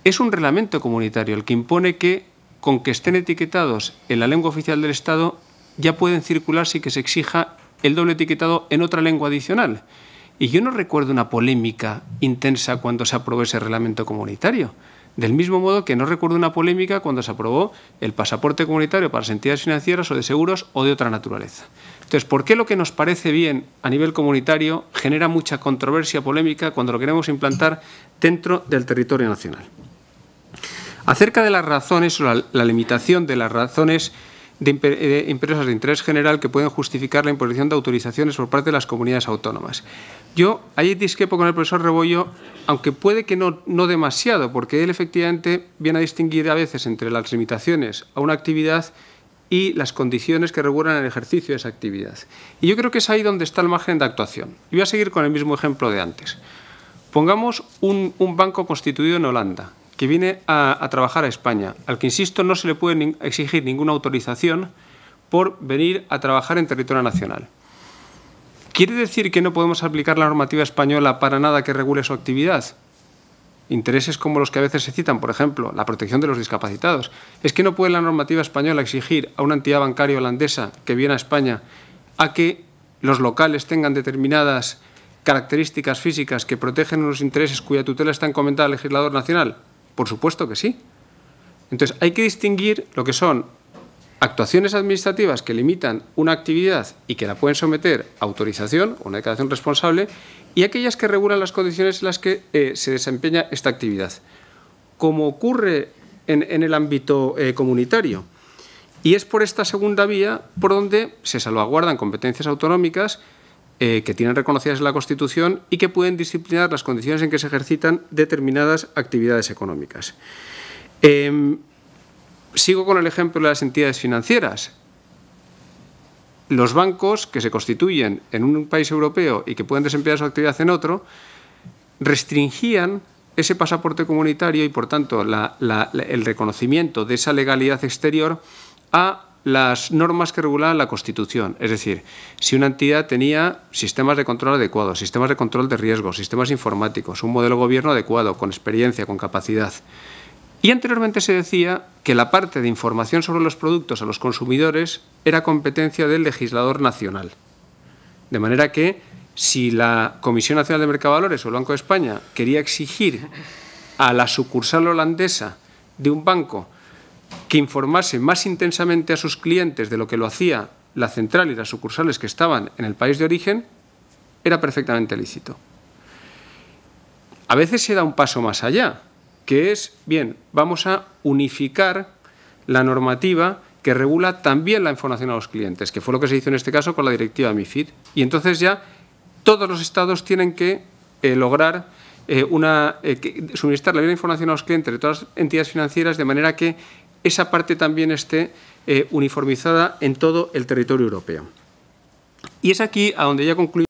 es un reglamento comunitario el que impone que, con que estén etiquetados en la lengua oficial del Estado, ya pueden circular sin que se exija el doble etiquetado en otra lengua adicional. Y yo no recuerdo una polémica intensa cuando se aprobó ese reglamento comunitario. Del mismo modo que no recuerdo una polémica cuando se aprobó el pasaporte comunitario para las entidades financieras o de seguros o de otra naturaleza. Entonces, ¿por qué lo que nos parece bien a nivel comunitario genera mucha controversia, polémica, cuando lo queremos implantar dentro del territorio nacional? Acerca de las razones o la limitación de las razones de empresas de interés general que pueden justificar la imposición de autorizaciones por parte de las comunidades autónomas. Yo ahí discrepo con el profesor Rebollo, aunque puede que no demasiado, porque él efectivamente viene a distinguir a veces entre las limitaciones a una actividad y las condiciones que regulan el ejercicio de esa actividad. Y yo creo que es ahí donde está el margen de actuación. Y voy a seguir con el mismo ejemplo de antes. Pongamos un banco constituido en Holanda, que viene a trabajar a España, al que, insisto, no se le puede exigir ninguna autorización por venir a trabajar en territorio nacional. ¿Quiere decir que no podemos aplicar la normativa española para nada que regule su actividad? Intereses como los que a veces se citan, por ejemplo, la protección de los discapacitados. ¿Es que no puede la normativa española exigir a una entidad bancaria holandesa que viene a España a que los locales tengan determinadas características físicas que protegen unos intereses cuya tutela está encomendada al legislador nacional? Por supuesto que sí. Entonces, hay que distinguir lo que son actuaciones administrativas que limitan una actividad y que la pueden someter a autorización o una declaración responsable, y aquellas que regulan las condiciones en las que se desempeña esta actividad, como ocurre en el ámbito comunitario. Y es por esta segunda vía por donde se salvaguardan competencias autonómicas que tienen reconocidas en la Constitución y que pueden disciplinar las condiciones en que se ejercitan determinadas actividades económicas. Sigo con el ejemplo de las entidades financieras. Los bancos que se constituyen en un país europeo y que pueden desempeñar su actividad en otro, restringían ese pasaporte comunitario y, por tanto, el reconocimiento de esa legalidad exterior a las normas que regulaban la Constitución. Es decir, si una entidad tenía sistemas de control adecuados, sistemas de control de riesgos, sistemas informáticos, un modelo de gobierno adecuado, con experiencia, con capacidad. Y anteriormente se decía que la parte de información sobre los productos a los consumidores era competencia del legislador nacional. De manera que si la Comisión Nacional de Mercado de Valores o el Banco de España quería exigir a la sucursal holandesa de un banco que informase más intensamente a sus clientes de lo que lo hacía la central y las sucursales que estaban en el país de origen, era perfectamente lícito. A veces se da un paso más allá, que es, bien, vamos a unificar la normativa que regula también la información a los clientes, que fue lo que se hizo en este caso con la directiva MiFID. Y entonces ya todos los Estados tienen que lograr suministrar la misma información a los clientes de todas las entidades financieras, de manera que esa parte también esté uniformizada en todo el territorio europeo. Y es aquí a donde ya concluyo.